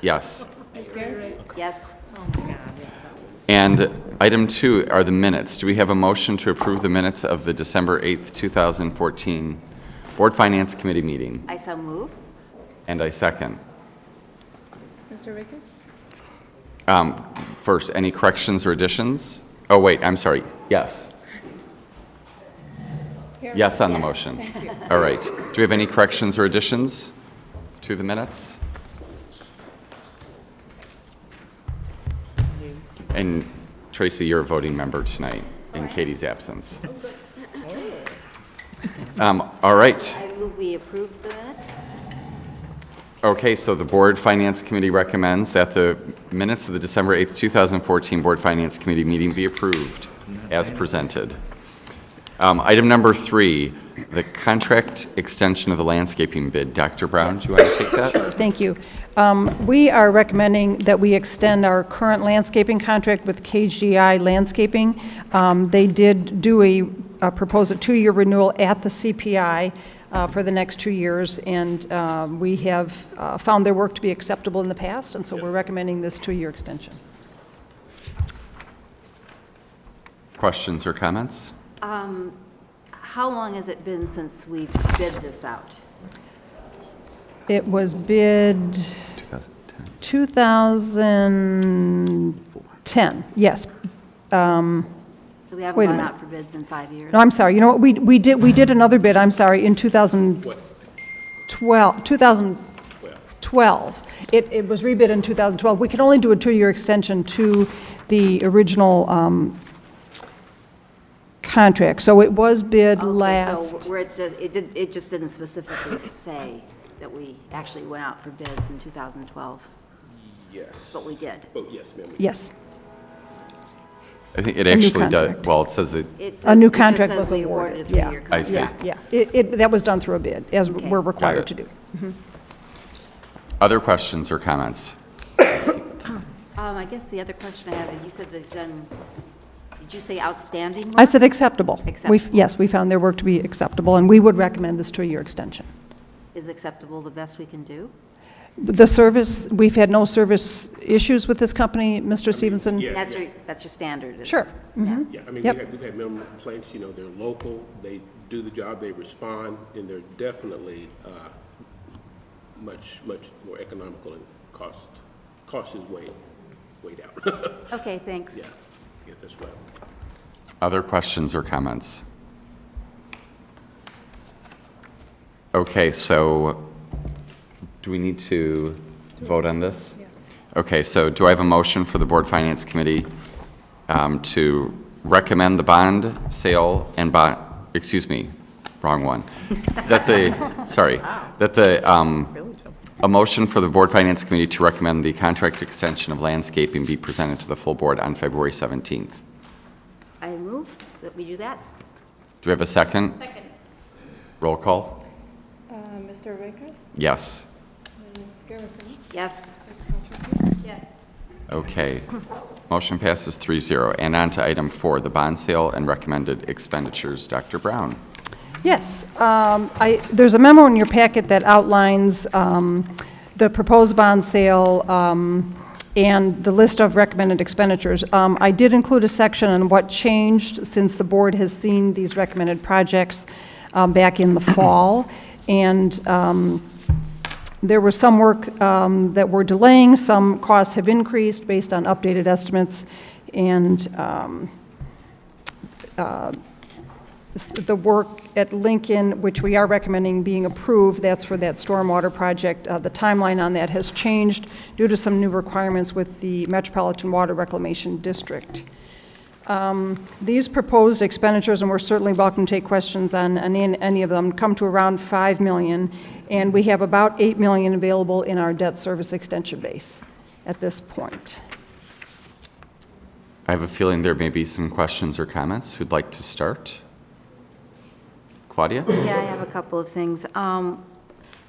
Yes. Yes. And item 2 are the minutes. Do we have a motion to approve the minutes of the December 8th, 2014 Board Finance Committee meeting? I so move. And I second. Mr. Rickes? First, any corrections or additions? Oh, wait, I'm sorry. Yes. Yes on the motion. All right. Do we have any corrections or additions to the minutes? And Tracy, you're a voting member tonight in Katie's absence. All right. I move we approve the minutes. Okay, so the Board Finance Committee recommends that the minutes of the December 8th, 2014 Board Finance Committee meeting be approved as presented. Item number 3, the contract extension of the landscaping bid. Dr. Brown, do you want to take that? Thank you. We are recommending that we extend our current landscaping contract with KGI Landscaping. They did do propose a 2-year renewal at the CPI for the next 2 years, and we have found their work to be acceptable in the past, and so we're recommending this 2-year extension. Questions or comments? How long has it been since we've bid this out? It was bid 2010, yes. So we haven't Wait a gone minute. out for bids in 5 years? No, I'm sorry, you know what, we did another bid, I'm sorry, in 2012. It was rebid in 2012. We can only do a 2-year extension to the original contract, so it was bid last. So where it just didn't specifically say that we actually went out for bids in 2012, Yes. but we did. Oh, yes, ma'am. Yes, I think it A new actually does, contract. well, it says it, It a new says- it just contract says was we awarded, a yeah. 3-year I see. contract. Yeah, that was done through a bid, as Okay. we're Got required it. to do. other questions or comments? I guess the other question I have is, you said they've done, did you say outstanding work? I said acceptable. Acceptable. Yes, we found their work to be acceptable, and we would recommend this 2-year extension. Is acceptable the best we can do? The service, we've had no service issues with this company, Mr. Stevenson? Yeah. That's your standard? is- Sure. Mhm. Yeah, I mean, Yep. we've had minimal complaints, you know, they're local, they do the job, they respond, and they're definitely much more economical and cost is way down. Okay, thanks. Yeah, yes, that's right. Other questions or comments? Okay, so do we need to vote on this? Yes. Okay, so do I have a motion for the Board Finance Committee to recommend the bond sale and excuse me, wrong one. A motion for the Board Finance Committee to recommend the contract extension of landscaping be presented to the full board on February 17th. I move that we do that. Do we have a second? Second. Roll call? Mr. Rickes? Yes. Ms. Garrison? Yes. Ms. Patrick? Yes. Okay. Motion passes 3-0. And on to item 4, the bond sale and recommended expenditures. Dr. Brown. Yes. There's a memo in your packet that outlines the proposed bond sale and the list of recommended expenditures. I did include a section on what changed since the board has seen these recommended projects back in the fall. And there was some work that we're delaying. Some costs have increased based on updated estimates. And the work at Lincoln, which we are recommending being approved, that's for that stormwater project. The timeline on that has changed due to some new requirements with the Metropolitan Water Reclamation District. These proposed expenditures, and we're certainly welcome to take questions on any of them, come to around $5 million, and we have about $8 million available in our debt service extension base at this point. I have a feeling there may be some questions or comments. Who'd like to start? Claudia? Yeah, I have a couple of things.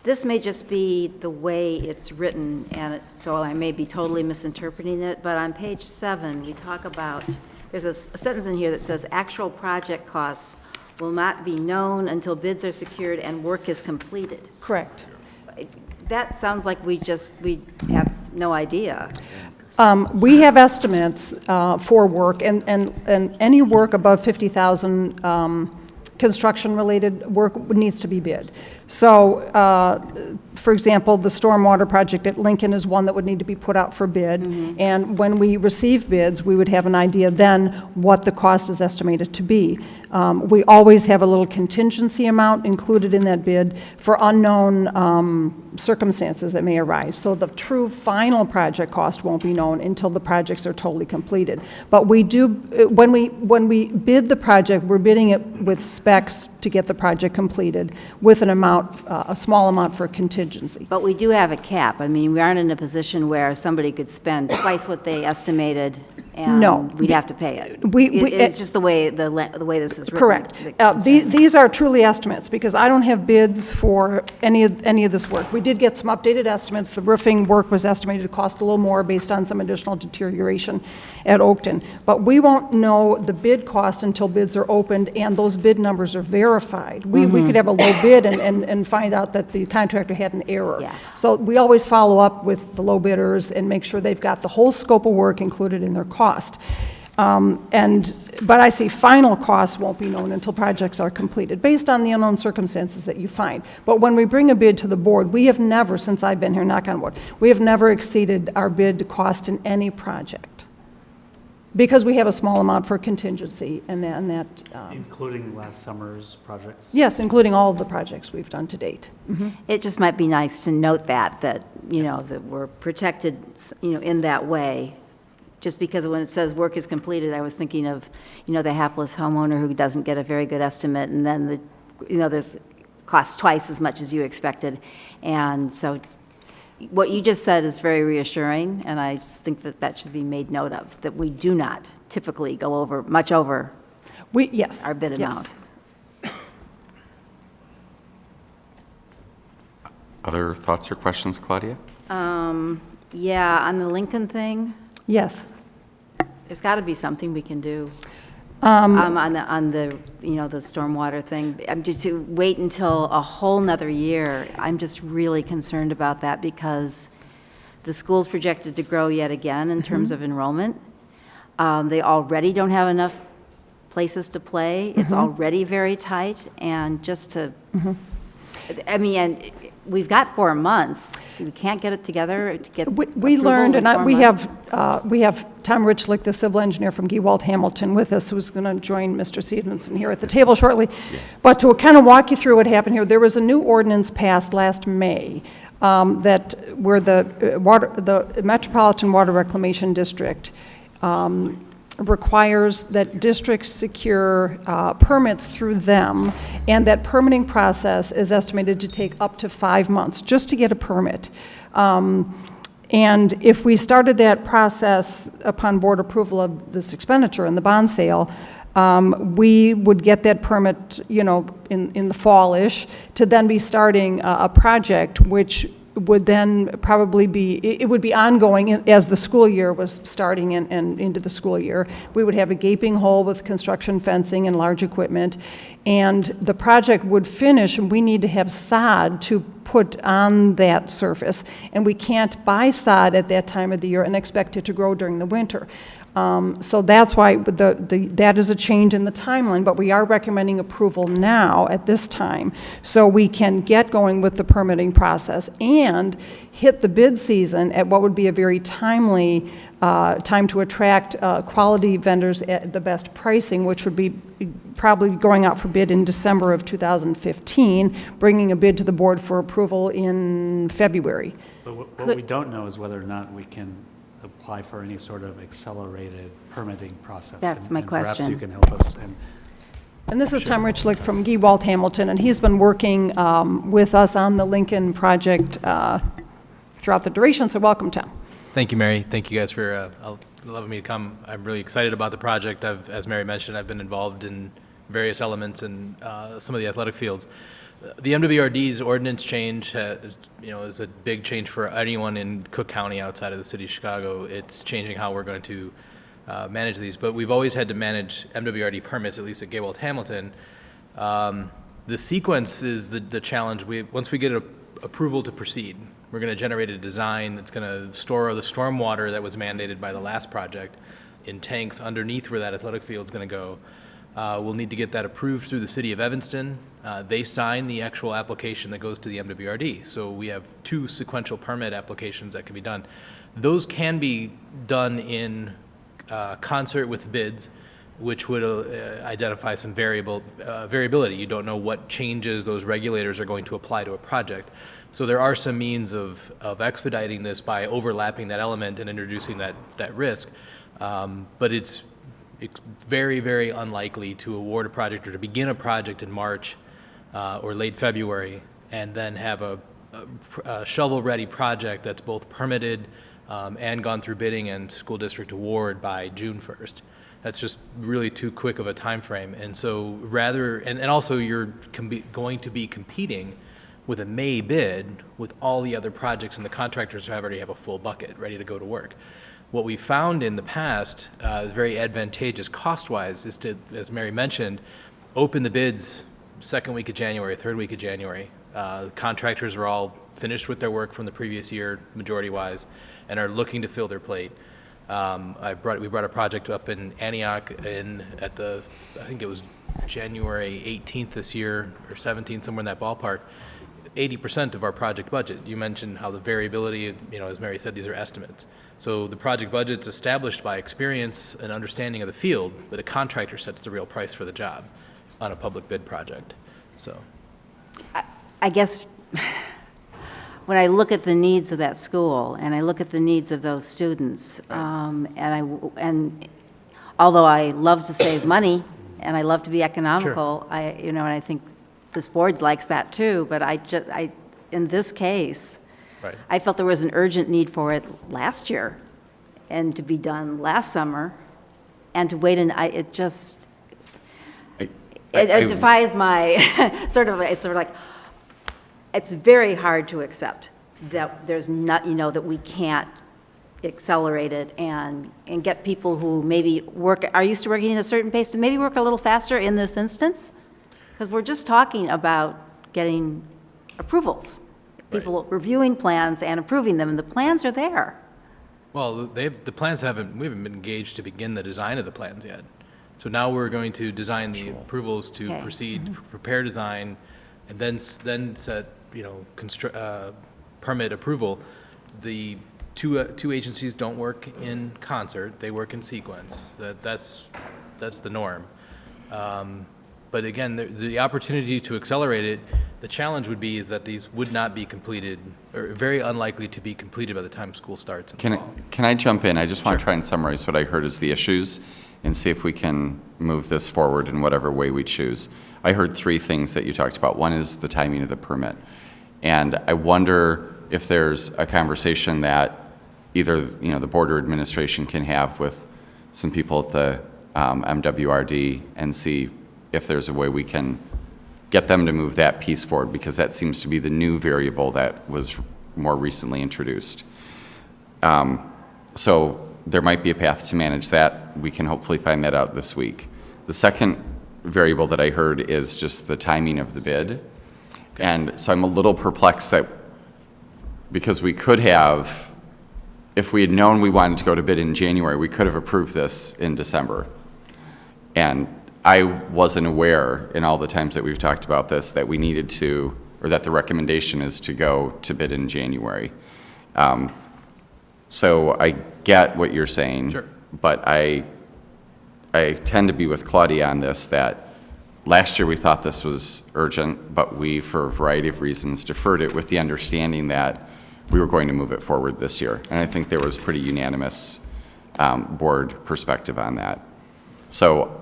This may just be the way it's written, and so I may be totally misinterpreting it, but on page 7, you talk about, there's a sentence in here that says, actual project costs will not be known until bids are secured and work is completed. Correct. That sounds like we have no idea. We have estimates for work, and any work above 50,000 construction-related work needs to be bid. So, for example, the stormwater project at Lincoln is one that would need to be put out for bid. And when we receive bids, we would have an idea then what the cost is estimated to be. We always have a little contingency amount included in that bid for unknown circumstances that may arise. So the true final project cost won't be known until the projects are totally completed. But we do, when we bid the project, we're bidding it with specs to get the project completed with an amount, a small amount for contingency. But we do have a cap. I mean, we aren't in a position where somebody could spend twice what they estimated, and No. we'd have to pay it. It's just the way this is written. Correct. These are truly estimates, because I don't have bids for any of this work. We did get some updated estimates. The roofing work was estimated to cost a little more based on some additional deterioration at Oakton. But we won't know the bid cost until bids are opened and those bid numbers are verified. We could have a low bid and find out that the contractor had an error. Yeah. So we always follow up with the low bidders and make sure they've got the whole scope of work included in their cost. But I say final costs won't be known until projects are completed, based on the unknown circumstances that you find. But when we bring a bid to the board, we have never, since I've been here, knock on wood, we have never exceeded our bid cost in any project, because we have a small amount for contingency, and that Including last summer's projects? yes, including all of the projects we've done to date. It just might be nice to note that, you know, that we're protected, you know, in that way. Just because when it says work is completed, I was thinking of, you know, the hapless homeowner who doesn't get a very good estimate, and then there's costs twice as much as you expected. And so what you just said is very reassuring, and I just think that should be made note of, that we do not typically go much over Yes. our bid yes. amount. Other thoughts or questions, Claudia? Yeah, on the Lincoln thing, Yes. there's got to be something we can do. On the, you know, the stormwater thing. Just to wait until a whole nother year, I'm just really concerned about that, because the school's projected to grow yet again in terms of enrollment. They already don't have enough places to play. It's already very tight, and just to, I mean, and we've got 4 months. We can't get it together to get We approval learned, in and 4 we months. have Tom Richlick, the civil engineer from Gewalt Hamilton, with us, who's going to join Mr. Stevenson here at the table shortly. But to kind of walk you through what happened here, there was a new ordinance passed last May where the Metropolitan Water Reclamation District requires that districts secure permits through them, and that permitting process is estimated to take up to 5 months just to get a permit. And if we started that process upon board approval of this expenditure and the bond sale, we would get that permit, you know, in the fall-ish, to then be starting a project which would then probably it would be ongoing as the school year was starting and into the school year. We would have a gaping hole with construction fencing and large equipment, and the project would finish, and we need to have sod to put on that surface, and we can't buy sod at that time of the year and expect it to grow during the winter. So that's why that is a change in the timeline, but we are recommending approval now at this time, so we can get going with the permitting process and hit the bid season at what would be a very timely time to attract quality vendors at the best pricing, which would be probably going out for bid in December of 2015, bringing a bid to the board for approval in February. But what we don't know is whether or not we can apply for any sort of accelerated permitting process. That's my and perhaps question. you can help us. And this is Tom Richlick from Gewalt Hamilton, and he's been working with us on the Lincoln project throughout the duration, so welcome, Tom. Thank you, Mary. Thank you guys for allowing me to come. I'm really excited about the project. As Mary mentioned, I've been involved in various elements in some of the athletic fields. The MWRD's ordinance change, is a big change for anyone in Cook County outside of the city of Chicago. It's changing how we're going to manage these. But we've always had to manage MWRD permits, at least at Gewalt Hamilton. The sequence is the challenge. Once we get approval to proceed. We're going to generate a design that's going to store the stormwater that was mandated by the last project in tanks underneath where that athletic field is going to go. We'll need to get that approved through the city of Evanston. They sign the actual application that goes to the MWRD. So we have 2 sequential permit applications that can be done. Those can be done in concert with bids, which would identify some variability. You don't know what changes those regulators are going to apply to a project. So there are some means of expediting this by overlapping that element and introducing that risk. But it's very, very unlikely to award a project or to begin a project in March or late February and then have a shovel-ready project that's both permitted and gone through bidding and school district award by June 1st. That's just really too quick of a time frame. And so and also you're going to be competing with a May bid with all the other projects, and the contractors already have a full bucket ready to go to work. What we found in the past, very advantageous cost-wise, is to, as Mary mentioned, open the bids second week of January, third week of January. The contractors are all finished with their work from the previous year, majority-wise, and are looking to fill their plate. We brought a project up in Antioch I think it was January 18th this year, or 17th, somewhere in that ballpark. 80% of our project budget. You mentioned how the variability, as Mary said, these are estimates. So the project budget's established by experience and understanding of the field, but a contractor sets the real price for the job on a public bid project. So, I guess when I look at the needs of that school and I look at the needs of those students, and although I love to save money and I love to be economical, and I think this board likes that too, but in this case, right. I felt there was an urgent need for it last year and to be done last summer and to wait, and it defies my sort of like, it's very hard to accept that there's not, that we can't accelerate it and get people who maybe are used to working at a certain pace to maybe work a little faster in this instance. Because we're just talking about getting approvals, people reviewing plans and approving them, and the plans are there. Well, the plans we haven't been engaged to begin the design of the plans yet. So now we're going to design the approvals to proceed, prepare design, and then set, permit approval. The two agencies don't work in concert; they work in sequence. That's the norm. But again, the opportunity to accelerate it, the challenge would be is that these would not be completed, or very unlikely to be completed by the time school starts. Can I jump in? I just want to try and summarize what I heard as the issues and see if we can move this forward in whatever way we choose. I heard 3 things that you talked about. One is the timing of the permit. And I wonder if there's a conversation that either, the board or administration can have with some people at the MWRD and see if there's a way we can get them to move that piece forward, because that seems to be the new variable that was more recently introduced. So there might be a path to manage that. We can hopefully find that out this week. The second variable that I heard is just the timing of the bid. And so I'm a little perplexed that, because we could have, if we had known we wanted to go to bid in January, we could have approved this in December. And I wasn't aware in all the times that we've talked about this that we needed to, or that the recommendation is to go to bid in January. So I get what you're saying, Sure. But I tend to be with Claudia on this, that last year we thought this was urgent, but we, for a variety of reasons, deferred it with the understanding that we were going to move it forward this year. And I think there was pretty unanimous board perspective on that. So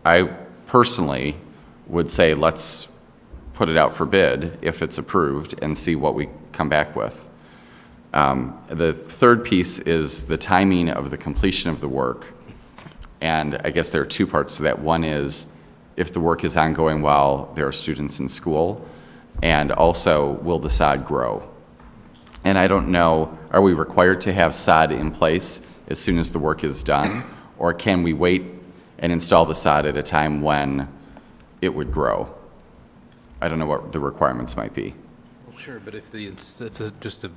I personally would say let's put it out for bid if it's approved and see what we come back with. The third piece is the timing of the completion of the work. And I guess there are 2 parts to that. One is if the work is ongoing while there are students in school, and also will the sod grow? And I don't know, are we required to have sod in place as soon as the work is done? Or can we wait and install the sod at a time when it would grow? I don't know what the requirements might be. Sure, but if just to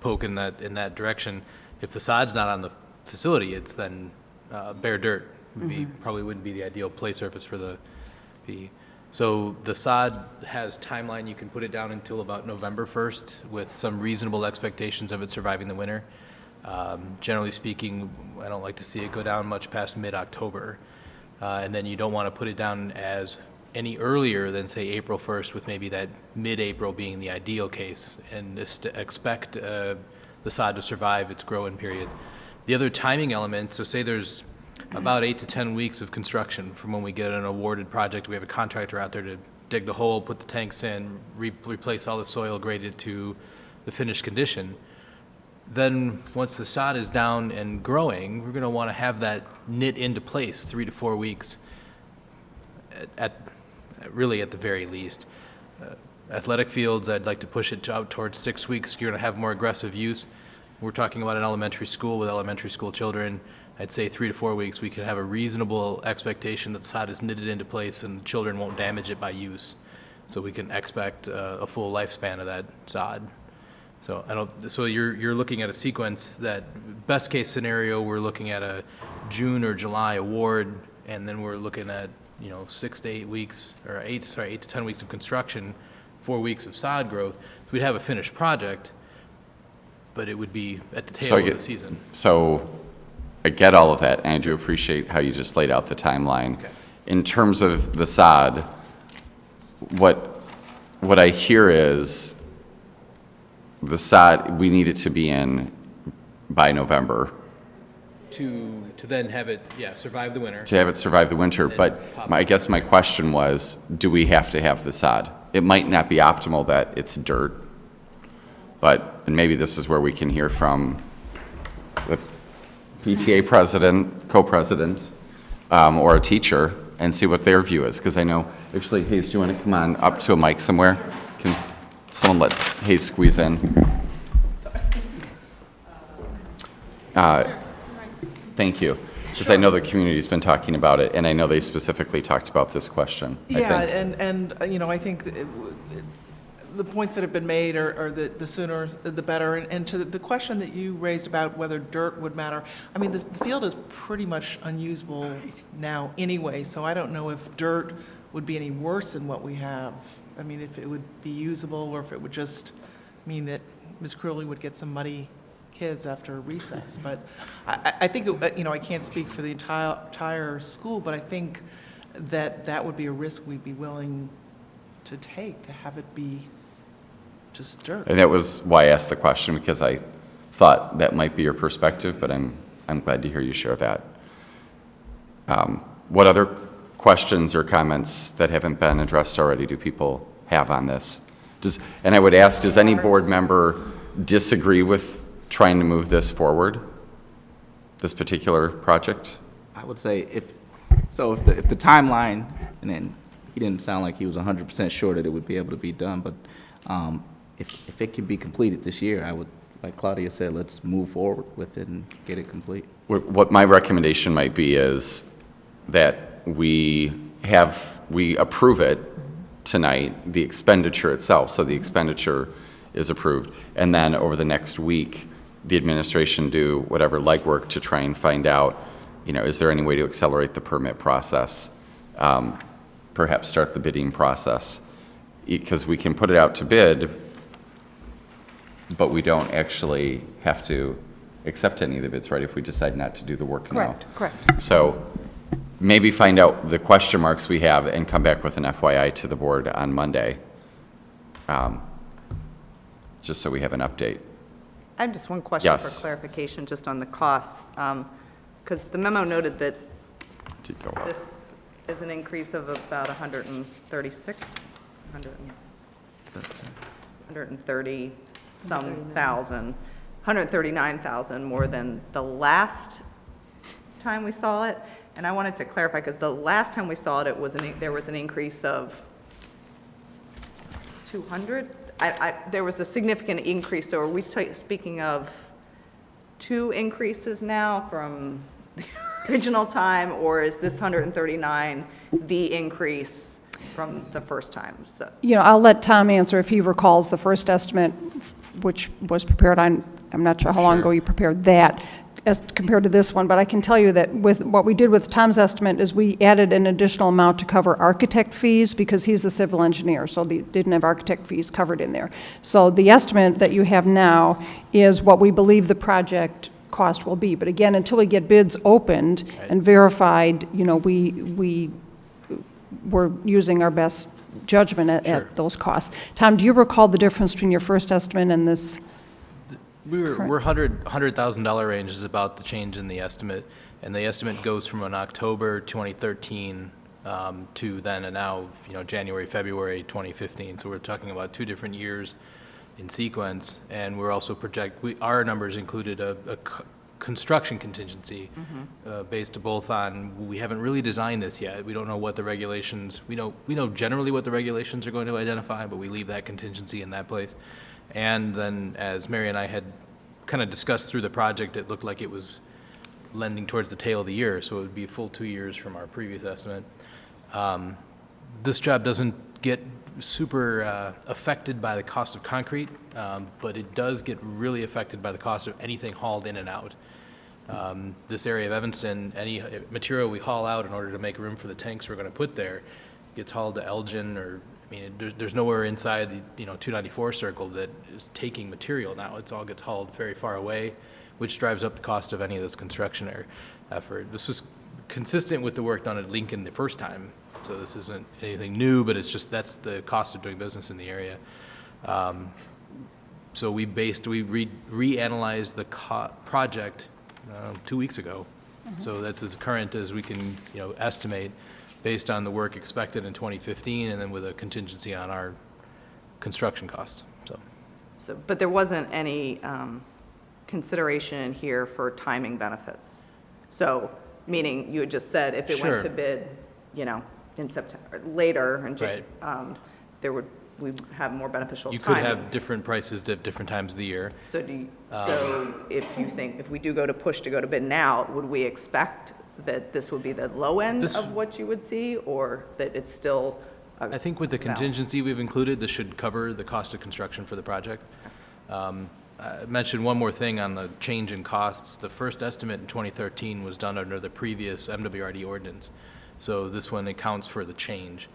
poke in that direction, if the sod's not on the facility, it's then bare dirt. Probably wouldn't be the ideal play surface for the PE. So the sod has timeline, you can put it down until about November 1st with some reasonable expectations of it surviving the winter. Generally speaking, I don't like to see it go down much past mid-October. And then you don't want to put it down as any earlier than, say, April 1st, with maybe that mid-April being the ideal case, and expect the sod to survive its growing period. The other timing element, so say there's about 8 to 10 weeks of construction from when we get an awarded project. We have a contractor out there to dig the hole, put the tanks in, replace all the soil, grade it to the finished condition. Then once the sod is down and growing, we're going to want to have that knit into place 3 to 4 weeks really at the very least. Athletic fields, I'd like to push it out towards 6 weeks. You're going to have more aggressive use. We're talking about an elementary school with elementary school children. I'd say 3 to 4 weeks, we can have a reasonable expectation that the sod is knitted into place and children won't damage it by use. So we can expect a full lifespan of that sod. So you're looking at a sequence that, best case scenario, we're looking at a June or July award, and then we're looking at 6 to 8 weeks, or 8 to 10 weeks of construction, 4 weeks of sod growth. So we'd have a finished project, but it would be at the tail of the season. So I get all of that, and I do appreciate how you just laid out the timeline. Okay. In terms of the sod, what I hear is the sod, we need it to be in by November. To then have it, survive the winter. To have it survive the winter, but I guess my question was, do we have to have the sod? It might not be optimal that it's dirt, and maybe this is where we can hear from the PTA president, co-president, or a teacher, and see what their view is, because I know, actually, Hayes, do you want to come on up to a mic somewhere? Can someone let Hayes squeeze in? Thank you, because I know the community's been talking about it, and I know they specifically talked about this question, I Yeah, think. and I think the points that have been made are the sooner the better. And to the question that you raised about whether dirt would matter, I mean, the field is pretty much unusable now anyway, so I don't know if dirt would be any worse than what we have. I mean, if it would be usable, or if it would just mean that Ms. Crowley would get some muddy kids after recess. But I think, I can't speak for the entire school, but I think that would be a risk we'd be willing to take, to have it be just dirt. And that was why I asked the question, because I thought that might be your perspective, but I'm glad to hear you share that. What other questions or comments that haven't been addressed already do people have on this? And I would ask, does any board member disagree with trying to move this forward, this particular project? I would say if the timeline, and then he didn't sound like he was 100% sure that it would be able to be done, but if it can be completed this year, I would, like Claudia said, let's move forward with it and get it complete. What my recommendation might be is that we approve it tonight, the expenditure itself, so the expenditure is approved, and then over the next week, the administration do whatever legwork to try and find out, is there any way to accelerate the permit process, perhaps start the bidding process, because we can put it out to bid, but we don't actually have to accept any of the bids, right, if we decide not to do the work now. Correct. So maybe find out the question marks we have and come back with an FYI to the board on Monday, just so we have an update. I have just one question Yes. for clarification, just on the costs, because the memo noted that To go up. this is an increase of about 130 some thousand, 139,000 more than the last time we saw it. And I wanted to clarify, because the last time we saw it, there was an increase of 200. There was a significant increase. So are we speaking of 2 increases now from the original time, or is this 139 the increase from the first time, so. You know, I'll let Tom answer if he recalls the first estimate, which was prepared on, I'm not sure how long ago you prepared that, as compared to this one, but I can tell you that with what we did with Tom's estimate is we added an additional amount to cover architect fees because he's the civil engineer, so they didn't have architect fees covered in there. So the estimate that you have now is what we believe the project cost will be. But again, until we get bids opened and verified, you know, we're using our best judgment at those costs. Tom, do you recall the difference between your first estimate and this? We're $100,000 range is about the change in the estimate, and the estimate goes from an October 2013 to then and now, you know, January, February 2015. So we're talking about 2 different years in sequence, and we're also our numbers included a construction contingency based both on, we haven't really designed this yet. We don't know what the regulations, we know generally what the regulations are going to identify, but we leave that contingency in that place. And then, as Mary and I had kind of discussed through the project, it looked like it was lending towards the tail of the year, so it would be a full 2 years from our previous estimate. This job doesn't get super affected by the cost of concrete, but it does get really affected by the cost of anything hauled in and out. This area of Evanston, any material we haul out in order to make room for the tanks we're going to put there gets hauled to Elgin, or I mean, there's nowhere inside the 294 circle that is taking material now. It all gets hauled very far away, which drives up the cost of any of this construction effort. This was consistent with the work done at Lincoln the first time, so this isn't anything new, but it's just that's the cost of doing business in the area. So we reanalyzed the project 2 weeks ago, so that's as current as we can estimate, based on the work expected in 2015, and then with a contingency on our construction costs. So, but there wasn't any consideration in here for timing benefits. So, meaning you had just said if it went to bid, in September, later, and we'd have more beneficial timing. You could have different prices at different times of the year. So if we do go to bid now, would we expect that this would be the low end of what you would see, or that it's still I think with the contingency we've included, this should cover the cost of construction for the project. I mentioned one more thing on the change in costs. The first estimate in 2013 was done under the previous MWRD ordinance, so this one accounts for the change.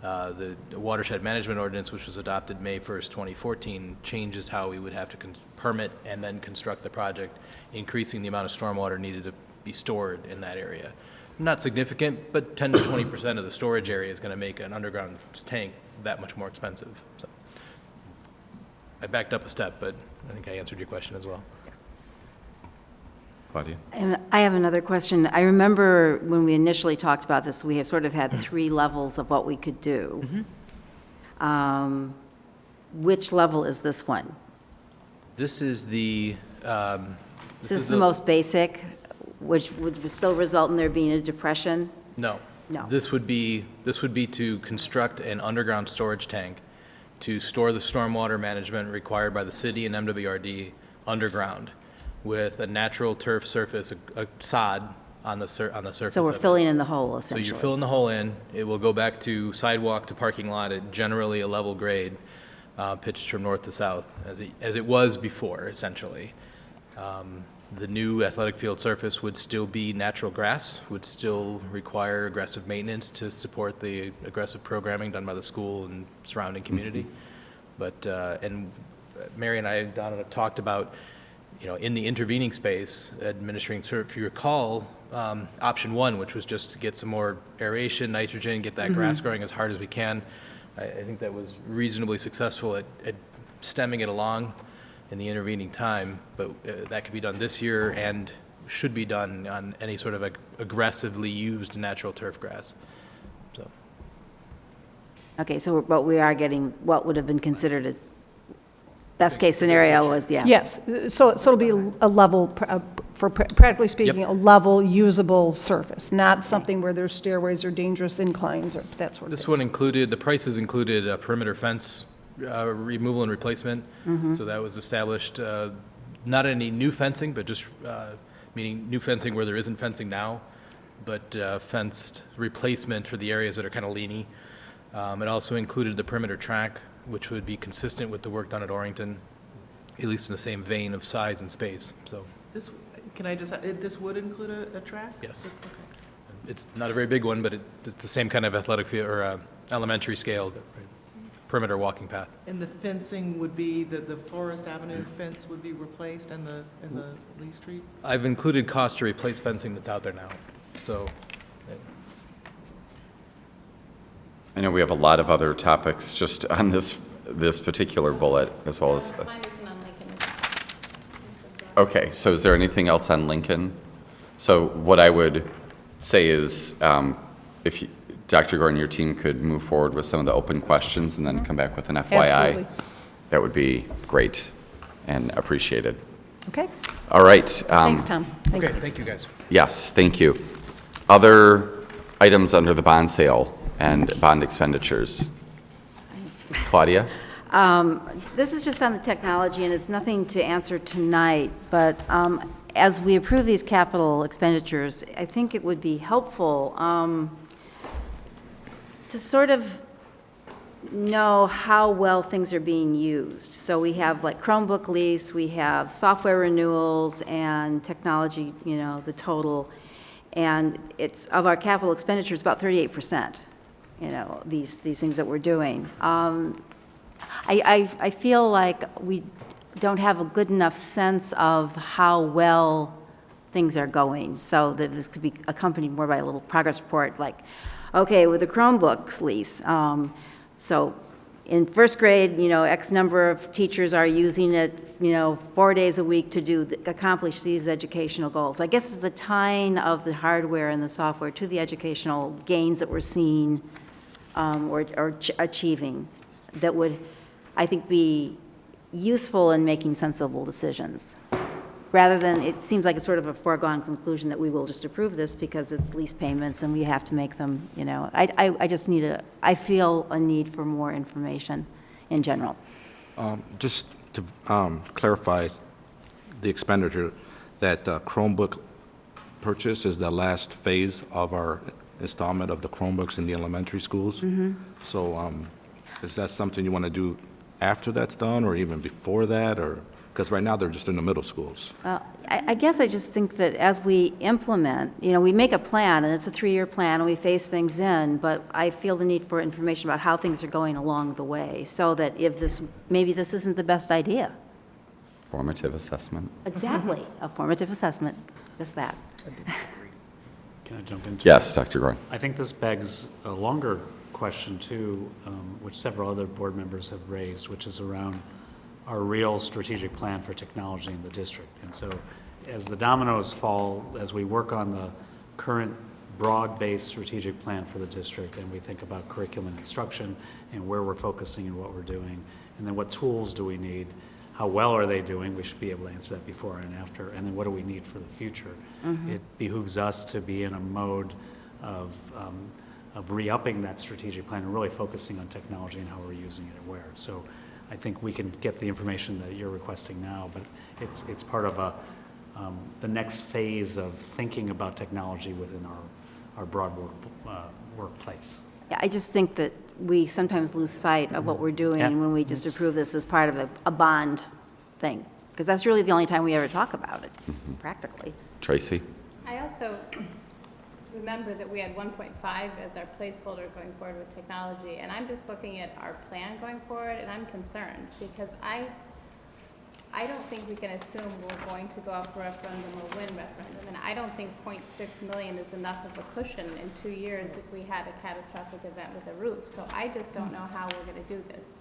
The watershed management ordinance, which was adopted May 1st, 2014, changes how we would have to permit and then construct the project, increasing the amount of stormwater needed to be stored in that area. Not significant, but 10 to 20% of the storage area is going to make an underground tank that much more expensive. So I backed up a step, but I think I answered your question as well. Claudia? And I have another question. I remember when we initially talked about this, we had sort of had 3 levels of what we could do. Which level is this one? This is the... This is the most basic, which would still result in there being a depression? No. No. This would be to construct an underground storage tank to store the stormwater management required by the city and MWRD underground, with a natural turf surface, a sod on the surface. So we're filling in the hole, essentially. So you're filling the hole in. It will go back to sidewalk to parking lot at generally a level grade, pitched from north to south, as it was before, essentially. The new athletic field surface would still be natural grass, would still require aggressive maintenance to support the aggressive programming done by the school and surrounding community. But, and Mary and I, Donna, have talked about, in the intervening space, administering, if you recall, option 1, which was just to get some more aeration, nitrogen, get that grass growing as hard as we can. I think that was reasonably successful at stemming it along in the intervening time, but that could be done this year and should be done on any sort of aggressively used natural turf grass. So. Okay, so, but we are getting what would have been considered a best-case scenario was, yeah. Yes, so it'll be a level, for practically speaking, a level usable surface, not something where there's stairways or dangerous inclines or that sort of This thing. one included, the prices included a perimeter fence removal and replacement. So that was established, not any new fencing, but just meaning new fencing where there isn't fencing now, but fenced replacement for the areas that are kind of leany. It also included the perimeter track, which would be consistent with the work done at Orrington, at least in the same vein of size and space. So, This, can I just, this would include a track? yes. Okay. It's not a very big one, but it's the same kind of athletic field, or elementary scale perimeter walking path. And the fencing would be, the Forest Avenue fence would be replaced and the Lee Street? I've included cost to replace fencing that's out there now, so. I know we have a lot of other topics just on this particular bullet, as well as, Mine isn't on Lincoln. okay, so is there anything else on Lincoln? So what I would say is, if you, Dr. Gordon, your team could move forward with some of the open questions and then come back with an FYI. Absolutely. That would be great and appreciated. Okay, All right. thanks, Tom. Thank Okay, you. thank you, guys. Yes, thank you. Other items under the bond sale and bond expenditures? Claudia? This is just on the technology, and it's nothing to answer tonight, but as we approve these capital expenditures, I think it would be helpful to sort of know how well things are being used. So we have like Chromebook lease, we have software renewals and technology, you know, the total, and it's, of our capital expenditures, about 38%, you know, these things that we're doing. I feel like we don't have a good enough sense of how well things are going, so that this could be accompanied more by a little progress report, like, okay, with the Chromebooks lease, so in first grade, you know, X number of teachers are using it, you know, 4 days a week to accomplish these educational goals. I guess it's the tying of the hardware and the software to the educational gains that we're seeing or achieving that would, I think, be useful in making sensible decisions, rather than, it seems like it's sort of a foregone conclusion that we will just approve this because it's lease payments and we have to make them, you know. I just need I feel a need for more information in general. Just to clarify the expenditure, that Chromebook purchase is the last phase of our installment of the Chromebooks in the elementary schools. So is that something you want to do after that's done, or even before that, or, because right now they're just in the middle schools? I guess I just think that as we implement, you know, we make a plan, and it's a 3-year plan, and we phase things in, but I feel the need for information about how things are going along the way, so that if this, maybe this isn't the best idea. Formative assessment. Exactly, a formative assessment, just that. Can I jump into? Yes, Dr. Gordon. I think this begs a longer question too, which several other board members have raised, which is around our real strategic plan for technology in the district. And so as the dominoes fall, as we work on the current broad-based strategic plan for the district, and we think about curriculum and instruction and where we're focusing and what we're doing, and then what tools do we need, how well are they doing? We should be able to answer that before and after. And then what do we need for the future? It behooves us to be in a mode of re-upping that strategic plan and really focusing on technology and how we're using it and where. So I think we can get the information that you're requesting now, but it's part of the next phase of thinking about technology within our broad workplace. Yeah, I just think that we sometimes lose sight of what we're doing Yeah. when we just approve this as part of a bond thing, because that's really the only time we ever talk about it, practically. Tracy? I also remember that we had 1.5 as our placeholder going forward with technology, and I'm just looking at our plan going forward, and I'm concerned, because I don't think we can assume we're going to go up for referendum or win referendum, and I don't think 0.6 million is enough of a cushion in 2 years if we had a catastrophic event with a roof. So I just don't know how we're going to do this.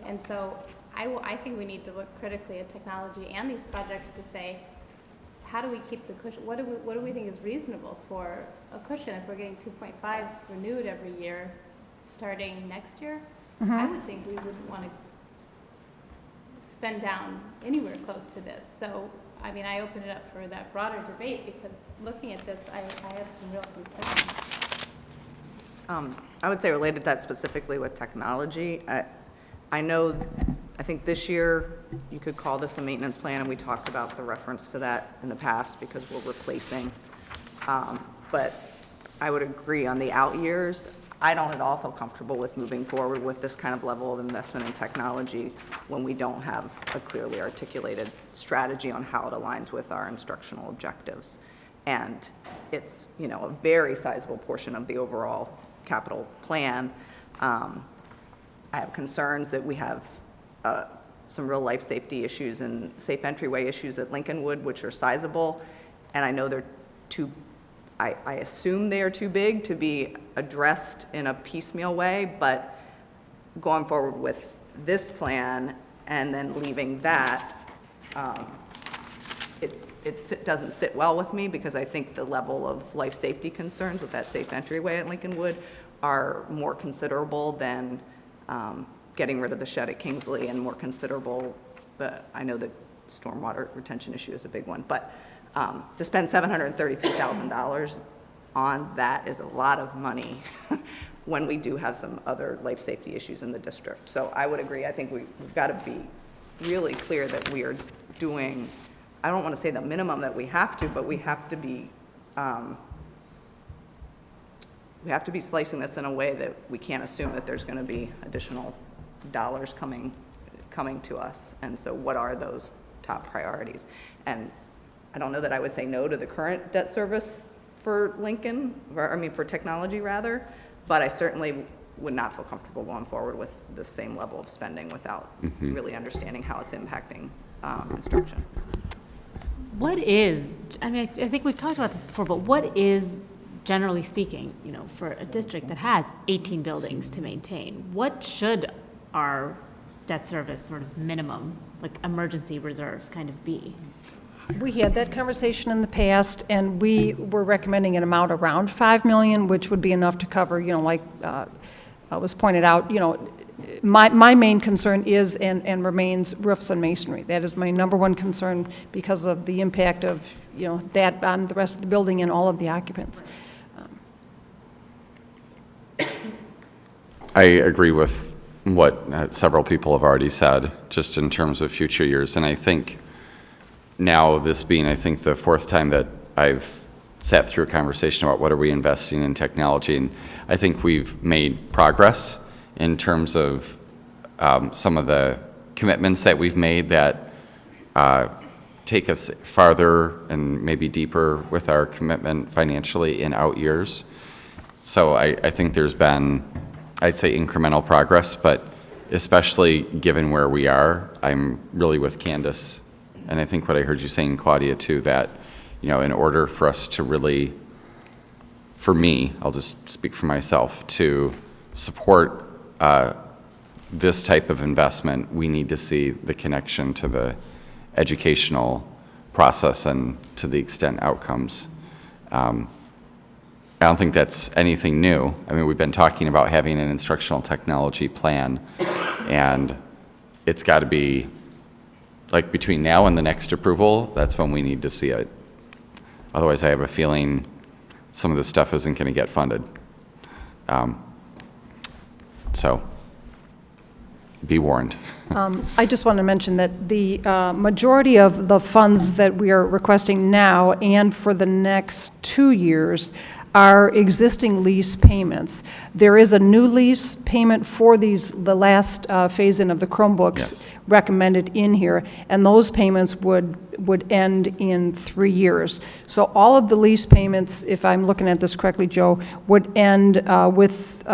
And so I think we need to look critically at technology and these projects to say, how do we keep the cushion? What do we think is reasonable for a cushion if we're getting 2.5 renewed every year starting next year? I would think we wouldn't want to spend down anywhere close to this. So, I mean, I open it up for that broader debate, because looking at this, I have some real concerns. I would say related to that specifically with technology, I know, I think this year you could call this a maintenance plan, and we talked about the reference to that in the past because we're replacing. But I would agree on the out years, I don't at all feel comfortable with moving forward with this kind of level of investment in technology when we don't have a clearly articulated strategy on how it aligns with our instructional objectives. And it's, you know, a very sizable portion of the overall capital plan. I have concerns that we have some real life safety issues and safe entryway issues at Lincolnwood, which are sizable, and I know they're too, I assume they are too big to be addressed in a piecemeal way, but going forward with this plan and then leaving that, it doesn't sit well with me, because I think the level of life safety concerns with that safe entryway at Lincolnwood are more considerable than getting rid of the shed at Kingsley, and more considerable, I know the stormwater retention issue is a big one, but to spend $733,000 on that is a lot of money when we do have some other life safety issues in the district. So I would agree. I think we've got to be really clear that we are doing, I don't want to say the minimum that we have to, but we have to be slicing this in a way that we can't assume that there's going to be additional dollars coming to us. And so what are those top priorities? And I don't know that I would say no to the current debt service for Lincoln, for technology rather, but I certainly would not feel comfortable going forward with the same level of spending without really understanding how it's impacting instruction. What is, I mean, I think we've talked about this before, but what is, generally speaking, you know, for a district that has 18 buildings to maintain, what should our debt service sort of minimum, like emergency reserves kind of be? We had that conversation in the past, and we were recommending an amount around $5 million, which would be enough to cover, you know, like was pointed out, you know, my main concern is and remains roofs and masonry. That is my number one concern because of the impact of, you know, that on the rest of the building and all of the occupants. I agree with what several people have already said, just in terms of future years. And I think now, this being, I think, the fourth time that I've sat through a conversation about what are we investing in technology, and I think we've made progress in terms of some of the commitments that we've made that take us farther and maybe deeper with our commitment financially in out years. So I think there's been, I'd say, incremental progress, but especially given where we are, I'm really with Candace. And I think what I heard you saying, Claudia, too, that, you know, in order for us to really, for me, I'll just speak for myself, to support this type of investment, we need to see the connection to the educational process and to the extent outcomes. I don't think that's anything new. I mean, we've been talking about having an instructional technology plan, and it's got to be, like, between now and the next approval, that's when we need to see it. Otherwise, I have a feeling some of this stuff isn't going to get funded. So be warned. I just want to mention that the majority of the funds that we are requesting now and for the next 2 years are existing lease payments. There is a new lease payment for the last phase-in of the Chromebooks Yes. recommended in here, and those payments would end in 3 years. So all of the lease payments, if I'm looking at this correctly, Joe, would end with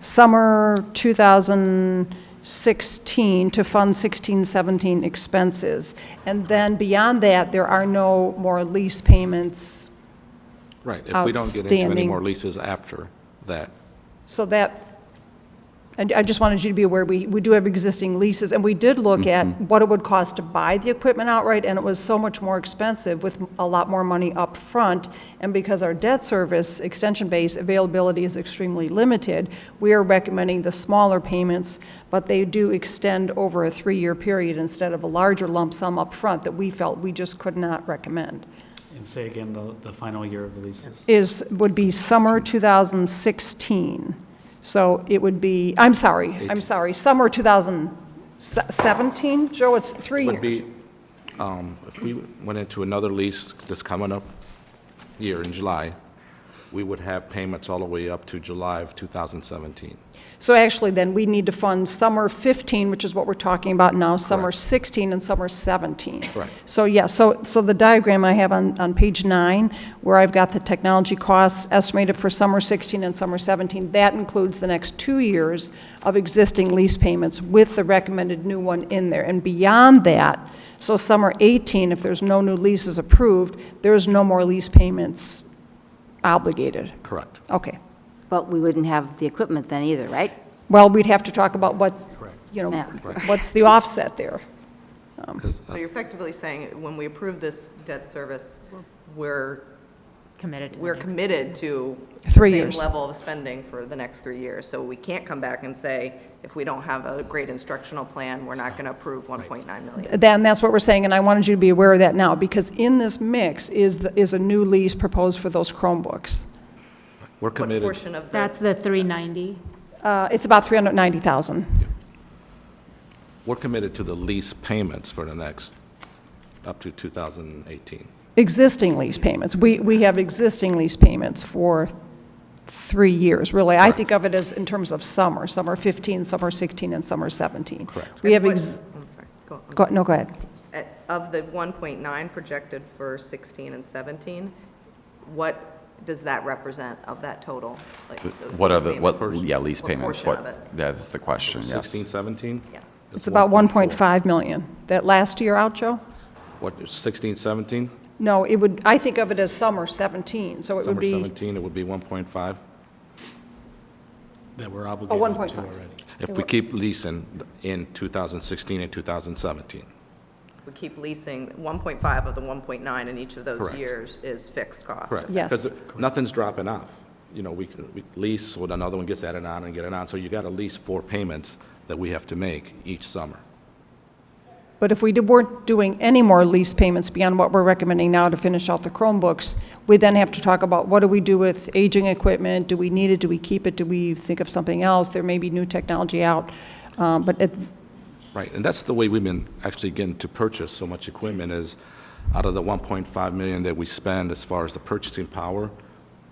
summer 2016 to fund 16-17 expenses. And then beyond that, there are no more lease payments. Right, if we don't get into any Outstanding. more leases after that. So that, and I just wanted you to be aware, we do have existing leases, and we did look at what it would cost to buy the equipment outright, and it was so much more expensive with a lot more money up front. And because our debt service extension base availability is extremely limited, we are recommending the smaller payments, but they do extend over a 3-year period instead of a larger lump sum up front that we felt we just could not recommend. And say again, the final year of the leases. Would be summer 2016. So it would be, I'm sorry, summer 2017, Joe, it's 3 years. Would be, if we went into another lease this coming up year in July, we would have payments all the way up to July of 2017. So actually, then, we need to fund summer 15, which is what we're talking about now, summer Correct. 16 and summer 17. Correct. So, yeah, so the diagram I have on page 9, where I've got the technology costs estimated for summer 16 and summer 17, that includes the next 2 years of existing lease payments with the recommended new one in there. And beyond that, so summer 18, if there's no new leases approved, there's no more lease payments obligated. Correct. Okay. But we wouldn't have the equipment then either, right? Well, we'd have to talk about what, you know, Yeah. what's the offset there? 'Cause, So you're effectively saying, when we approve this debt service, we're Committed to the we're next. committed to 3 the years. same level of spending for the next 3 years. So we can't come back and say, if we don't have a great instructional plan, we're not going to approve 1.9 million. Then that's what we're saying, and I wanted you to be aware of that now, because in this mix is a new lease proposed for those Chromebooks. We're What committed. portion of the, That's the 390. It's about $390,000. We're committed to the lease payments for the next, up to 2018. Existing lease payments. We have existing lease payments for 3 years, really. I think of it as in terms of summer 15, summer 16, and summer 17. Correct. We have, I'm sorry, go on. no, go ahead. Of the 1.9 projected for 16 and 17, what does that represent of that total? Like those What are lease the, what, payments? yeah, lease What payments, portion of what, it? that is the question, yes. 16, 17? Yeah. It's about 1.5 million. That last year out, Joe? What, 16, 17? No, it would, I think of it as summer 17, so it would Summer be, 17, it would be 1.5. That we're obligated 1.5. to already. If we keep leasing in 2016 and 2017. We keep leasing, 1.5 of the 1.9 in each of those Correct. years is fixed cost. Correct. Yes. Because nothing's dropping off. You know, we lease, so another one gets added on and get it on. So you got at least 4 payments that we have to make each summer. but if we weren't doing any more lease payments beyond what we're recommending now to finish out the Chromebooks, we then have to talk about what do we do with aging equipment? Do we need it? Do we keep it? Do we think of something else? There may be new technology out. But it, Right, and that's the way we've been actually getting to purchase so much equipment is out of the 1.5 million that we spend as far as the purchasing power,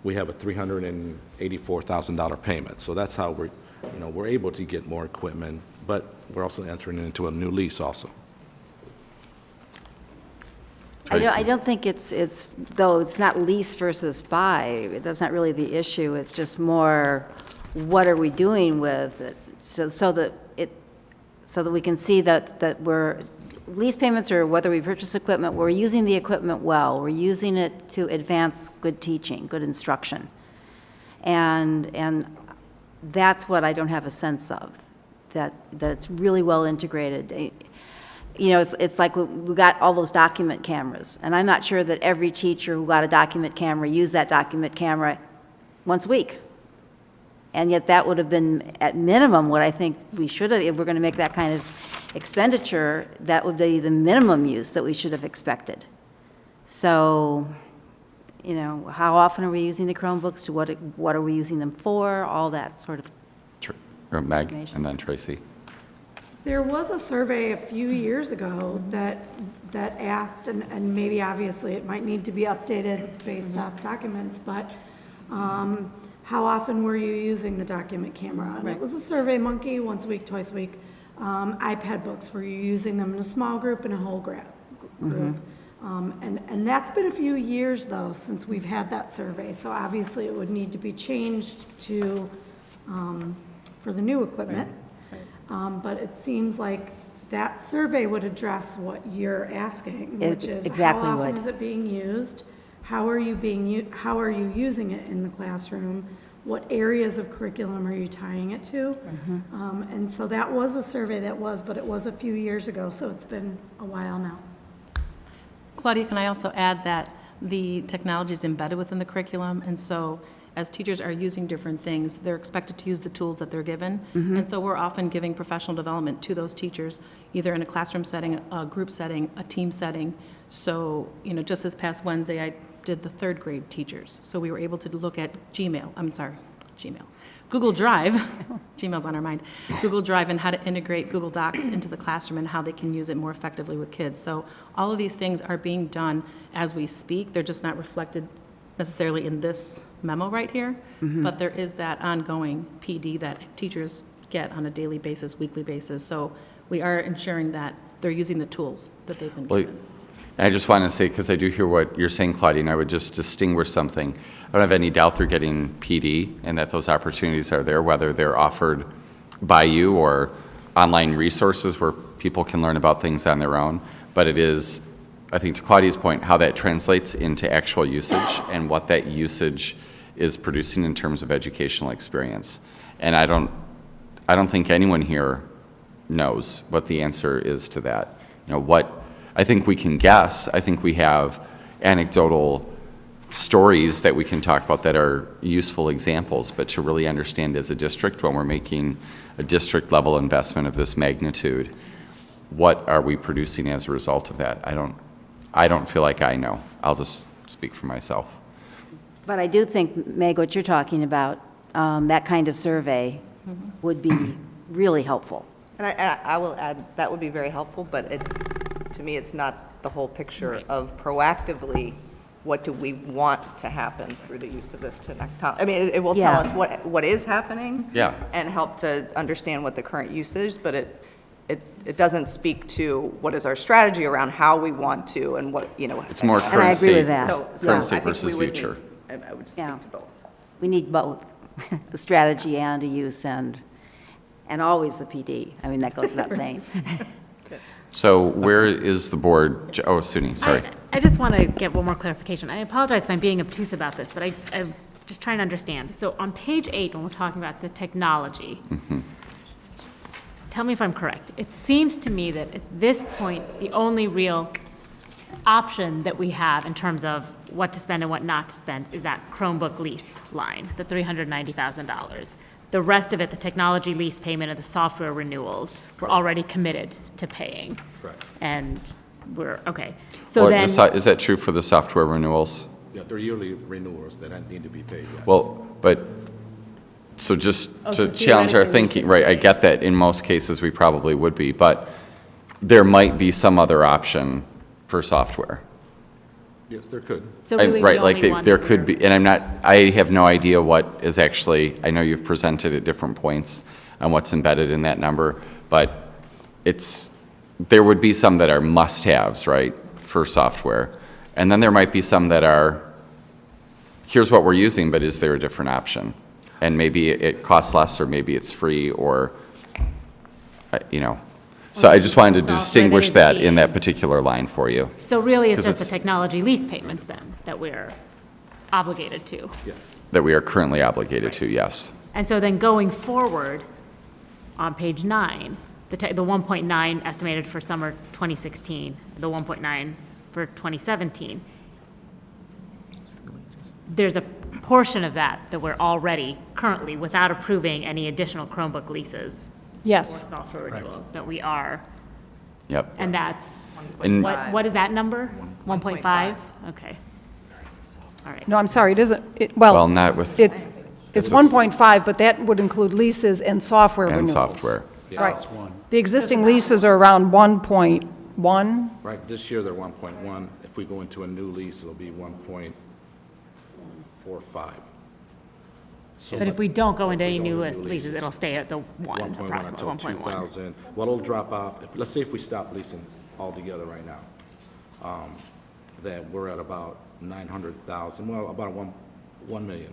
we have a $384,000 payment. So that's how we're able to get more equipment, but we're also entering into a new lease also. I don't think it's, though it's not lease versus buy, that's not really the issue. It's just more, what are we doing with it? So that we can see that we're, lease payments or whether we purchase equipment, we're using the equipment well. We're using it to advance good teaching, good instruction. And that's what I don't have a sense of, that it's really well integrated. You know, it's like we got all those document cameras, and I'm not sure that every teacher who got a document camera used that document camera once a week. And yet that would have been, at minimum, what I think we should have, if we're going to make that kind of expenditure, that would be the minimum use that we should have expected. So, you know, how often are we using the Chromebooks? What are we using them for? All that sort of. Meg, and then Tracy. There was a survey a few years ago that asked, and maybe obviously it might need to be updated based off documents, but how often were you using the document camera? And it was a Survey Monkey, once a week, twice a week. iPad books, were you using them in a small group and a whole group? And that's been a few years, though, since we've had that survey. So obviously, it would need to be changed to, for the new equipment. But it seems like that survey would address what you're asking, which is exactly how often would. is it being used? How are you using it in the classroom? What areas of curriculum are you tying it to? And so that was a survey but it was a few years ago, so it's been a while now. Claudia, can I also add that the technology is embedded within the curriculum, and so as teachers are using different things, they're expected to use the tools that they're given. And so we're often giving professional development to those teachers, either in a classroom setting, a group setting, a team setting. So, you know, just this past Wednesday, I did the 3rd grade teachers. So we were able to look at Google Drive, Gmail's on our mind, Google Drive, and how to integrate Google Docs into the classroom and how they can use it more effectively with kids. So all of these things are being done as we speak. They're just not reflected necessarily in this memo right here, but there is that ongoing PD that teachers get on a daily basis, weekly basis. So we are ensuring that they're using the tools that they've been Well, given. I just want to say, because I do hear what you're saying, Claudia, and I would just distinguish something. I don't have any doubt they're getting PD and that those opportunities are there, whether they're offered by you or online resources where people can learn about things on their own. But it is, I think to Claudia's point, how that translates into actual usage and what that usage is producing in terms of educational experience. And I don't think anyone here knows what the answer is to that. You know, what I think we can guess. I think we have anecdotal stories that we can talk about that are useful examples, but to really understand as a district when we're making a district level investment of this magnitude, what are we producing as a result of that? I don't feel like I know. I'll just speak for myself. But I do think, Meg, what you're talking about, that kind of survey would be really helpful. And I will add, that would be very helpful, but to me, it's not the whole picture of proactively, what do we want to happen through the use of this technology? I mean, it will tell us what is happening. Yeah. And help to understand what the current use is, but it doesn't speak to what is our strategy around how we want to and what, you know. It's more And I current agree with state, that. current I state think we versus would need- future. I would just Yeah. speak to both. We need both, the strategy and a use and always the PD. I mean, that goes without saying. So where is the board? Oh, Suni, sorry. I just want to get one more clarification. I apologize if I'm being obtuse about this, but I'm just trying to understand. So on page 8, when we're talking about the technology, tell me if I'm correct. It seems to me that at this point, the only real option that we have in terms of what to spend and what not to spend is that Chromebook lease line, the $390,000. The rest of it, the technology lease payment and the software renewals, we're already committed to paying. Correct. And we're, okay. So Well, then, is that true for the software renewals? Yeah, they're yearly renewals that need to be paid, yes. Well, but, so just so to challenge our theoretically we thinking, could right, I say- get that in most cases we probably would be, but there might be some other option for software. Yes, there could. so really the Right, like only one there that could we're- be, and I have no idea what is actually, I know you've presented at different points on what's embedded in that number, but there would be some that are must-haves, right, for software. And then there might be some that are, here's what we're using, but is there a different option? And maybe it costs less, or maybe it's free, or, you know. So I just wanted to Software distinguish that that is in that particular line for you. So really, it's 'Cause just the it's- technology lease payments then that we're obligated to. Yes. That we are currently obligated to, yes. And so then going forward, on page 9, the 1.9 estimated for summer 2016, the 1.9 for 2017, there's a portion of that we're already currently, without approving any additional Chromebook leases or Yes. software renewal, that we are, Yep. and that's, And- what is that number? 1.5? Okay. All right. No, I'm sorry, it isn't, Well, not with, it's 1.5, but that would include leases and software and renewals. software. Right. The existing leases are around 1.1. Right, this year they're 1.1. If we go into a new lease, it'll be 1.45. So But if we don't go into any go new into new leases, leases. it'll stay at the 1, 1.1 approximately until 1.1. 2000. Well, it'll drop off, let's say if we stop leasing altogether right now, that we're at about 900,000, well, about 1 million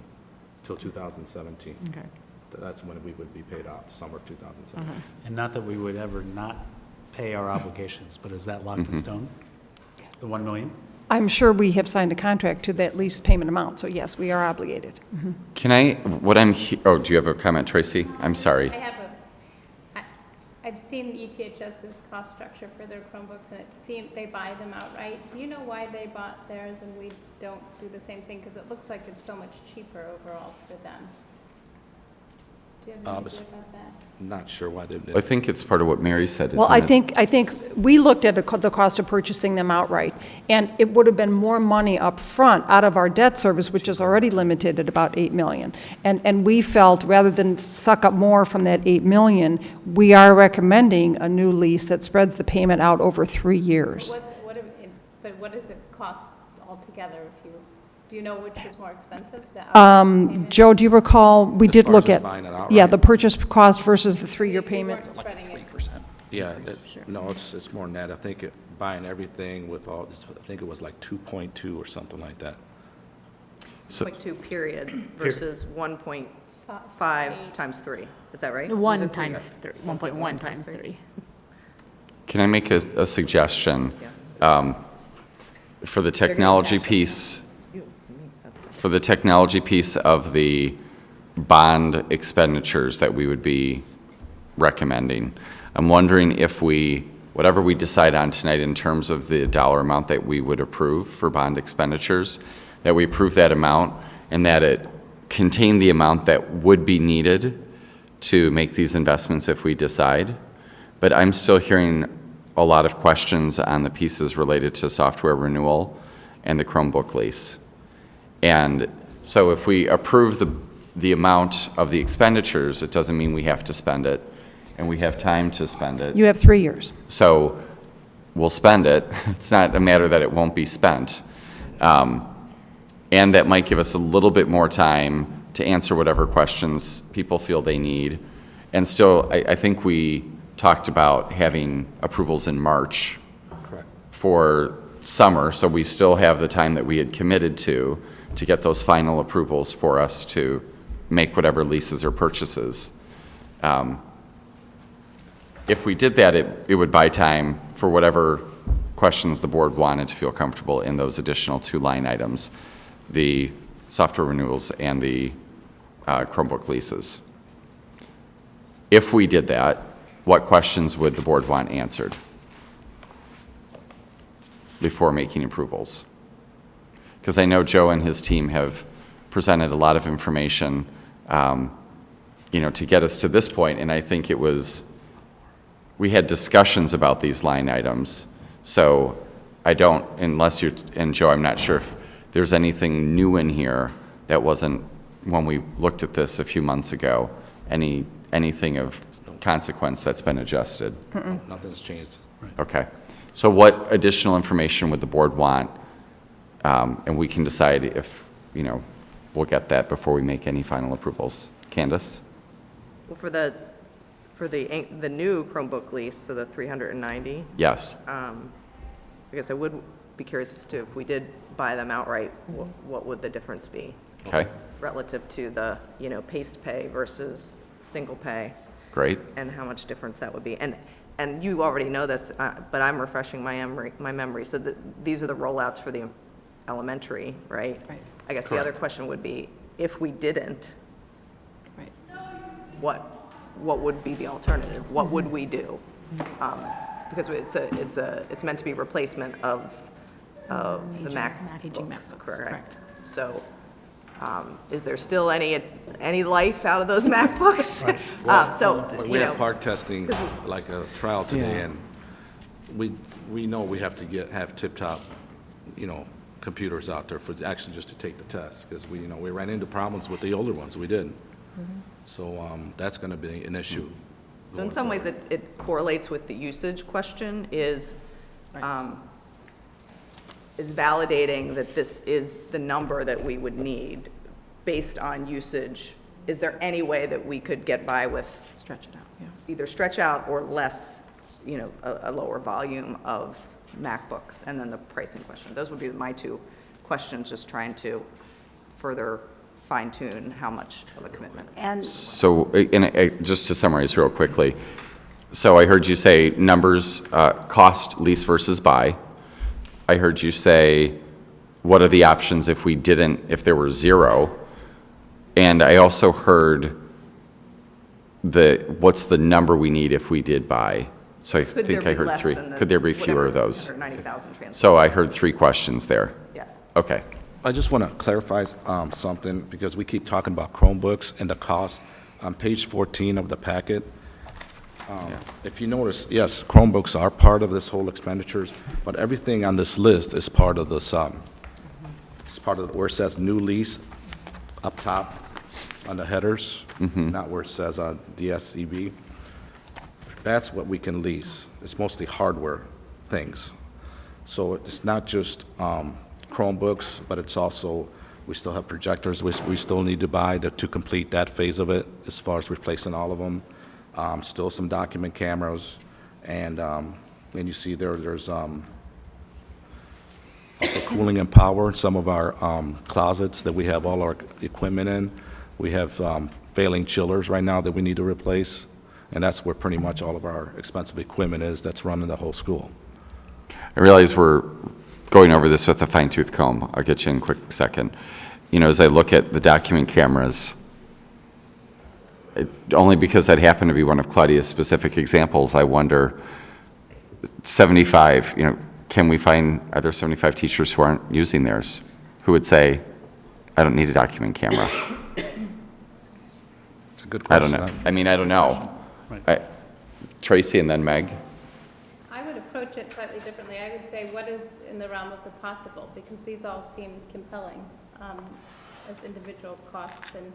till 2017. Okay. That's when we would be paid off, summer of 2017. And not that we would ever not pay our obligations, but is that locked in stone? The 1 million? I'm sure we have signed a contract to that lease payment amount, so yes, we are obligated. Can I, oh, do you have a comment, Tracy? I'm sorry. I've seen ETHS's cost structure for their Chromebooks, and it seemed they buy them outright. Do you know why they bought theirs and we don't do the same thing? Because it looks like it's so much cheaper overall for them. Do you have any idea about that? Not sure why they did. I think it's part of what Mary said, Well, isn't it? I think we looked at the cost of purchasing them outright, and it would have been more money up front out of our debt service, which is already limited at about $8 million. And we felt, rather than suck up more from that $8 million, we are recommending a new lease that spreads the payment out over 3 years. But what does it cost altogether if you Do you know which is more expensive? The outright payment? Joe, do you recall, we did far as look just at, buying it yeah, outright? the purchase cost versus the 3-year payment? Spreading it. Yeah, no, it's more than that. I think buying everything with all, I think it was like 2.2 or something like that. So- 0.2 period versus 1.5 times 3. Is that right? 1 times 3, 1.1 times 3. Can I make a suggestion? For the technology piece, of the bond expenditures that we would be recommending, I'm wondering if whatever we decide on tonight in terms of the dollar amount that we would approve for bond expenditures, that we approve that amount and that it contain the amount that would be needed to make these investments if we decide. But I'm still hearing a lot of questions on the pieces related to software renewal and the Chromebook lease. And so if we approve the amount of the expenditures, it doesn't mean we have to spend it, and we have time to spend it. You have 3 years. So we'll spend it. It's not a matter that it won't be spent. And that might give us a little bit more time to answer whatever questions people feel they need. And still, I think we talked about having approvals in March for summer, so we still have the time that we had committed to get those final approvals for us to make whatever leases or purchases. If we did that, it would buy time for whatever questions the board wanted to feel comfortable in those additional 2 line items, the software renewals and the Chromebook leases. If we did that, what questions would the board want answered before making approvals? Because I know Joe and his team have presented a lot of information, to get us to this point, and I think we had discussions about these line items, so I don't, unless you're, and Joe, I'm not sure if there's anything new in here that wasn't, when we looked at this a few months ago, anything of consequence that's been adjusted? Nothing's changed. Okay. So what additional information would the board want? And we can decide if, we'll get that before we make any final approvals. Candace? Well, for the new Chromebook lease, so the 390, Yes. I guess I would be curious as to if we did buy them outright, what would the difference be? Okay. Relative to the, paced pay versus single pay, Great. and how much difference that would be. And you already know this, but I'm refreshing my memory. So these are the rollouts for the elementary, right? Right. I guess the other question would be, if we didn't, Right. what would be the alternative? What would we do? Because it's meant to be replacement of the Aging MacBooks, MacBooks, correct? So, is there still any life out of those MacBooks? We had part testing, like a trial today, and we know we have to have tip-top, computers out there for actually just to take the test, because we ran into problems with the older ones, we did. So that's going to be an issue. So in some ways, it correlates with the usage question, is validating that this is the number that we would need based on usage. Is there any way that we could get by with Stretch it out, yeah. either stretch out or less, a lower volume of MacBooks? And then the pricing question. Those would be my 2 questions, just trying to further fine-tune how much of a commitment. And So, just to summarize real quickly, so I heard you say numbers, cost, lease versus buy. I heard you say, what are the options if there were 0? And I also heard what's the number we need if we did buy? So I Could think there I be heard less 3. than the Could there be fewer of whatever, those? 190,000 transfers? So I heard 3 questions there. Yes. Okay. I just want to clarify something, because we keep talking about Chromebooks and the cost. On page 14 of the packet, if you notice, yes, Chromebooks are part of this whole expenditures, but everything on this list is part of this, it's part of where it says new lease up top on the headers, not where it says DSEB. That's what we can lease. It's mostly hardware things. So it's not just Chromebooks, but it's also We still have projectors we still need to buy to complete that phase of it, as far as replacing all of them. Still some document cameras, and you see there's also cooling and power in some of our closets that we have all our equipment in. We have failing chillers right now that we need to replace, and that's where pretty much all of our expensive equipment is that's running the whole school. I realize we're going over this with a fine-tooth comb. I'll get you in a quick second. You know, as I look at the document cameras, only because that happened to be one of Claudia's specific examples, I wonder, 75, you know, are there 75 teachers who aren't using theirs, who would say, I don't need a document camera? It's a good I don't question. know. I mean, I don't know. Tracy and then Meg. I would approach it slightly differently. I would say, what is in the realm of the possible? Because these all seem compelling as individual costs and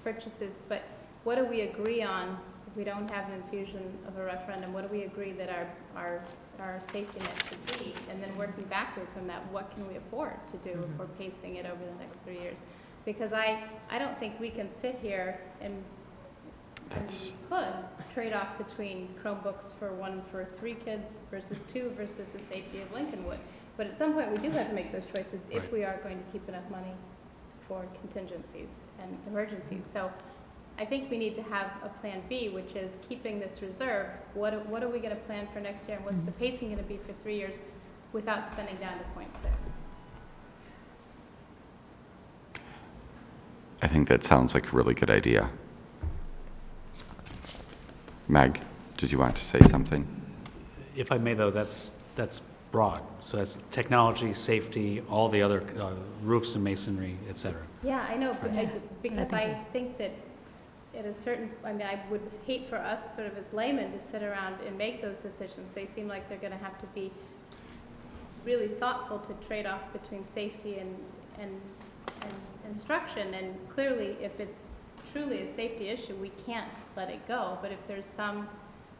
purchases. But what do we agree on if we don't have an infusion of a referendum? What do we agree that our safety net should be? And then working backward from that, what can we afford to do if we're pacing it over the next 3 years? Because I don't think we can sit here and we could trade off between Chromebooks for 3 kids versus 2 versus the safety of Lincolnwood. But at some point, we do have to make those choices if we are going to keep enough money for contingencies and emergencies. So I think we need to have a plan B, which is keeping this reserve. What are we going to plan for next year, and what's the pacing going to be for 3 years without spending down to 0.6? I think that sounds like a really good idea. Meg, did you want to say something? If I may, though, that's broad. So that's technology, safety, all the other roofs and masonry, et cetera. Yeah, I know, but because I think that at a certain, I mean, I would hate for us sort of as laymen to sit around and make those decisions. They seem like they're going to have to be really thoughtful to trade off between safety and instruction. And clearly, if it's truly a safety issue, we can't let it go. But if there's some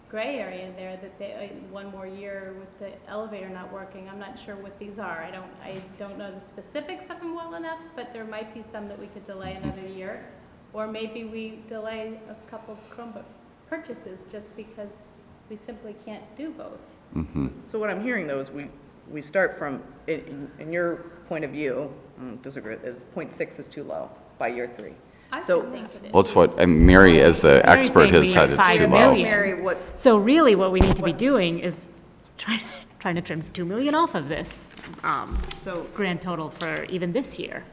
gray area there that they, one more year with the elevator not working, I'm not sure what these are. I don't know the specifics of them well enough, but there might be some that we could delay another year. Or maybe we delay a couple of Chromebook purchases just because we simply can't do both. Mm-hmm. So what I'm hearing, though, is we start from, in your point of view, disagree, is 0.6 is too low by year 3. I So- would think it is. Well, it's what Mary, as the Mary's expert, saying has we said have it's 5 too low. million. Mary, what, So really, what we need to be doing is trying to trim 2 million off of this so grand total for even this year.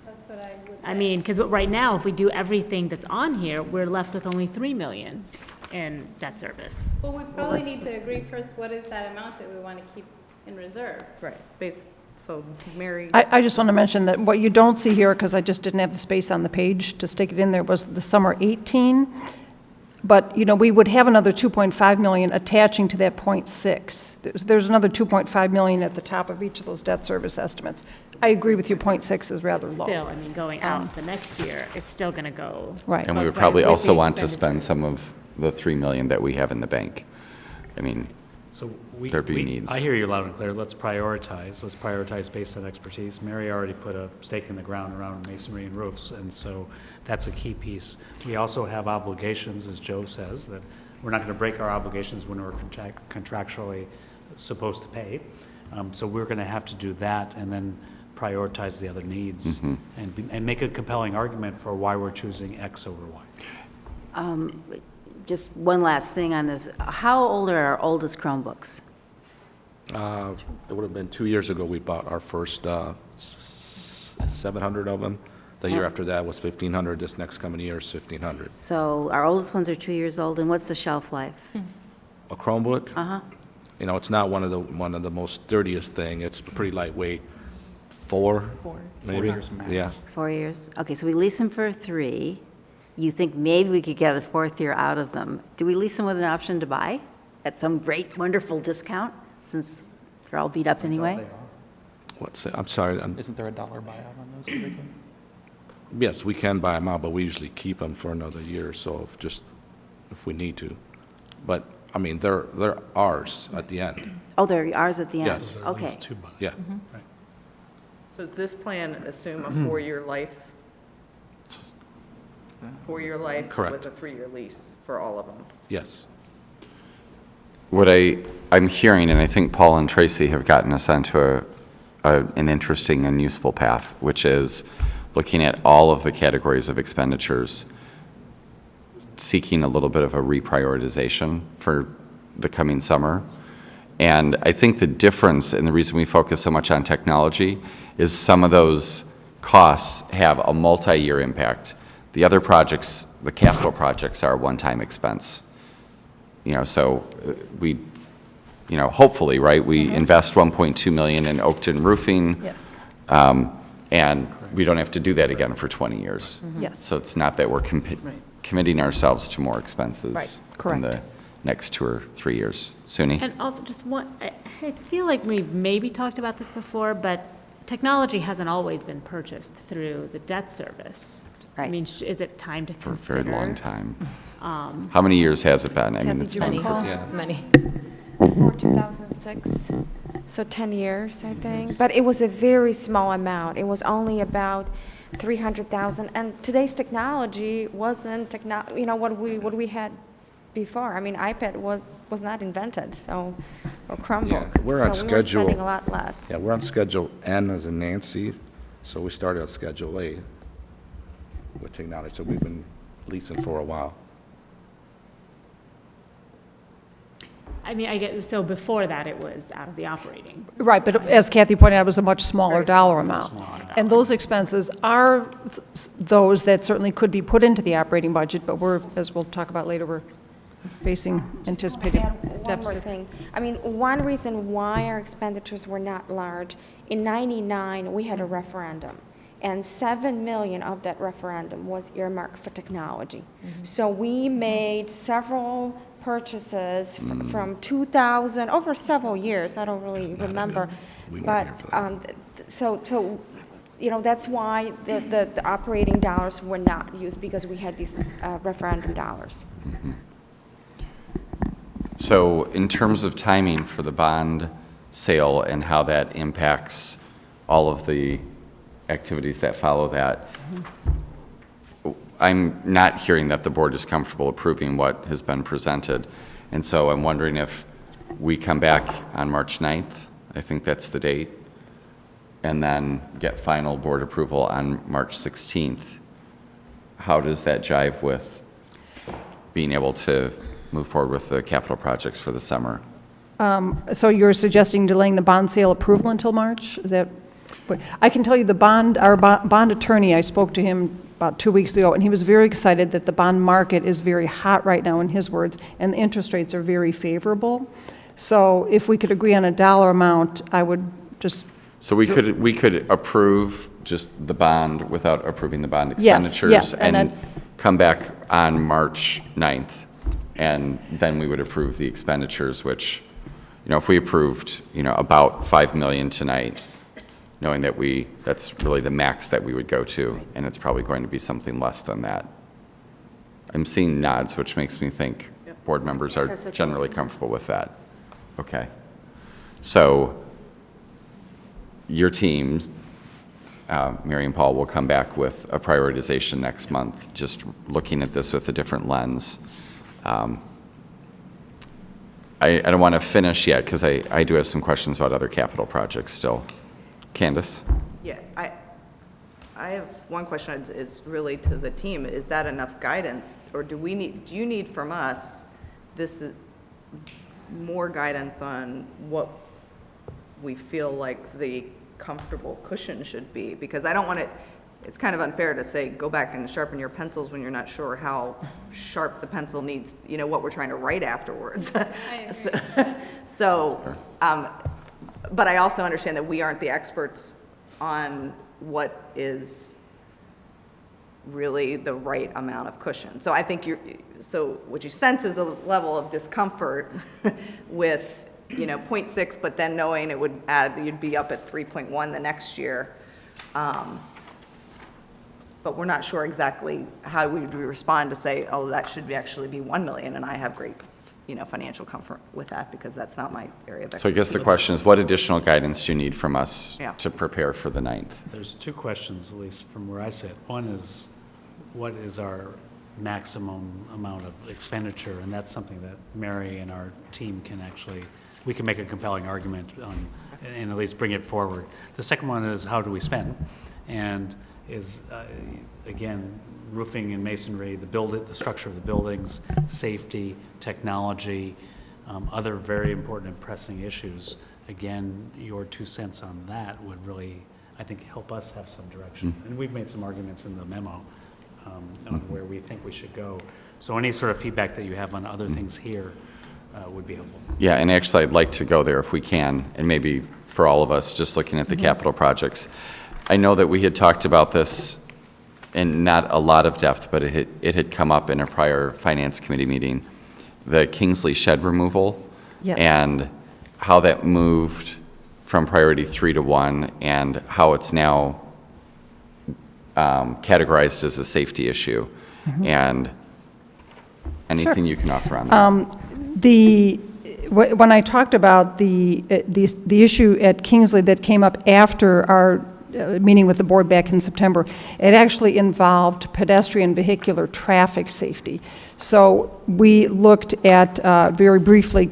That's what I would say. I mean, because right now, if we do everything that's on here, we're left with only 3 million in debt service. Well, we probably need to agree first, what is that amount that we want to keep in reserve? right, so Mary, I just want to mention that what you don't see here, because I just didn't have the space on the page to stick it in there, was the summer 18. But, you know, we would have another 2.5 million attaching to that 0.6. There's another 2.5 million at the top of each of those debt service estimates. I agree with you, 0.6 is rather low. Still, I mean, going out the next year, it's still going to go. Right. And we would Right, probably with also the want to spend expenditures. some of the 3 million that we have in the bank. I mean, So There'd be needs. I hear you loud and clear. Let's prioritize. Let's prioritize based on expertise. Mary already put a stake in the ground around masonry and roofs, and so that's a key piece. We also have obligations, as Joe says, that we're not going to break our obligations when we're contractually supposed to pay. So we're going to have to do that and then prioritize the other needs and make a compelling argument for why we're choosing X over Y. Just one last thing on this. How old are our oldest Chromebooks? It would have been 2 years ago we bought our first 700 of them. The year after that was 1,500. This next coming year is 1,500. So our oldest ones are 2 years old, and what's the shelf life? A Chromebook, Uh-huh. you know, it's not one of the most dirtiest thing. It's pretty lightweight. 4, maybe. 4 years max. Yeah. 4 years? Okay, so we lease them for 3. You think maybe we could get a 4th year out of them. Do we lease them with an option to buy at some great, wonderful discount, since they're all beat up anyway? I'm sorry. Isn't there a dollar buyout on those typically? Yes, we can buy them out, but we usually keep them for another year or so, if we need to. But, I mean, they're ours at the end. Oh, they're ours at the end? Yes. Okay. At least 2 bucks. Yeah. Right. Does this plan assume a four-year life? Four-year life? Correct. With a three-year lease for all of them? Yes. What I'm hearing, and I think Paul and Tracy have gotten us onto an interesting and useful path, which is looking at all of the categories of expenditures, seeking a little bit of a reprioritization for the coming summer. And I think the difference, and the reason we focus so much on technology, is some of those costs have a multi-year impact. The other projects, the capital projects, are a one-time expense. You know, so we, you know, hopefully, right, we invest 1.2 million in Oakton roofing. Yes. And we don't have to do that again for 20 years. Yes. So it's not that we're committing ourselves to more expenses. Right. In Correct. the next 2 or 3 years. Suni? And also, just one, I feel like we've maybe talked about this before, but technology hasn't always been purchased through the debt service. I mean, is it time to For a consider? very long time. How many years has it been? I mean, it's been for, Many. Before 2006, so 10 years, I think. But it was a very small amount. It was only about 300,000. And today's technology wasn't, you know, what we had before. I mean, iPad was not invented, so, or Chromebook. Yeah, we're on so we schedule. were spending a lot less. Yeah, we're on Schedule N as in Nancy, so we started at Schedule A with technology, so we've been leasing for a while. I mean, I get, so before that, it was out of the operating. Right, but as Kathy pointed out, it was a much smaller dollar amount. And those expenses are those that certainly could be put into the operating budget, but we're, as we'll talk about later, we're facing anticipated One more deficits. thing. I mean, one reason why our expenditures were not large, in '99, we had a referendum, and 7 million of that referendum was earmarked for technology. So we made several purchases from 2000, over several years, I don't really remember. But, so, you know, that's why the operating dollars were not used, because we had these referendum dollars. so in terms of timing for the bond sale and how that impacts all of the activities that follow that, I'm not hearing that the board is comfortable approving what has been presented. And so I'm wondering if we come back on March 9th, I think that's the date, and then get final board approval on March 16th. How does that jive with being able to move forward with the capital projects for the summer? So you're suggesting delaying the bond sale approval until March? Is that, I can tell you the bond, our bond attorney, I spoke to him about 2 weeks ago, and he was very excited that the bond market is very hot right now, in his words, and the interest rates are very favorable. So if we could agree on a dollar amount, I would just... So we could approve just the bond without approving the bond Yes, expenditures? yes, and And then- come back on March 9th, and then we would approve the expenditures, which, you know, if we approved, you know, about 5 million tonight, knowing that that's really the max that we would go to, and it's probably going to be something less than that. I'm seeing nods, which makes me think board members are That's okay. generally comfortable with that. Okay. So your teams, Mary and Paul, will come back with a prioritization next month, just looking at this with a different lens. I don't want to finish yet, because I do have some questions about other capital projects still. Candace? Yeah, I have one question, it's really to the team. Is that enough guidance, or do you need from us more guidance on what we feel like the comfortable cushion should be? Because I don't want it's kind of unfair to say, go back and sharpen your pencils when you're not sure how sharp the pencil needs, you know, what we're trying to write afterwards. I agree. So, but I also understand that we aren't the experts on what is really the right amount of cushion. So I think so what you sense is a level of discomfort with, you know, 0.6, but then knowing it would you'd be up at 3.1 the next year. But we're not sure exactly how we would respond to say, oh, that should actually be 1 million, and I have great financial comfort with that, because that's not my area of expertise. So I guess the question is, what additional guidance do you need from us Yeah. to prepare for the 9th? There's two questions, at least from where I sit. One is, what is our maximum amount of expenditure? And that's something that Mary and our team can actually, we can make a compelling argument on, and at least bring it forward. The second one is, how do we spend? And is, again, roofing and masonry, the structure of the buildings, safety, technology, other very important and pressing issues. Again, your 2 cents on that would really, I think, help us have some direction. And we've made some arguments in the memo on where we think we should go. So any sort of feedback that you have on other things here would be helpful. Yeah, and actually, I'd like to go there if we can, and maybe for all of us, just looking at the capital projects. I know that we had talked about this in not a lot of depth, but it had come up in a prior Finance Committee meeting, the Kingsley shed removal. Yes. And how that moved from priority 3 to 1, and how it's now categorized as a safety issue. And anything you can offer on that? When I talked about the issue at Kingsley that came up after our meeting with the board back in September, it actually involved pedestrian vehicular traffic safety. So we looked at, very briefly,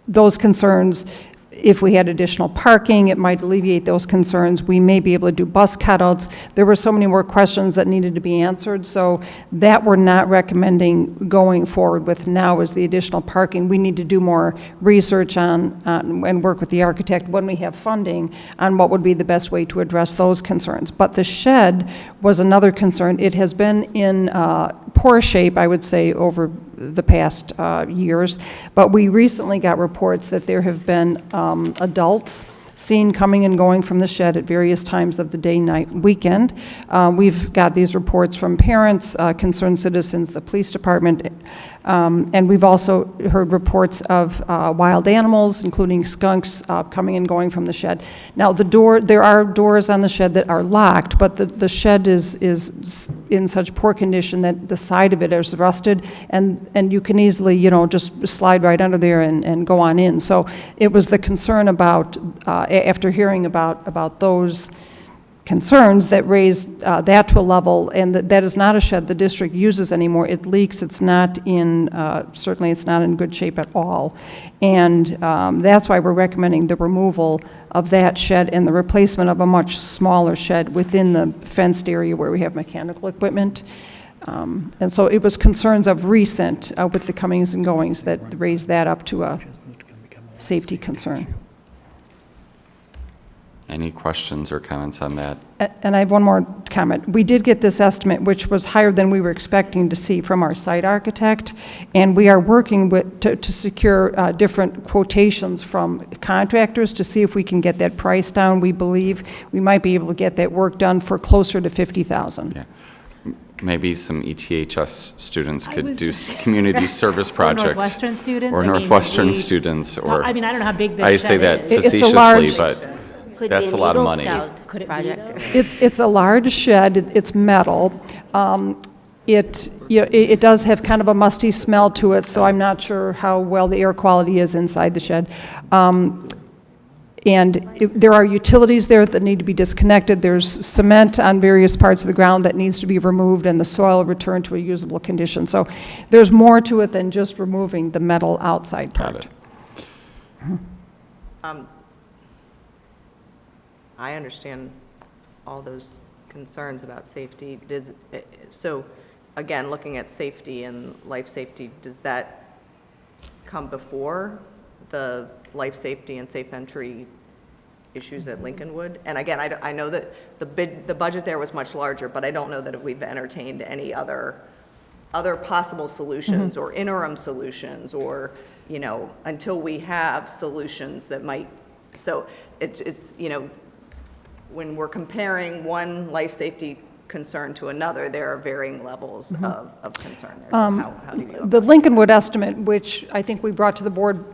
those concerns. If we had additional parking, it might alleviate those concerns. We may be able to do bus cutouts. There were so many more questions that needed to be answered, so that we're not recommending going forward with now is the additional parking. We need to do more research on and work with the architect when we have funding on what would be the best way to address those concerns. But the shed was another concern. It has been in poor shape, I would say, over the past years, but we recently got reports that there have been adults seen coming and going from the shed at various times of the day, night, weekend. We've got these reports from parents, concerned citizens, the police department, and we've also heard reports of wild animals, including skunks, coming and going from the shed. Now, there are doors on the shed that are locked, but the shed is in such poor condition that the side of it is rusted, and you can easily, just slide right under there and go on in. So it was the concern about, after hearing about those concerns, that raised that to a level, and that is not a shed the district uses anymore. It leaks. It's not in, certainly it's not in good shape at all. And that's why we're recommending the removal of that shed and the replacement of a much smaller shed within the fenced area where we have mechanical equipment. And so it was concerns of recent with the comings and goings that raised that up to a safety concern. Any questions or comments on that? And I have one more comment. We did get this estimate, which was higher than we were expecting to see from our site architect, and we are working to secure different quotations from contractors to see if we can get that price down. We believe we might be able to get that work done for closer to $50,000. Yeah. Maybe some ETHS students could do community service project. Or Northwestern students. Or Northwestern students, or. I mean, I don't know how big this I shed say that is. facetiously, but that's a lot of money. Could it project? It's a large shed. It's metal. It does have kind of a musty smell to it, so I'm not sure how well the air quality is inside the shed. There are utilities there that need to be disconnected. There's cement on various parts of the ground that needs to be removed and the soil returned to a usable condition. So there's more to it than just removing the metal outside part. I understand all those concerns about safety. So, again, looking at safety and life safety, does that come before the life safety and safe entry issues at Lincolnwood? And again, I know that the budget there was much larger, but I don't know that we've entertained any other possible solutions or interim solutions, or, until we have solutions that might, so it's when we're comparing one life safety concern to another, there are varying levels of concern there. So how do you feel? The Lincolnwood estimate, which I think we brought to the board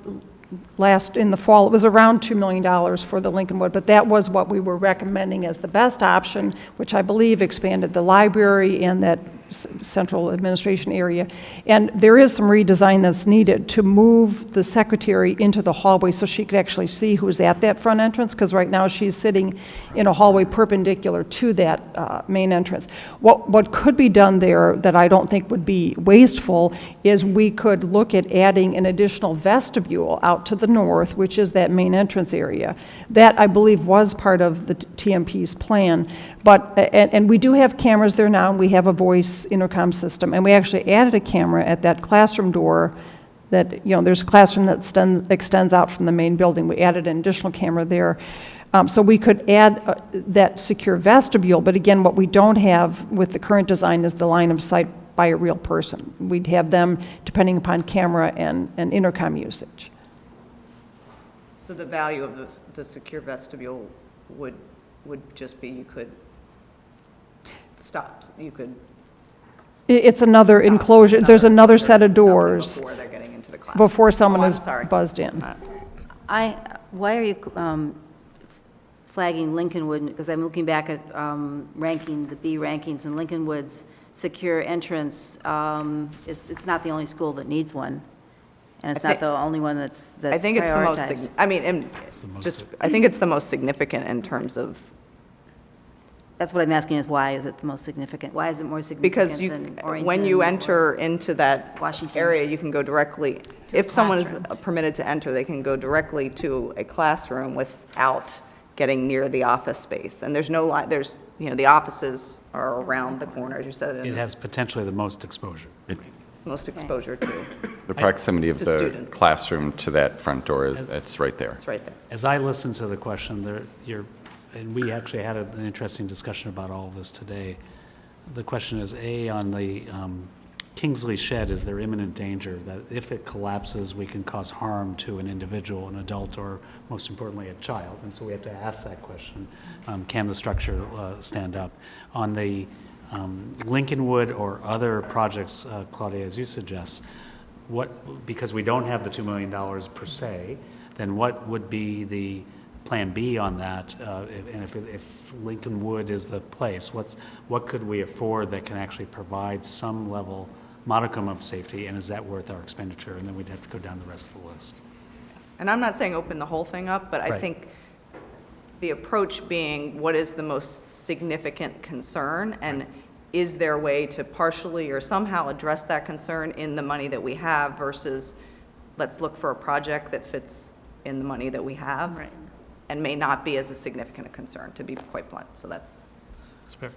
last in the fall, it was around $2 million for the Lincolnwood, but that was what we were recommending as the best option, which I believe expanded the library and that central administration area. And there is some redesign that's needed to move the secretary into the hallway so she could actually see who's at that front entrance, because right now she's sitting in a hallway perpendicular to that main entrance. What could be done there that I don't think would be wasteful is we could look at adding an additional vestibule out to the north, which is that main entrance area. That, I believe, was part of the TMP's plan. But, and we do have cameras there now, and we have a voice intercom system, and we actually added a camera at that classroom door that, you know, there's a classroom that extends out from the main building. We added an additional camera there. So we could add that secure vestibule, but again, what we don't have with the current design is the line of sight by a real person. We'd have them depending upon camera and intercom usage. So the value of the secure vestibule would just be you could stop, you could. It's another enclosure, there's another set of doors Before they're getting into the class. before someone I'm is sorry. buzzed in. Why are you flagging Lincolnwood? Because I'm looking back at ranking, the B rankings, and Lincolnwood's secure entrance, it's not the only school that needs one. And it's not the only one that's I think it's the most, prioritized. I mean, and just, I think it's the most significant in terms of, That's what I'm asking, is why is it the most significant? Why is it more because significant than Orrington? when you or enter into that Washington? area, you can go directly, a if someone is classroom. permitted to enter, they can go directly to a classroom without getting near the office space. And there's no, there's, you know, the offices are around the corner, as you said. It has potentially the most exposure. Most exposure to. The proximity of To the students. classroom to that front door, it's right there. It's right there. As I listen to the question, and we actually had an interesting discussion about all of this today. The question is, A, on the Kingsley shed, is there imminent danger that if it collapses, we can cause harm to an individual, an adult, or most importantly, a child? And so we have to ask that question. Can the structure stand up? On the Lincolnwood or other projects, Claudia, as you suggest, because we don't have the $2 million per se, then what would be the plan B on that? And if Lincolnwood is the place, what could we afford that can actually provide some level, modicum of safety, and is that worth our expenditure? And then we'd have to go down the rest of the list. And I'm not saying open the whole thing up, but I Right. think the approach being what is the most significant concern, and is there a way to partially or somehow address that concern in the money that we have versus let's look for a project that fits in the money that we have. Right. And may not be as a significant a concern, to be quite blunt. So that's. fair.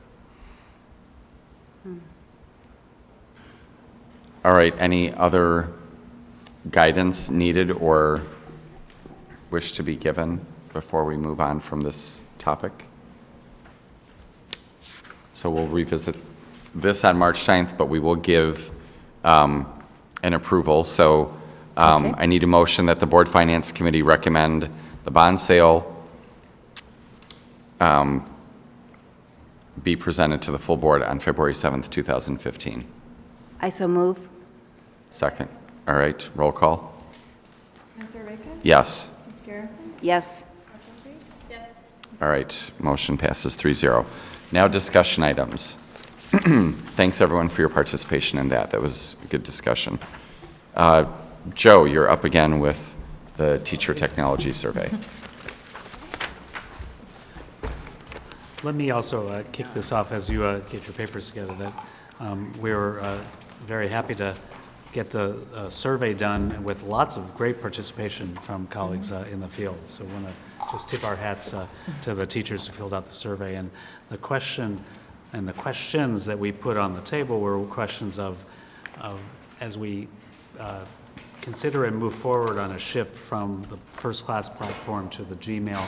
All right, any other guidance needed or wish to be given before we move on from this topic? So we'll revisit this on March 9th, but we will give an approval. So I need a motion that the Board Finance Committee recommend the bond sale be presented to the full board on February 7th, 2015. I so move. Second. All right, roll call. Mr. Bacon? Yes. Ms. Garrison? Yes. Yes. All right, motion passes 3-0. Now discussion items. Thanks everyone for your participation in that. That was a good discussion. Joe, you're up again with the teacher technology survey. Let me also kick this off as you get your papers together. That we were very happy to get the survey done with lots of great participation from colleagues in the field. So we want to just tip our hats to the teachers who filled out the survey. And the question and the questions that we put on the table were questions of as we consider and move forward on a shift from the First Class platform to the Gmail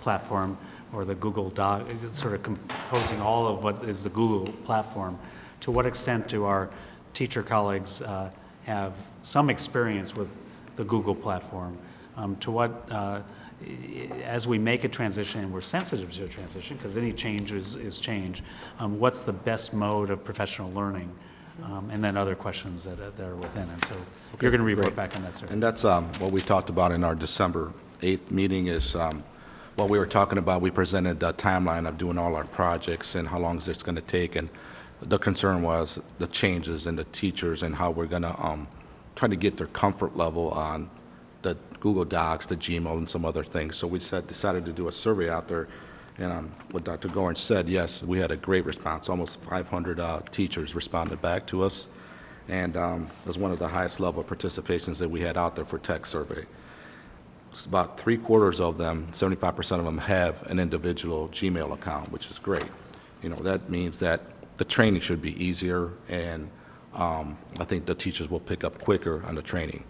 platform or the Google Doc, sort of composing all of what is the Google platform. To what extent do our teacher colleagues have some experience with the Google platform? To what, as we make a transition, and we're sensitive to a transition because any change is change, what's the best mode of professional learning? And then other questions that are within. And so you're going to report back on that, sir. And that's what we talked about in our December 8th meeting is what we were talking about. We presented the timeline of doing all our projects and how long is this going to take. And the concern was the changes in the teachers and how we're going to try to get their comfort level on the Google Docs, the Gmail, and some other things. So we decided to do a survey out there, and what Dr. Gorn said, yes, we had a great response. Almost 500 teachers responded back to us, and it was one of the highest level participations that we had out there for tech survey. It's about 3/4 of them, 75% of them, have an individual Gmail account, which is great. You know, that means that the training should be easier, and I think the teachers will pick up quicker on the training.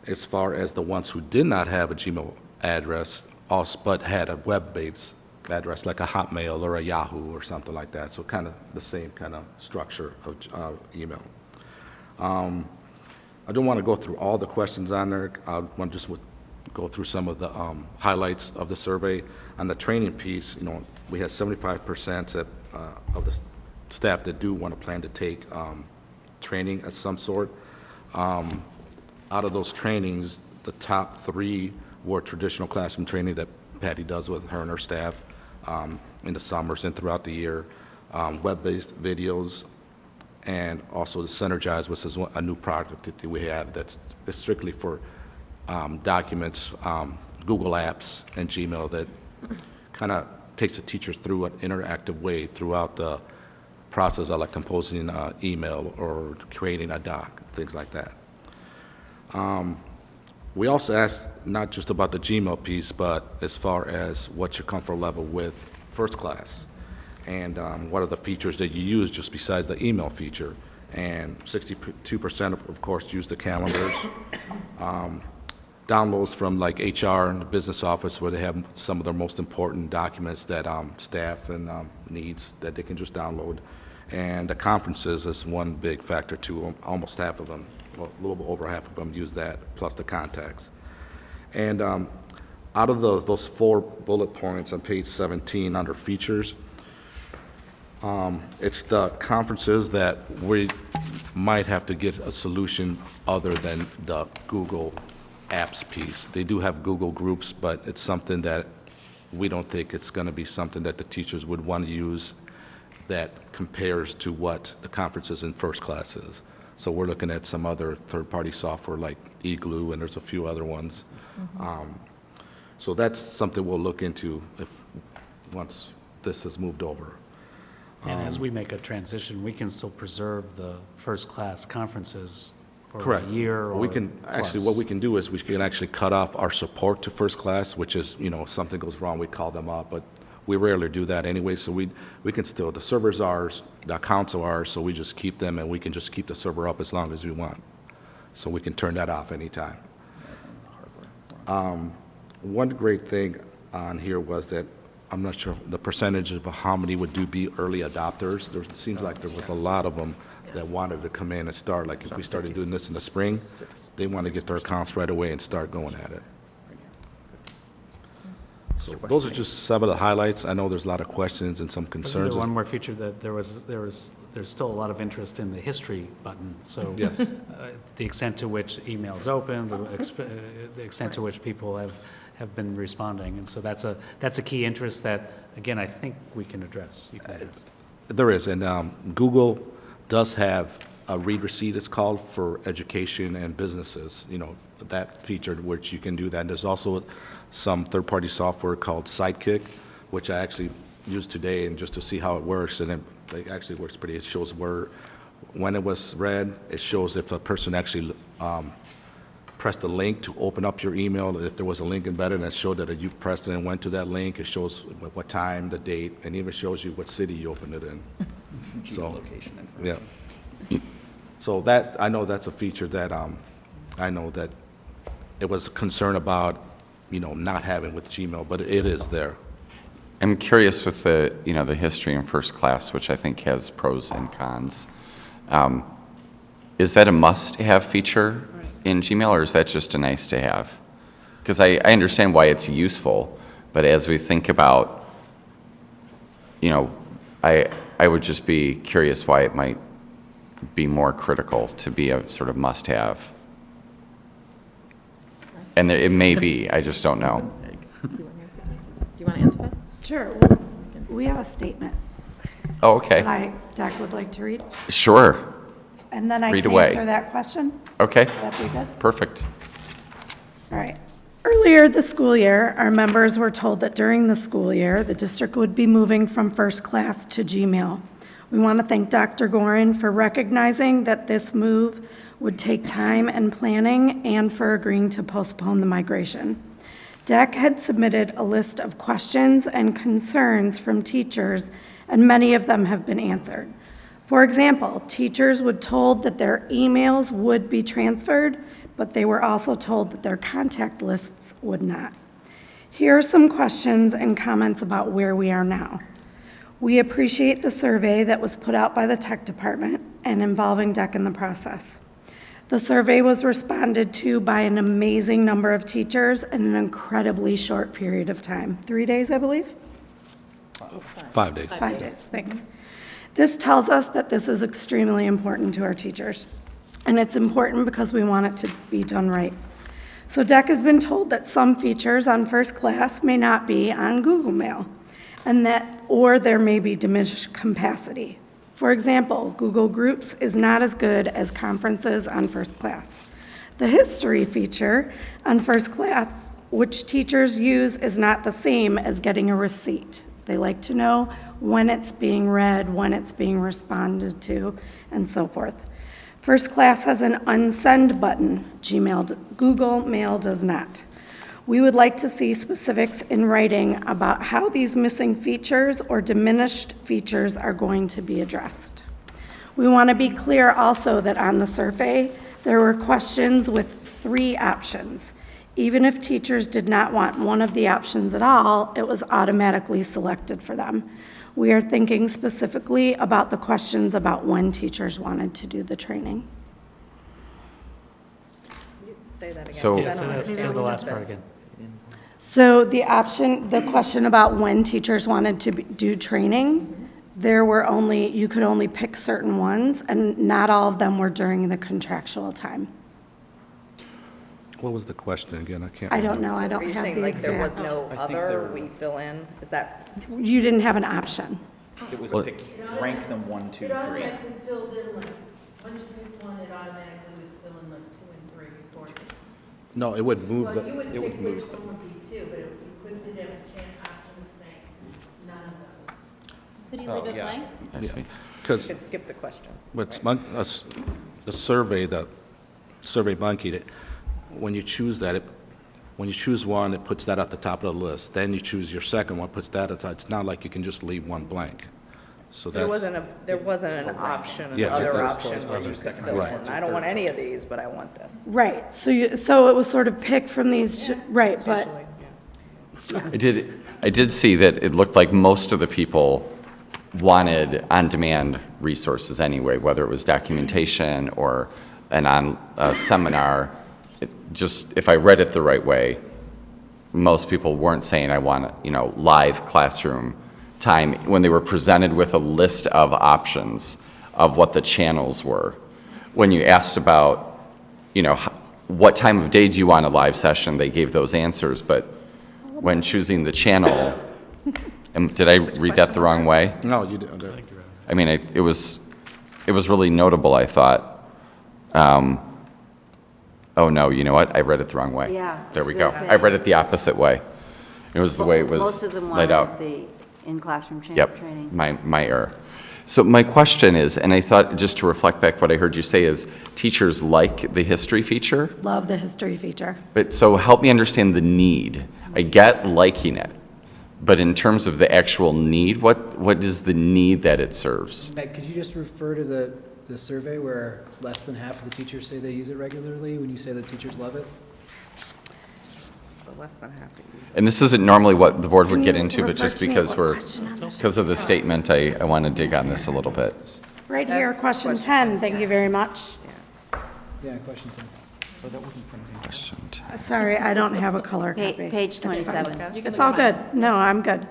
As far as the ones who did not have a Gmail address, but had a web-based address like a Hotmail or a Yahoo or something like that, so kind of the same kind of structure of email. I don't want to go through all the questions on there. I want to just go through some of the highlights of the survey. On the training piece, you know, we had 75% of the staff that do want to plan to take training of some sort. Out of those trainings, the top 3 were traditional classroom training that Patty does with her and her staff in the summers and throughout the year, web-based videos, and also the Synergize, which is a new product that we have that's strictly for documents, Google Apps, and Gmail that kind of takes the teachers through an interactive way throughout the process of like composing an email or creating a doc, things like that. We also asked not just about the Gmail piece, but as far as what's your comfort level with First Class, and what are the features that you use just besides the email feature. And 62% of course use the calendars. Downloads from like HR and the business office where they have some of their most important documents that staff and needs that they can just download. And the conferences is one big factor too. Almost half of them, well, a little bit over half of them use that, plus the contacts. And out of those 4 bullet points on page 17 under features, it's the conferences that we might have to get a solution other than the Google Apps piece. They do have Google Groups, but it's something that we don't think it's going to be something that the teachers would want to use that compares to what the conferences in First Class is. So we're looking at some other third-party software like Igloo, and there's a few other ones. So that's something we'll look into once this is moved over. And as we make a transition, we can still preserve the First Class conferences for Correct. a year or We can, actually, plus. what we can do is we can actually cut off our support to First Class, which is, you know, if something goes wrong, we call them up, but we rarely do that anyway, so we can still, the server's ours, the accounts are ours, so we just keep them, and we can just keep the server up as long as we want. So we can turn that off anytime. One great thing on here was that, I'm not sure the percentage of how many would be early adopters. There seems like there was a lot of them that wanted to come in and start, like if we started doing this in the spring, they want to get their accounts right away and start going at it. So those are just some of the highlights. I know there's a lot of questions and some Wasn't concerns. there one more feature that there's still a lot of interest in the history button? So Yes. the extent to which emails open, the extent to which people have been responding, and so that's a key interest that, again, I think we can address. You can address. There is, and Google does have a read receipt, it's called, for education and businesses, you know, that feature which you can do that. And there's also some third-party software called Sidekick, which I actually used today and just to see how it works, and it actually works pretty. It shows when it was read, it shows if a person actually pressed the link to open up your email, if there was a link embedded, and it showed that you pressed it and went to that link. It shows what time, the date, and even shows you what city you opened it in. So, yeah. So that, I know that's a feature that I know that it was a concern about, you know, not having with Gmail, but it is there. I'm curious with the, you know, the history in First Class, which I think has pros and cons. Is that a must-have feature in Gmail, or is that just a nice-to-have? Because I understand why it's useful, but as we think about, you know, I would just be curious why it might be more critical to be a sort of must-have. And it may be, I just don't know. Do you want to answer that? Sure. We have a statement. Oh, okay. Deck would like to read. Sure. And then I Read can away. answer that question. Okay. Would that be good? Perfect. All right. Earlier this school year, our members were told that during the school year, the district would be moving from first class to Gmail. We want to thank Dr. Gorin for recognizing that this move would take time and planning and for agreeing to postpone the migration. DEC had submitted a list of questions and concerns from teachers, and many of them have been answered. For example, teachers were told that their emails would be transferred, but they were also told that their contact lists would not. Here are some questions and comments about where we are now. We appreciate the survey that was put out by the tech department and involving DEC in the process. The survey was responded to by an amazing number of teachers in an incredibly short period of time. 3 days, I believe? 5 days. 5 days, thanks. This tells us that this is extremely important to our teachers. And it's important because we want it to be done right. So DEC has been told that some features on First Class may not be on Google Mail, or there may be diminished capacity. For example, Google Groups is not as good as conferences on First Class. The history feature on First Class, which teachers use, is not the same as getting a receipt. They like to know when it's being read, when it's being responded to, and so forth. First Class has an unsend button. Google Mail does not. We would like to see specifics in writing about how these missing features or diminished features are going to be addressed. We want to be clear also that on the survey, there were questions with 3 options. Even if teachers did not want one of the options at all, it was automatically selected for them. We are thinking specifically about the questions about when teachers wanted to do the training. Say that again. So- Yeah, say the last part again. So the question about when teachers wanted to do training, you could only pick certain ones, and not all of them were during the contractual time. What was the question again? I can't. I don't remember. know, I Are don't you have saying the like there was exact. no other, we fill in? Is that, You didn't have an option. It was Well- pick, rank them 1, 2, 3. It automatically filled in, like, once you picked one, it automatically would fill in like 2 and 3 before. No, it would move Well, you would the, pick which one would be 2, but you didn't have a chance option of saying none of those. Could you Oh, leave it yeah. blank? I see. because you could skip the question. the survey, the Survey Monkey, when you choose that, when you choose one, it puts that at the top of the list. Then you choose your second one, puts that at the top. It's not like you can just leave one blank. So So there that's, wasn't an option, an Yeah, other that's- option where you could fill Right. in. I don't want any of these, but I want this. Right, so it was sort of picked from these, right, but, Usually, I did see that it looked like most of the people wanted on-demand resources anyway, whether it was documentation or a seminar. If I read it the right way, most people weren't saying, I want, live classroom time, when they were presented with a list of options of what the channels were. When you asked about, what time of day do you want a live session, they gave those answers, but when choosing the channel, did I read that the wrong way? no, you didn't. I mean, it was really notable, I thought. Oh, no, you know what? I read it the wrong way. Yeah, There I we was go. gonna say. I read it the opposite way. It was the way it was Most of them laid out. wanted the in-classroom Yep, training. my error. So my question is, and I thought, just to reflect back what I heard you say, is teachers like the history feature, love the history feature. but so help me understand the need. I get liking it, but in terms of the actual need, what is the need that it serves? Meg, could you just refer to the survey where less than half of the teachers say they use it regularly when you say the teachers love it? but less than half of you. And this isn't normally what the board would Can get you into, but refer just to me because what question on this? because of the statement, I want to dig on this a little bit. Right here, That's question question 10, thank you very much. Yeah, question 10. Oh, that wasn't from me. Question 10. Sorry, I don't have a color copy. Page 27. It's all good. No, I'm good.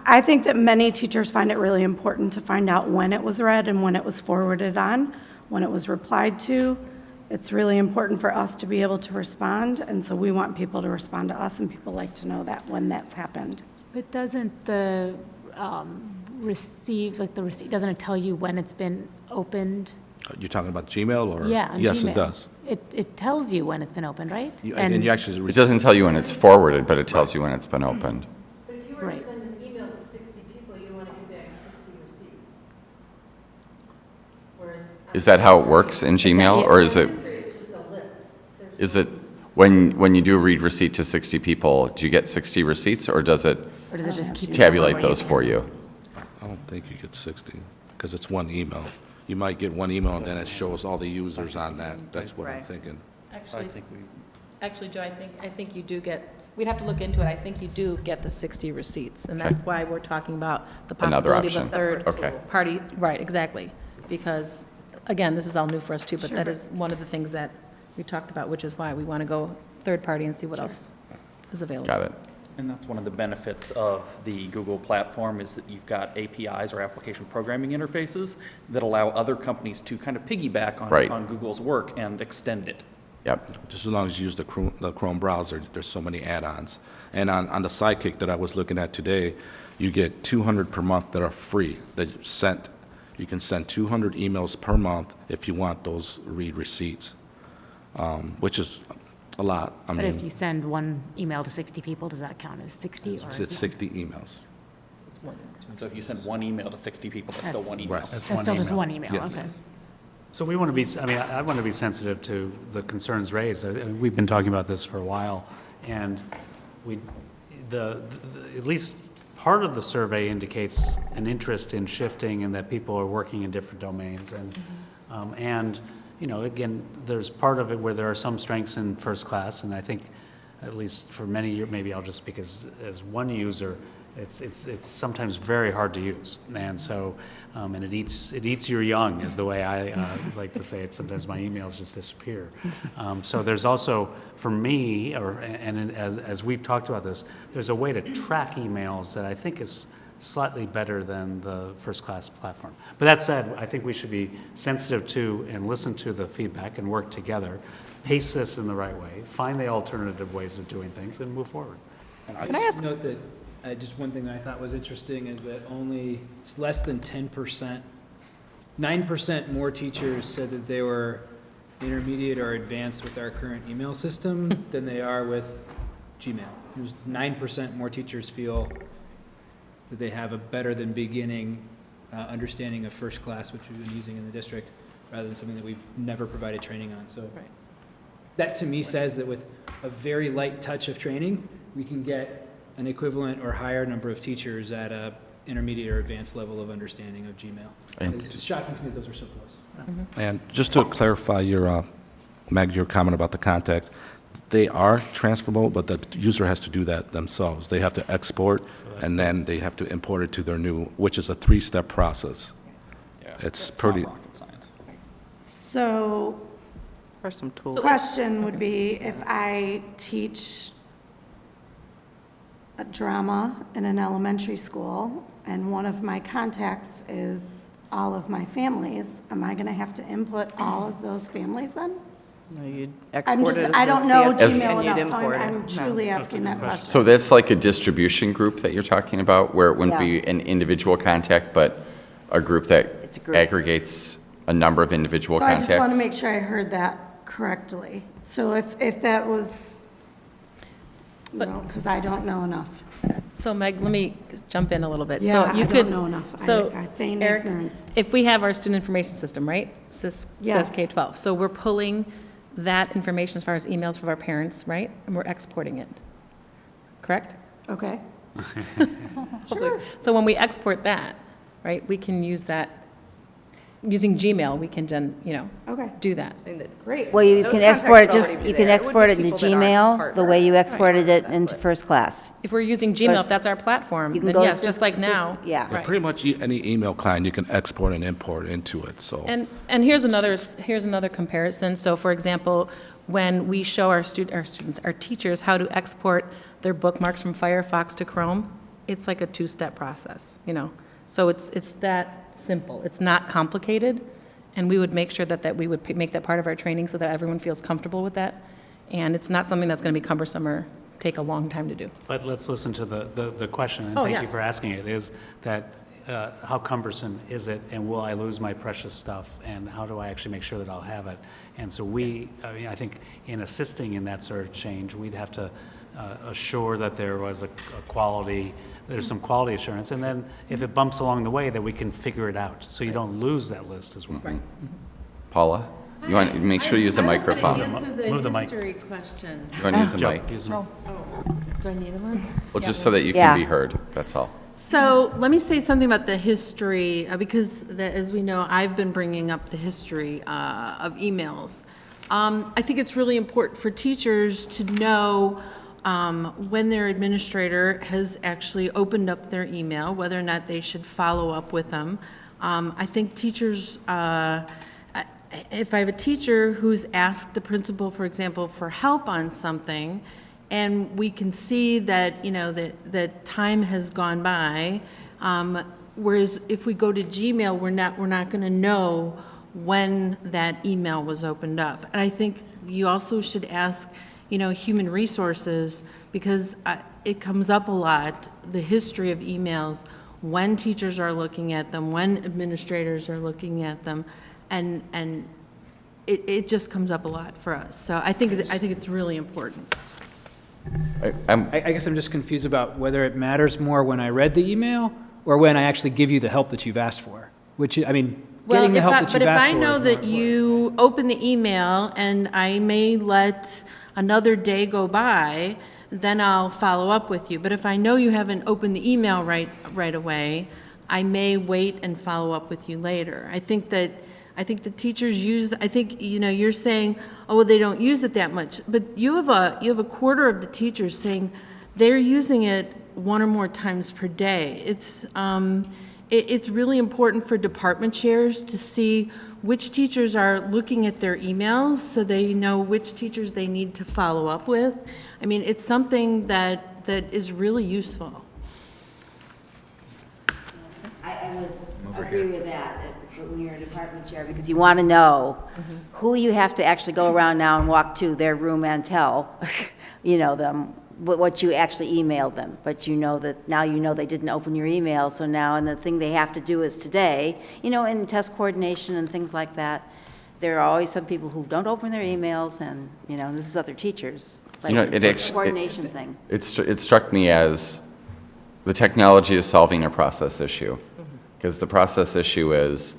I think that many teachers find it really important to find out when it was read and when it was forwarded on, when it was replied to. It's really important for us to be able to respond, and so we want people to respond to us, and people like to know that when that's happened. But doesn't the receive, like the receipt, doesn't it tell you when it's been opened? You're talking about Gmail or? Yeah, on Yes, Gmail. it does. It tells you when it's been opened, right? And you actually. It doesn't tell you when it's forwarded, but it tells you when it's been opened. But if you were to Right. send an email to 60 people, you want to give back 60 receipts. Whereas. Is that how it works in Gmail, or is it, It's just a list. is it, when you do read receipt to 60 people, do you get 60 receipts, or does it Or does it just keep? tabulate those for you? I don't think you get 60, because it's one email. You might get one email, and then it shows all the users on that. That's what I'm Right. thinking. Actually, Joe, I think you do get, we'd have to look into it. I think you do get the 60 receipts. And that's why we're talking about the Another possibility of a option. third Okay. party. Right, exactly. Because, again, this is all new for us too, but that is one of the things that we talked about, which is why we want to go third party and see what else is available. Got it. And that's one of the benefits of the Google platform is that you've got APIs or application programming interfaces that allow other companies to kind of piggyback Right. on Google's work and extend it. Yep. Just as long as you use the Chrome browser, there's so many add-ons. And on the Sidekick that I was looking at today, you get 200 per month that are free, that you can send 200 emails per month if you want those read receipts, which is a lot. I But if mean, you send one email to 60 people, does that count as 60? Or is it's it- 60 emails. And so if you send one email to 60 people, that's still one email. Right. That's still just one email, Yes. okay. So we want to be, I mean, I want to be sensitive to the concerns raised. We've been talking about this for a while, and at least part of the survey indicates an interest in shifting and that people are working in different domains. And you know, again, there's part of it where there are some strengths in first class, and I think, at least for many years, maybe I'll just speak as one user, it's sometimes very hard to use, and so and it eats your young is the way I like to say it. Sometimes my emails just disappear. So there's also, for me, as we've talked about this, there's a way to track emails that I think is slightly better than the first class platform. But that said, I think we should be sensitive to and listen to the feedback and work together, pace this in the right way, find the alternative ways of doing things, and move forward. Can I ask? Note that, just one thing that I thought was interesting is that it's less than 10%, 9% more teachers said that they were intermediate or advanced with our current email system than they are with Gmail. There's 9% more teachers feel that they have a better than beginning understanding of first class, which we've been using in the district, rather than something that we've never provided training on. So that to me says that with a very light touch of training, we can get an equivalent or higher number of teachers at a intermediate or advanced level of understanding of Gmail. It's shocking to me that those are so close. And just to clarify Meg, your comment about the context, they are transferable, but the user has to do that themselves. They have to export, and then they have to import it to their new, which is a 3-step process. Yeah, It's not pretty. rocket science. So, For some tools. question would be, if I teach a drama in an elementary school, and one of my contacts is all of my families, am I going to have to input all of those families then? No, you'd I'm export just, it as I a don't know CSV Gmail and you'd enough, so import it. I'm No. truly asking that question. So that's like a distribution group that you're talking about, where it wouldn't Yeah. be an individual contact, but a group that It's a group. aggregates a number of individual So I contacts? just want to make sure I heard that correctly. So if that was, because I don't know enough. So Meg, let me jump in a little bit. Yeah, So you I could- don't know enough. So I feign Eric, ignorance. if we have our student information system, right? Yes. K-12. So we're pulling that information as far as emails from our parents, right? And we're exporting it, correct? Okay. Hopefully. So when we export that, right, we can use that, using Gmail, we can then, Okay. do that. Great. Well, you Those can contacts export it would just, already be you can there. It would export be it into people that aren't Gmail, the way you exported it into first class. If we're using Gmail, if Because that's our platform, You can then go yes, just like it's now. Yeah. Yeah, pretty much any email client, you can export and import into it, so. And here's another comparison. So for example, when we show our teachers how to export their bookmarks from Firefox to Chrome, it's like a 2-step process, So it's that simple. It's not complicated, and we would make sure that we would make that part of our training so that everyone feels comfortable with that. And it's not something that's going to be cumbersome or take a long time to do. But let's listen to the question, and Oh, thank you yes. for asking it, is that how cumbersome is it, and will I lose my precious stuff, and how do I actually make sure that I'll have it? And so I think in assisting in that sort of change, we'd have to assure that there was there's some quality assurance, and then if it bumps along the way, that we can figure it out, so you don't lose that list as well. Right. Paula, you want to make sure you use a microphone. Move the mic. History question. You want to use a Joe, mic? use the mic. Do I need a mic? Well, just so that you can be heard, that's all. So let me say something about the history, because as we know, I've been bringing up the history of emails. I think it's really important for teachers to know when their administrator has actually opened up their email, whether or not they should follow up with them. I think teachers, if I have a teacher who's asked the principal, for example, for help on something, and we can see that, that time has gone by, whereas if we go to Gmail, we're not going to know when that email was opened up. And I think you also should ask, human resources, because it comes up a lot, the history of emails, when teachers are looking at them, when administrators are looking at them, and it just comes up a lot for us. So I think it's really important. I guess I'm just confused about whether it matters more when I read the email or when I actually give you the help that you've asked for, getting the help that you've asked for. But if I is know more that important. you open the email and I may let another day go by, then I'll follow up with you. But if I know you haven't opened the email right away, I may wait and follow up with you later. I think the teachers you're saying, oh, well, they don't use it that much, but you have a quarter of the teachers saying they're using it one or more times per day. It's really important for department chairs to see which teachers are looking at their emails so they know which teachers they need to follow up with. I mean, it's something that is really useful. I would agree with that when you're a department chair, because you want to know who you have to actually go around now and walk to their room and tell, them what you actually emailed them. But now they didn't open your email, so now, and the thing they have to do is today, in test coordination and things like that, there are always some people who don't open their emails, and, this is other teachers. But it's a coordination thing. It struck me as the technology is solving a process issue, because the process issue is,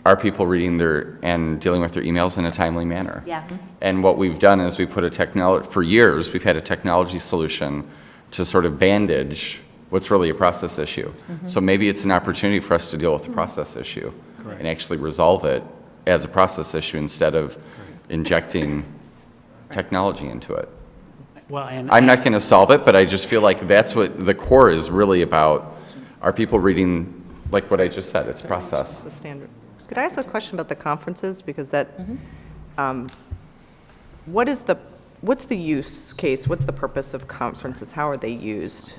are people reading and dealing with their emails in a timely manner? Yeah. And what we've done is for years, we've had a technology solution to sort of bandage what's really a process issue. So maybe it's an opportunity for us to deal with the process issue and actually resolve it as a process issue instead of injecting technology into it. Well, I'm not going to solve it, but I just feel like that's what the core is really about. Are people reading, like what I just said, it's process. The standard. Could I ask a question about the conferences? Because what's the use case? What's the purpose of conferences? How are they used?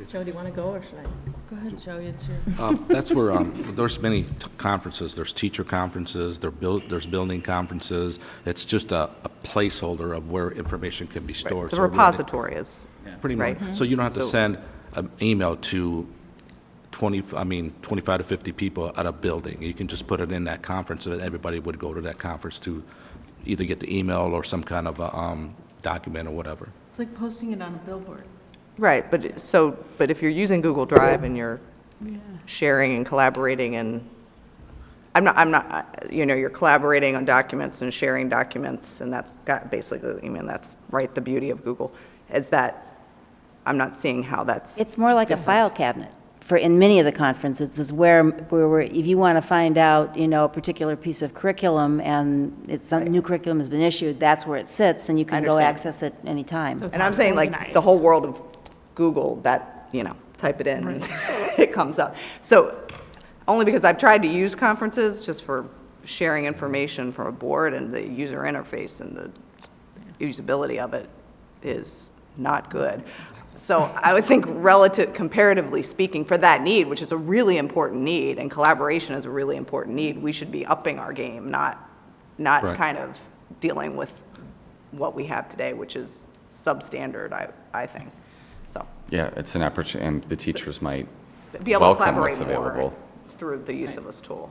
Joe, do you want to go, or should I? Go ahead, Joe. It's your... That's where there's many conferences. There's teacher conferences, there's building conferences. It's just a placeholder of where information can be stored. It's a repository is pretty much. right. So you don't have to send an email to 25 to 50 people at a building. You can just put it in that conference, so that everybody would go to that conference to either get the email or some kind of a document or whatever. It's like posting it on a billboard. Right, but if you're using Google Drive and you're sharing and collaborating, and you're collaborating on documents and sharing documents, and that's that's right, the beauty of Google is that I'm not seeing how that's It's more like a file cabinet. In many of the conferences, is where if you want to find out, a particular piece of curriculum and new curriculum has been issued, that's where it sits, and you can go access it anytime. And I'm saying like the whole world of Google, that, type it in, and it comes up. So only because I've tried to use conferences just for sharing information from a board, and the user interface and the usability of it is not good. So I would think comparatively speaking, for that need, which is a really important need, and collaboration is a really important need, we should be upping our game, not kind of dealing with what we have today, which is substandard, I think. So. Yeah, it's an opportunity, and the teachers might be able to welcome collaborate what's more available. through the use of this tool.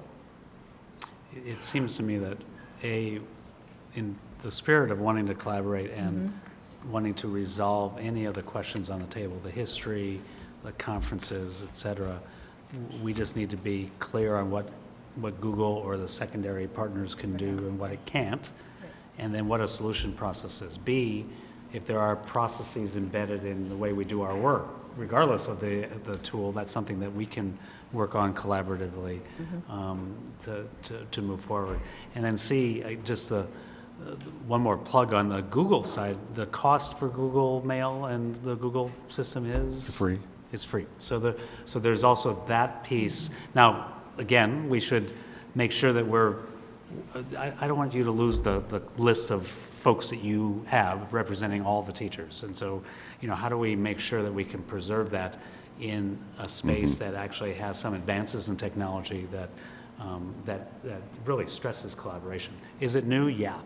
It seems to me that, in the spirit of wanting to collaborate and wanting to resolve any of the questions on the table, the history, the conferences, et cetera, we just need to be clear on what Google or the secondary partners can do and what it can't, and then what a solution process is. B, if there are processes embedded in the way we do our work, regardless of the tool, that's something that we can work on collaboratively to move forward. And then C, just one more plug on the Google side, the cost for Google Mail and the Google system is? Free. Is free. So there's also that piece. Now, again, we should make sure that I don't want you to lose the list of folks that you have representing all the teachers. And so, how do we make sure that we can preserve that in a space that actually has some advances in technology that really stresses collaboration? Is it new? Yeah.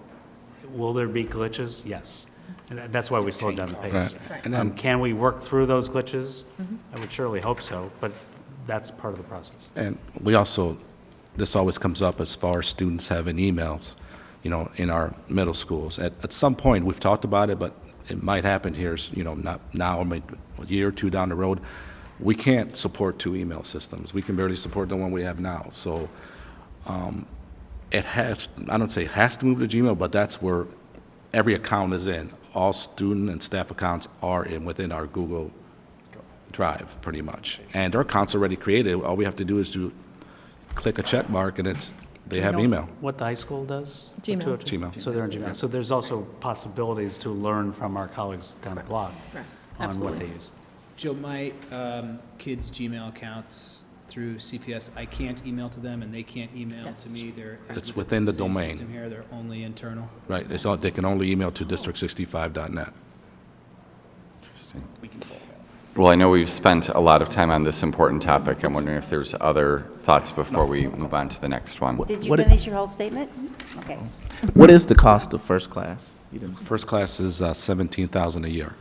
Will there be glitches? Yes. And that's why we slowed down the pace. Right. And can we work through those glitches? I would surely hope so, but that's part of the process. And we also, this always comes up as far as students having emails, in our middle schools. At some point, we've talked about it, but it might happen here, not now, maybe a year or two down the road. We can't support 2 email systems. We can barely support the one we have now. So I don't say it has to move to Gmail, but that's where every account is in. All student and staff accounts are within our Google Drive, pretty much. And our accounts are already created. All we have to do is to click a check mark, and they have email. What the high school does? Gmail. Gmail. So they're in Gmail. So there's also possibilities to learn from our colleagues down the block on what they use. Jill, my kids' Gmail accounts through CPS, I can't email to them and they can't email to me. It's within the same domain. system here, they're only internal. Right, they can only email to district65.net. Interesting. Well, I know we've spent a lot of time on this important topic. I'm wondering if there's other thoughts before we move on to the next one. Did you finish your whole statement? Okay. What is the cost of first class? First class is $17,000 a year.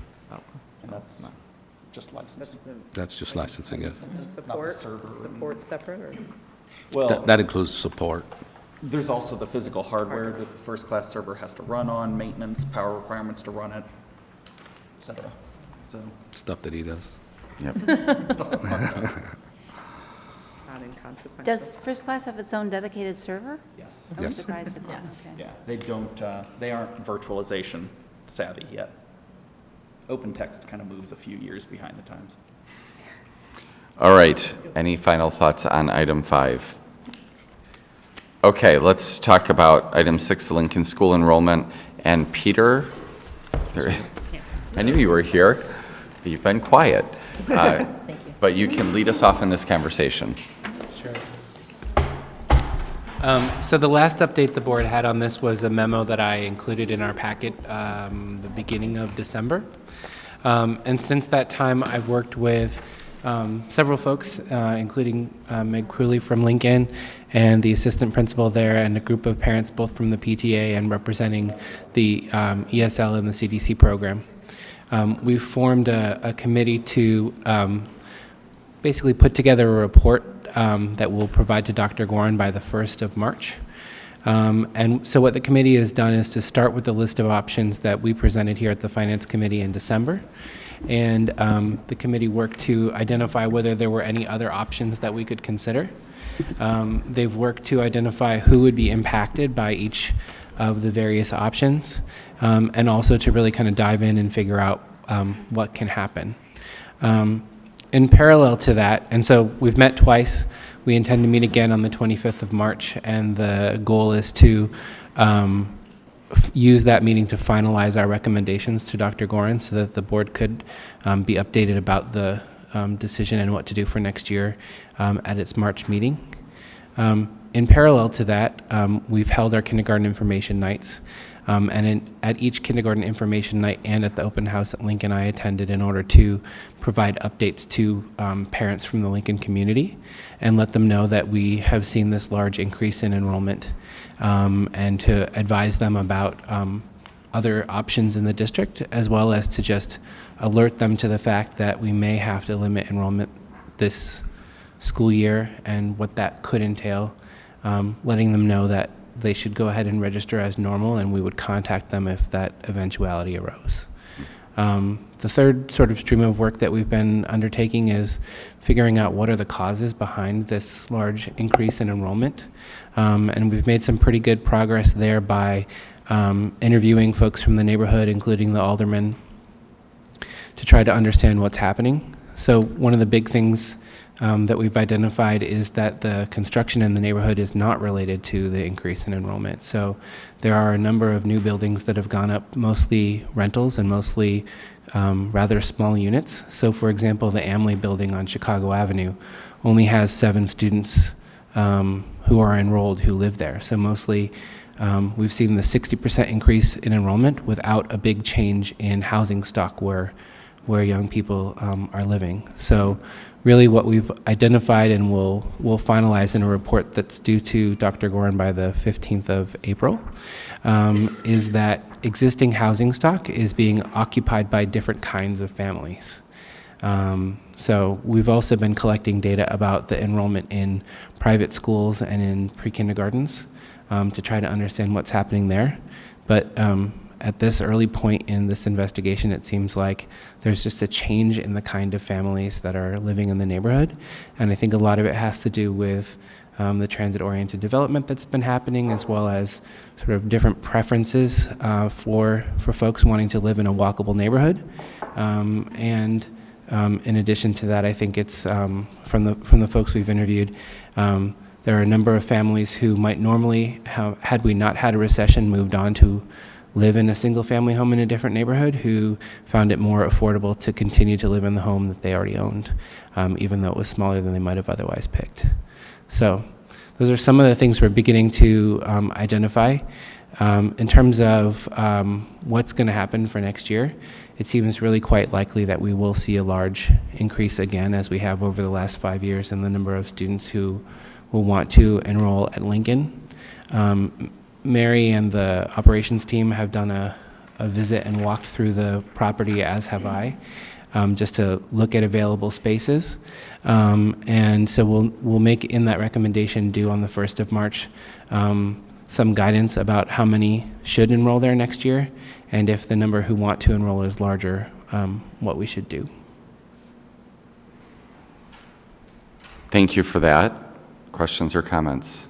And that's just licensing. That's just licensing, yes. Support separate, or? Well, That includes support. there's also the physical hardware that the first-class server has to run on, maintenance, power requirements to run it, et cetera. So, Stuff that he does. Yep. stuff that Clark does. Not inconsequential. Does First Class have its own dedicated server? Yes. I'm Yes. surprised at that. Okay. Yeah, they aren't virtualization savvy yet. OpenText kind of moves a few years behind the times. All right, any final thoughts on item 5? Okay, let's talk about item 6, Lincoln School enrollment. And Peter, I knew you were here, but you've been quiet. But you can lead us off in this conversation. Sure. So the last update the board had on this was a memo that I included in our packet the beginning of December. And since that time, I've worked with several folks, including Meg Crewley from Lincoln and the assistant principal there, and a group of parents both from the PTA and representing the ESL and the CDC program. We've formed a committee to basically put together a report that we'll provide to Dr. Gorin by the 1st of March. And so what the committee has done is to start with the list of options that we presented here at the Finance Committee in December. And the committee worked to identify whether there were any other options that we could consider. They've worked to identify who would be impacted by each of the various options, and also to really kind of dive in and figure out what can happen. In parallel to that, and so we've met twice, we intend to meet again on the 25th of March, and the goal is to use that meeting to finalize our recommendations to Dr. Gorin so that the board could be updated about the decision and what to do for next year at its March meeting. In parallel to that, we've held our kindergarten information nights, and at each kindergarten information night and at the open house at Lincoln, I attended in order to provide updates to parents from the Lincoln community and let them know that we have seen this large increase in enrollment, and to advise them about other options in the district, as well as to just alert them to the fact that we may have to limit enrollment this school year and what that could entail, letting them know that they should go ahead and register as normal, and we would contact them if that eventuality arose. The third sort of stream of work that we've been undertaking is figuring out what are the causes behind this large increase in enrollment. And we've made some pretty good progress there by interviewing folks from the neighborhood, including the aldermen, to try to understand what's happening. So one of the big things that we've identified is that the construction in the neighborhood is not related to the increase in enrollment. So there are a number of new buildings that have gone up, mostly rentals and mostly rather small units. So for example, the Amley building on Chicago Avenue only has 7 students who are enrolled who live there. So mostly we've seen the 60% increase in enrollment without a big change in housing stock where young people are living. So really what we've identified and we'll finalize in a report that's due to Dr. Gorin by the 15th of April is that existing housing stock is being occupied by different kinds of families. So we've also been collecting data about the enrollment in private schools and in pre-kindergartens to try to understand what's happening there. But at this early point in this investigation, it seems like there's just a change in the kind of families that are living in the neighborhood. And I think a lot of it has to do with the transit-oriented development that's been happening, as well as sort of different preferences for folks wanting to live in a walkable neighborhood. And in addition to that, I think it's from the folks we've interviewed, there are a number of families who might normally have, had we not had a recession, moved on to live in a single-family home in a different neighborhood, who found it more affordable to continue to live in the home that they already owned, even though it was smaller than they might have otherwise picked. So those are some of the things we're beginning to identify. In terms of what's going to happen for next year, it seems really quite likely that we will see a large increase again, as we have over the last 5 years, in the number of students who will want to enroll at Lincoln. Mary and the operations team have done a visit and walked through the property, as have I, just to look at available spaces. And so we'll make in that recommendation due on the 1st of March some guidance about how many should enroll there next year, and if the number who want to enroll is larger, what we should do. Thank you for that. Questions or comments?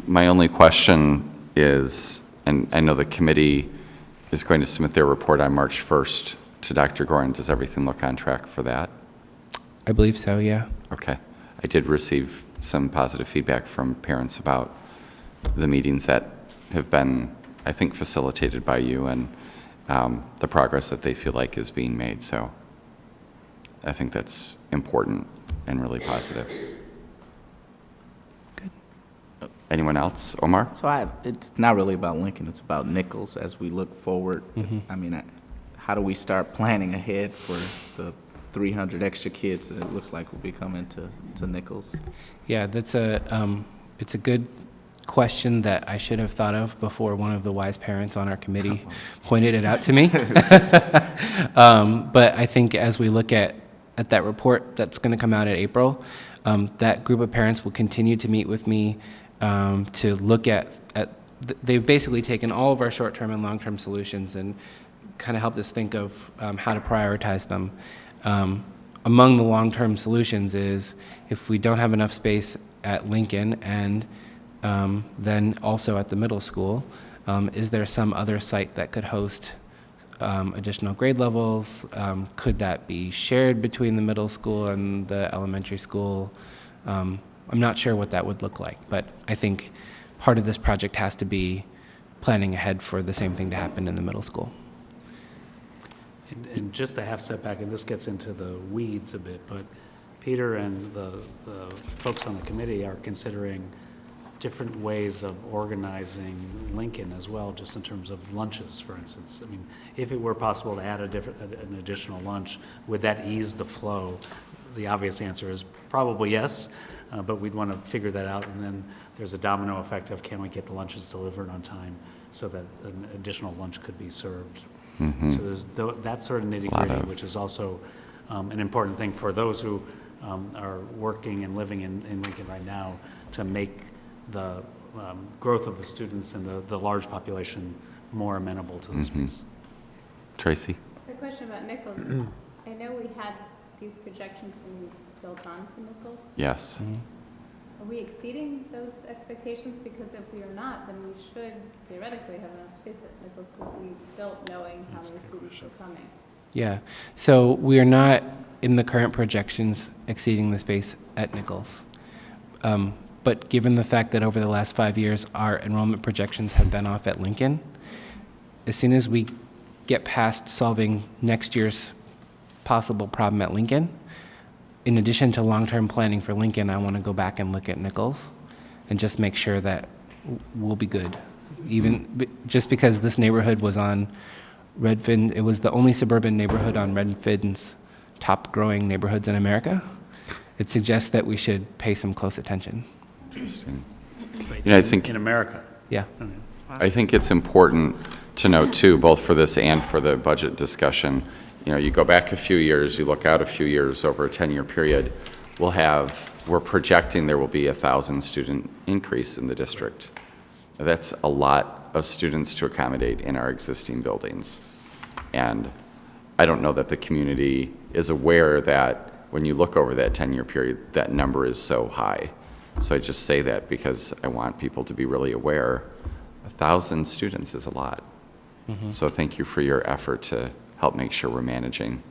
My only question is, and I know the committee is going to submit their report on March 1st to Dr. Gorin. Does everything look on track for that? I believe so, yeah. Okay. I did receive some positive feedback from parents about the meetings that have been, I think, facilitated by you, and the progress that they feel like is being made. So I think that's important and really positive. Anyone else? Omar? So it's not really about Lincoln, it's about Nichols as we look forward. I mean, how do we start planning ahead for the 300 extra kids that it looks like will be coming to Nichols? Yeah, that's it's a good question that I should have thought of before one of the wise parents on our committee pointed it out to me. But I think as we look at that report that's going to come out in April, that group of parents will continue to meet with me to look at they've basically taken all of our short-term and long-term solutions and kind of helped us think of how to prioritize them. Among the long-term solutions is if we don't have enough space at Lincoln and then also at the middle school, is there some other site that could host additional grade levels? Could that be shared between the middle school and the elementary school? I'm not sure what that would look like, but I think part of this project has to be planning ahead for the same thing to happen in the middle school. And just a half step back, and this gets into the weeds a bit, but Peter and the folks on the committee are considering different ways of organizing Lincoln as well, just in terms of lunches, for instance. I mean, if it were possible to add an additional lunch, would that ease the flow? The obvious answer is probably yes, but we'd want to figure that out, and then there's a domino effect of can we get the lunches delivered on time so that an additional lunch could be served. So there's that sort of nitty-gritty, which is also an important thing for those who are working and living in Lincoln right now to make the growth of the students and the large population more amenable to the space. Tracy? A question about Nichols. I know we had these projections being built onto Nichols. Yes. Are we exceeding those expectations? Because if we are not, then we should theoretically have enough space at Nichols because we built knowing how many students were coming. Yeah, so we are not in the current projections exceeding the space at Nichols. But given the fact that over the last 5 years, our enrollment projections have been off at Lincoln, as soon as we get past solving next year's possible problem at Lincoln, in addition to long-term planning for Lincoln, I want to go back and look at Nichols and just make sure that we'll be good. Even just because this neighborhood was on Redfin, it was the only suburban neighborhood on Redfin's top growing neighborhoods in America. It suggests that we should pay some close attention. Interesting. You know, I think in America. Yeah. I think it's important to note too, both for this and for the budget discussion, you know, you go back a few years, you look out a few years over a 10-year period, we're projecting there will be 1,000 student increase in the district. That's a lot of students to accommodate in our existing buildings. And I don't know that the community is aware that when you look over that 10-year period, that number is so high. So I just say that because I want people to be really aware 1,000 students is a lot. So thank you for your effort to help make sure we're managing.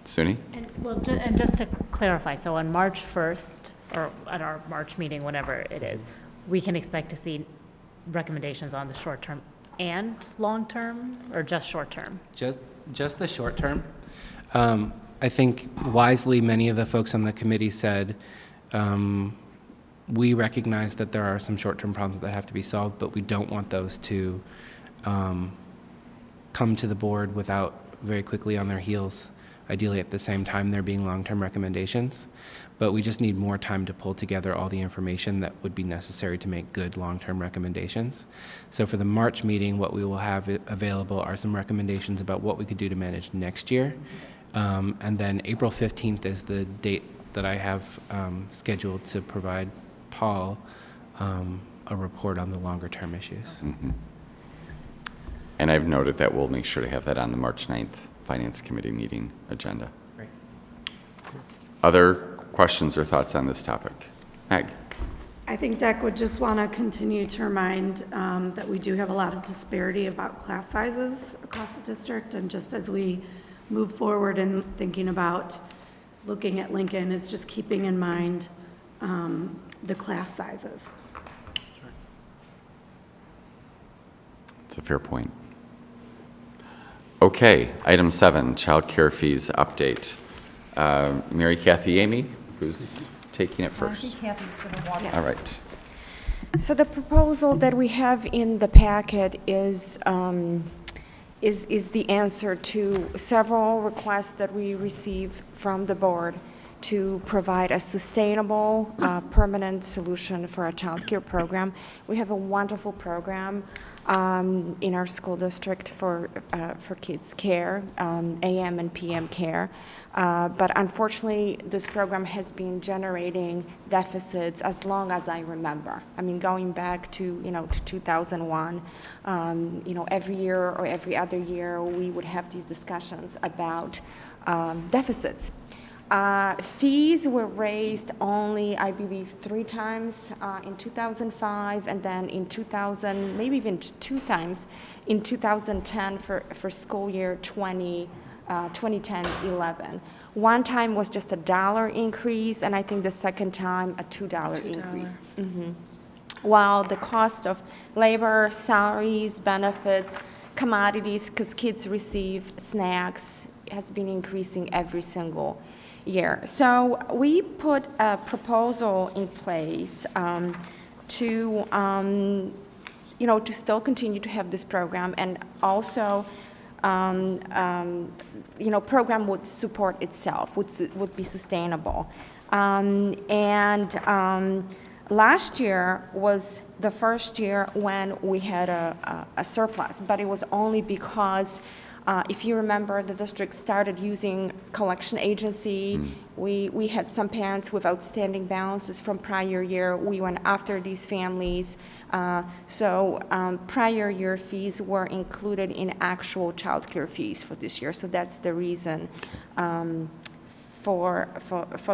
Suni? And just to clarify, so on March 1st, or at our March meeting, whenever it is, we can expect to see recommendations on the short term and long term, or just short term? Just the short term. I think wisely, many of the folks on the committee said, we recognize that there are some short-term problems that have to be solved, but we don't want those to come to the board without very quickly on their heels, ideally at the same time there being long-term recommendations. But we just need more time to pull together all the information that would be necessary to make good long-term recommendations. So for the March meeting, what we will have available are some recommendations about what we could do to manage next year. And then April 15th is the date that I have scheduled to provide Paul a report on the longer-term issues. And I've noted that we'll make sure to have that on the March 9th Finance Committee meeting agenda. Great. Other questions or thoughts on this topic? Meg? I think DEC would just want to continue to remind that we do have a lot of disparity about class sizes across the district, and just as we move forward in thinking about looking at Lincoln, is just keeping in mind the class sizes. It's a fair point. Okay, item 7, child care fees update. Mary Kathy Amy, who's taking it first? I think Kathy's going to walk us. All right. So the proposal that we have in the packet is the answer to several requests that we receive from the board to provide a sustainable, permanent solution for our child care program. We have a wonderful program in our school district for kids care, AM and PM care. But unfortunately, this program has been generating deficits as long as I remember. I mean, going back to, to 2001, every year or every other year, we would have these discussions about deficits. Fees were raised only, I believe, 3 times in 2005, and then in 2000, maybe even 2 times in 2010 for school year 2010-11. One time was just a $1 increase, and I think the second time a $2 increase. While the cost of labor, salaries, benefits, commodities, because kids receive snacks, has been increasing every single year. So we put a proposal in place to still continue to have this program, and also program would support itself, would be sustainable. Last year was the first year when we had a surplus, but it was only because If you remember, the district started using collection agency. We had some parents with outstanding balances from prior year. We went after these families. Prior year fees were included in actual childcare fees for this year. So that's the reason for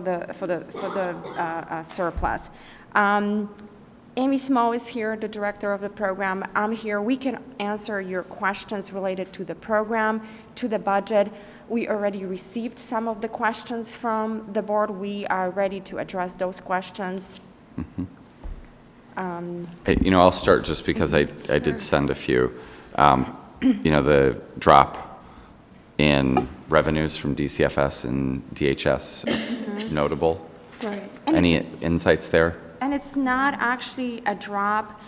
the surplus. Amy Small is here, the director of the program. I'm here. We can answer your questions related to the program, to the budget. We already received some of the questions from the board. We are ready to address those questions. I'll start just because I did send a few. The drop in revenues from DCFS and DHS, notable. Right. Any insights there? And it's not actually a drop.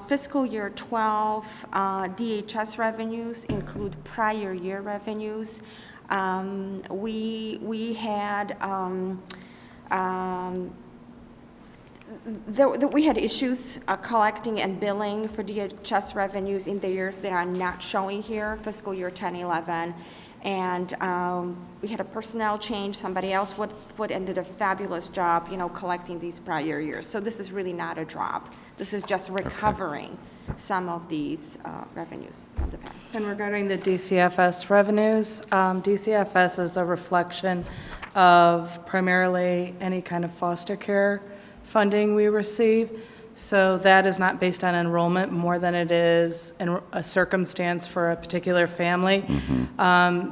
Fiscal year 12 DHS revenues include prior year revenues. We had we had issues collecting and billing for DHS revenues in the years that are not showing here, fiscal year 10-11. And we had a personnel change. Somebody else did a fabulous job, collecting these prior years. So this is really not a drop. This is just recovering some of these revenues from the past. And regarding the DCFS revenues, DCFS is a reflection of primarily any kind of foster care funding we receive. So that is not based on enrollment more than it is a circumstance for a particular family.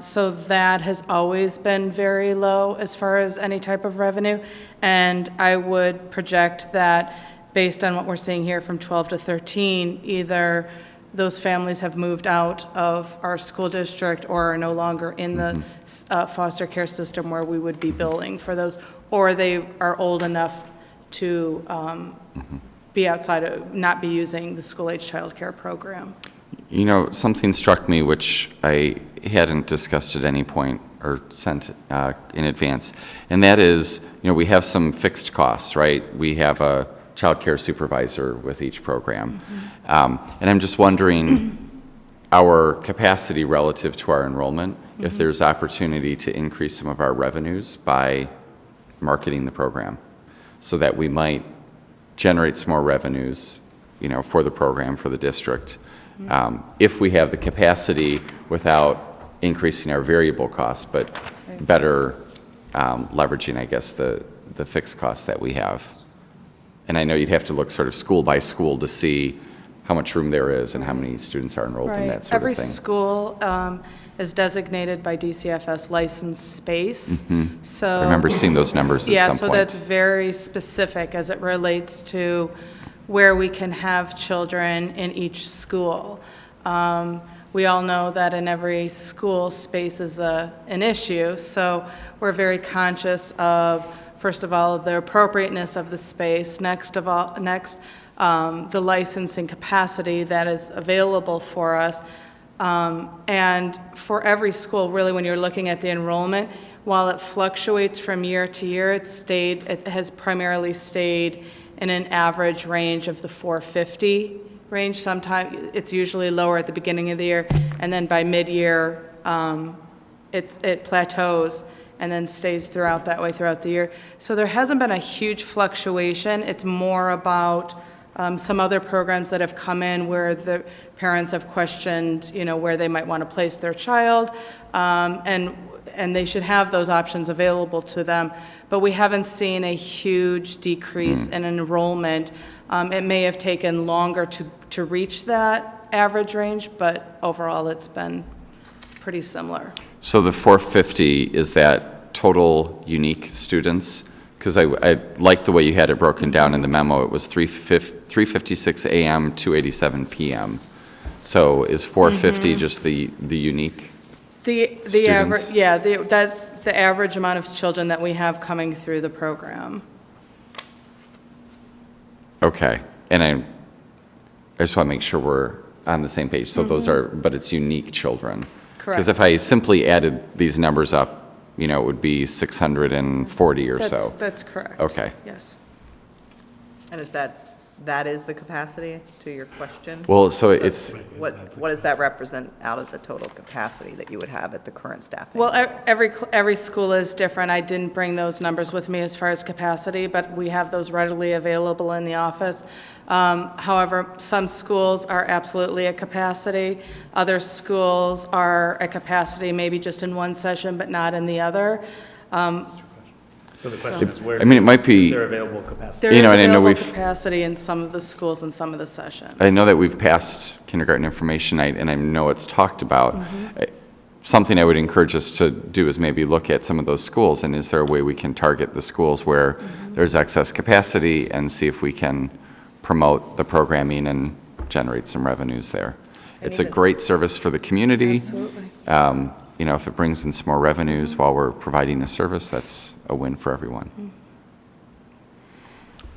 So that has always been very low as far as any type of revenue. And I would project that based on what we're seeing here from 12 to 13, either those families have moved out of our school district or are no longer in the foster care system where we would be billing for those, or they are old enough to be outside of, not be using the school-age child care program. Something struck me which I hadn't discussed at any point or sent in advance, and that is, we have some fixed costs, right? We have a child care supervisor with each program. And I'm just wondering, our capacity relative to our enrollment, if there's opportunity to increase some of our revenues by marketing the program, so that we might generate some more revenues, for the program, for the district, if we have the capacity without increasing our variable costs, but better leveraging, I guess, the fixed costs that we have. And I know you'd have to look sort of school by school to see how much room there is and how many students are enrolled in that sort Every of thing. school is designated by DCFS licensed space. So I remember seeing those numbers at some point. Yeah, so that's very specific as it relates to where we can have children in each school. We all know that in every school, space is an issue, so we're very conscious of, first of all, the appropriateness of the space, next, the licensing capacity that is available for us. And for every school, really, when you're looking at the enrollment, while it fluctuates from year to year, it has primarily stayed in an average range of the 450 range. Sometimes it's usually lower at the beginning of the year, and then by mid-year, it plateaus and then stays throughout that way throughout the year. So there hasn't been a huge fluctuation. It's more about some other programs that have come in where the parents have questioned, where they might want to place their child, and they should have those options available to them. But we haven't seen a huge decrease in enrollment. It may have taken longer to reach that average range, but overall it's been pretty similar. So the 450, is that total unique students? Because I like the way you had it broken down in the memo. It was 3:56 a.m., 2:87 p.m. So is 450 just the unique The average, yeah, that's the average amount of children that we have coming through the program. Okay, and I just want to make sure we're on the same page. So those are, but it's unique children. Correct. Because if I simply added these numbers up, it would be 640 or so. That's correct. Okay. Yes. And is that that is the capacity, to your question? Well, so it's, What does that represent out of the total capacity that you would have at the current staffing? Well, every school is different. I didn't bring those numbers with me as far as capacity, but we have those readily available in the office. However, some schools are absolutely at capacity. Other schools are at capacity maybe just in one session, but not in the other. So the question is, I mean, it might be, is there available capacity? There is and I know available we've, capacity in some of the schools and some of the sessions. I know that we've passed kindergarten information night, and I know it's talked about. Something I would encourage us to do is maybe look at some of those schools, and is there a way we can target the schools where there's excess capacity and see if we can promote the programming and generate some revenues there. It's a great service for the community. Absolutely. You know, if it brings in some more revenues while we're providing a service, that's a win for everyone.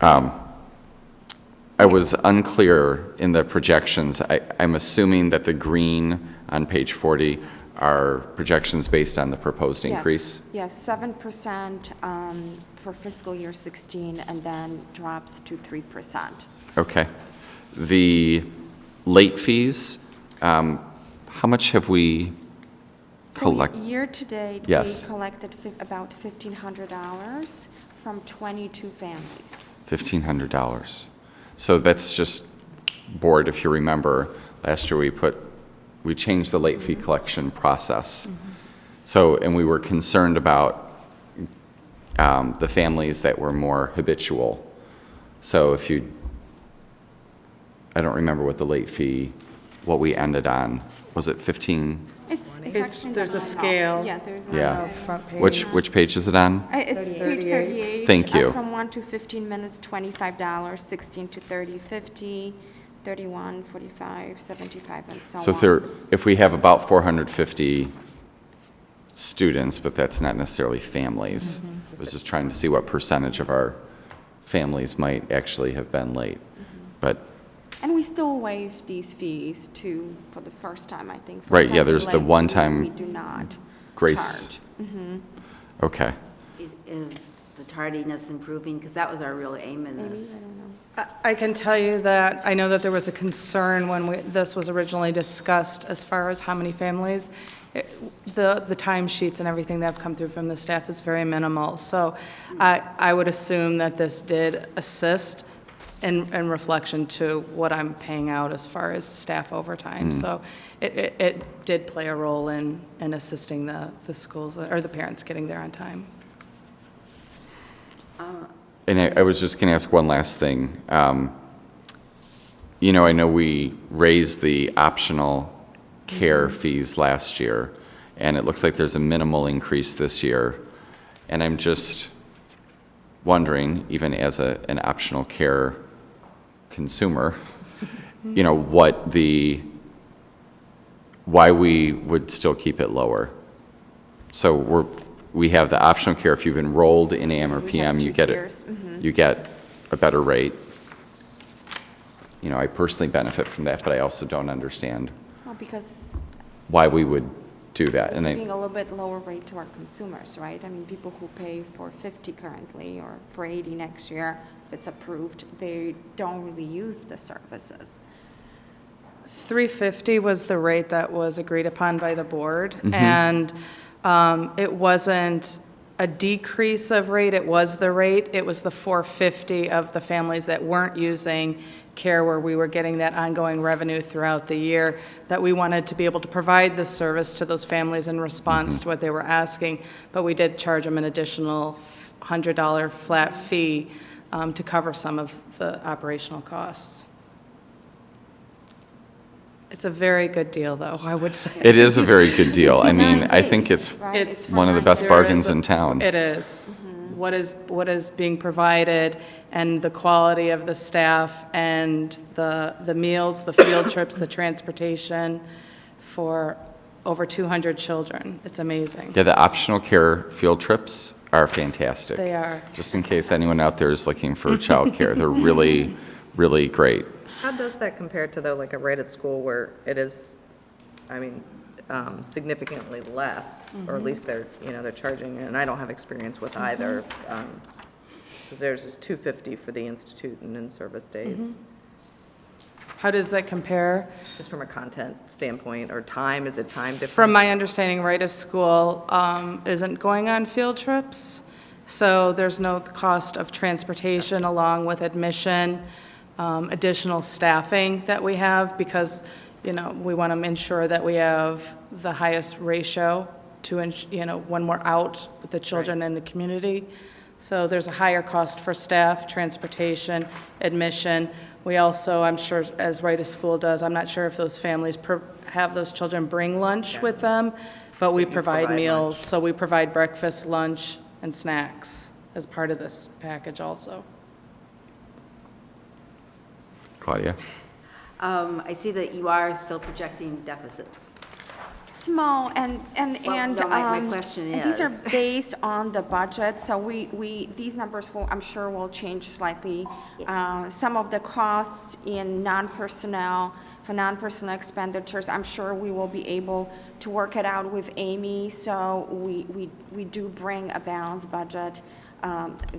I was unclear in the projections. I'm assuming that the green on page 40 are projections based on the proposed increase? Yes, 7% for fiscal year 16, and then drops to 3%. Okay. The late fees, how much have we collected? So year-to-date, Yes. we collected about $1,500 from 22 families. $1,500. So that's just board, if you remember, last year we changed the late fee collection process. So, and we were concerned about the families that were more habitual. So if you, I don't remember what the late fee, what we ended on. Was it 15? It's actually There's a not- scale. Yeah, there's a Yeah. scale. Front page. Which page is it on? It's page 38. Thank you. From 1 to 15 minutes, $25, 16 to 30, 50, 31, 45, 75, and so on. So if we have about 450 students, but that's not necessarily families. I was just trying to see what percentage of our families might actually have been late. But, And we still waive these fees too, for the first time, I think. First Right, time yeah, we there's the late, one-time We do not grace. charge. Okay. Is the tardiness improving? Because that was our real aim in this. I can tell you that, I know that there was a concern when this was originally discussed as far as how many families. The timesheets and everything that have come through from the staff is very minimal. So I would assume that this did assist in reflection to what I'm paying out as far as staff overtime. So it did play a role in assisting the schools, or the parents getting there on time. And I was just going to ask one last thing. You know, I know we raised the optional care fees last year, and it looks like there's a minimal increase this year. And I'm just wondering, even as an optional care consumer, you know, why we would still keep it lower. So we have the optional care. If you've enrolled in AM or PM, you get it. You get a better rate. You know, I personally benefit from that, but I also don't understand Well, because why we would do that. And giving a little bit lower rate to our consumers, right? I mean, people who pay for 50 currently or for 80 next year, if it's approved, they don't really use the services. $350 was the rate that was agreed upon by the board, and it wasn't a decrease of rate, it was the rate. It was the $450 of the families that weren't using care, where we were getting that ongoing revenue throughout the year, that we wanted to be able to provide this service to those families in response to what they were asking, but we did charge them an additional $100 flat fee to cover some of the operational costs. It's a very good deal, though, I would say. it is a very good deal. I mean, I think it's It's one of the best there bargains is a- in town. It is. What is being provided, and the quality of the staff, and the meals, the field trips, the transportation for over 200 children. It's amazing. Yeah, the optional care field trips are fantastic. They are. Just in case anyone out there is looking for childcare, they're really, really great. How does that compare to, though, like a rate at school where it is, I mean, significantly less, or at least they're charging, and I don't have experience with either. Because theirs is $250 for the institute and in-service days. How does that compare? Just from a content standpoint, or time, is it time different? From my understanding, Right of School isn't going on field trips, so there's no cost of transportation along with admission, additional staffing that we have, because, you know, we want to ensure that we have the highest ratio to, you know, when we're out with the children in the community. So there's a higher cost for staff, transportation, admission. We also, I'm sure, as Right of School does, I'm not sure if those families have those children bring lunch with them, but we provide meals. So we provide breakfast, lunch, and snacks as part of this package also. Claudia? I see that you are still projecting deficits. Small, and no, my question and these is- are based on the budget, so these numbers will, I'm sure, will change slightly. Some of the costs in non-personnel, for non-personnel expenditures, I'm sure we will be able to work it out with Amy, so we do bring a balanced budget,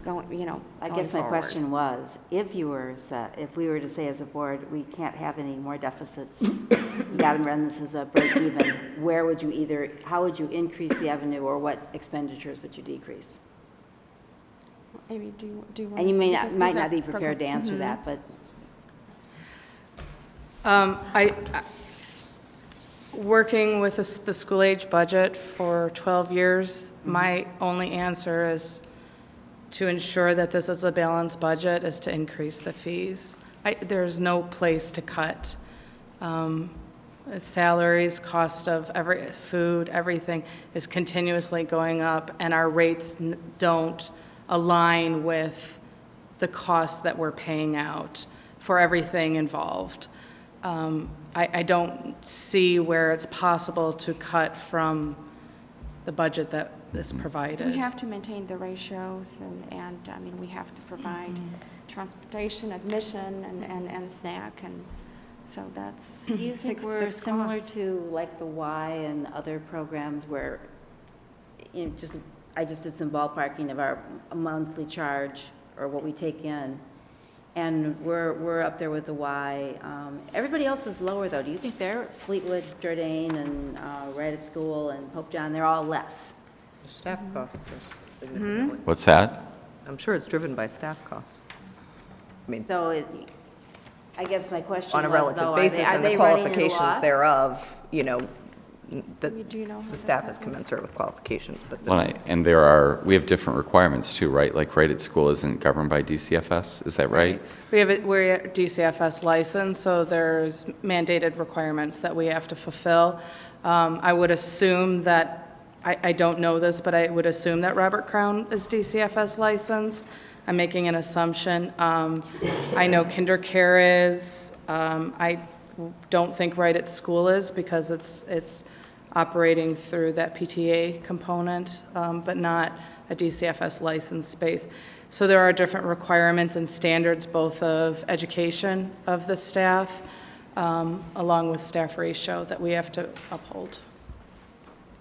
going, you know, I going guess my forward. question was, if we were to say as a board, we can't have any more deficits, you got to run this as a break even, where would you how would you increase the revenue, or what expenditures would you decrease? Amy, do you want And you to might see not this? be prepared to answer that, but Working with the school age budget for 12 years, my only answer is to ensure that this is a balanced budget is to increase the fees. There's no place to cut. Salaries, cost of food, everything is continuously going up, and our rates don't align with the costs that we're paying out for everything involved. I don't see where it's possible to cut from the budget that is provided. So we have to maintain the ratios, and I mean, we have to provide transportation, admission, and snack, and so that's. do you think we're fixed similar cost. to like the Y and other programs where, you know, I just did some ballparking of our monthly charge or what we take in, and we're up there with the Y. Everybody else is lower though. Do you think they're Fleetwood, Jourdain, and Right at School and Pope John? They're all less. Staff costs are significantly. What's that? I'm sure it's driven by staff costs. I mean, So I guess my question on a was, relative though, basis, are and the they running at a qualifications loss? thereof, you know, the Do you know how staff is commensurate with qualifications, but the- Well, and we have different requirements too, right? Like Right at School isn't governed by DCFS, is that right? We're a DCFS license, so there's mandated requirements that we have to fulfill. I would assume that, I don't know this, but I would assume that Robert Crown is DCFS licensed. I'm making an assumption. I know KinderCare is. I don't think Right at School is, because it's operating through that PTA component, but not a DCFS licensed space. So there are different requirements and standards, both of education of the staff, along with staff ratio, that we have to uphold.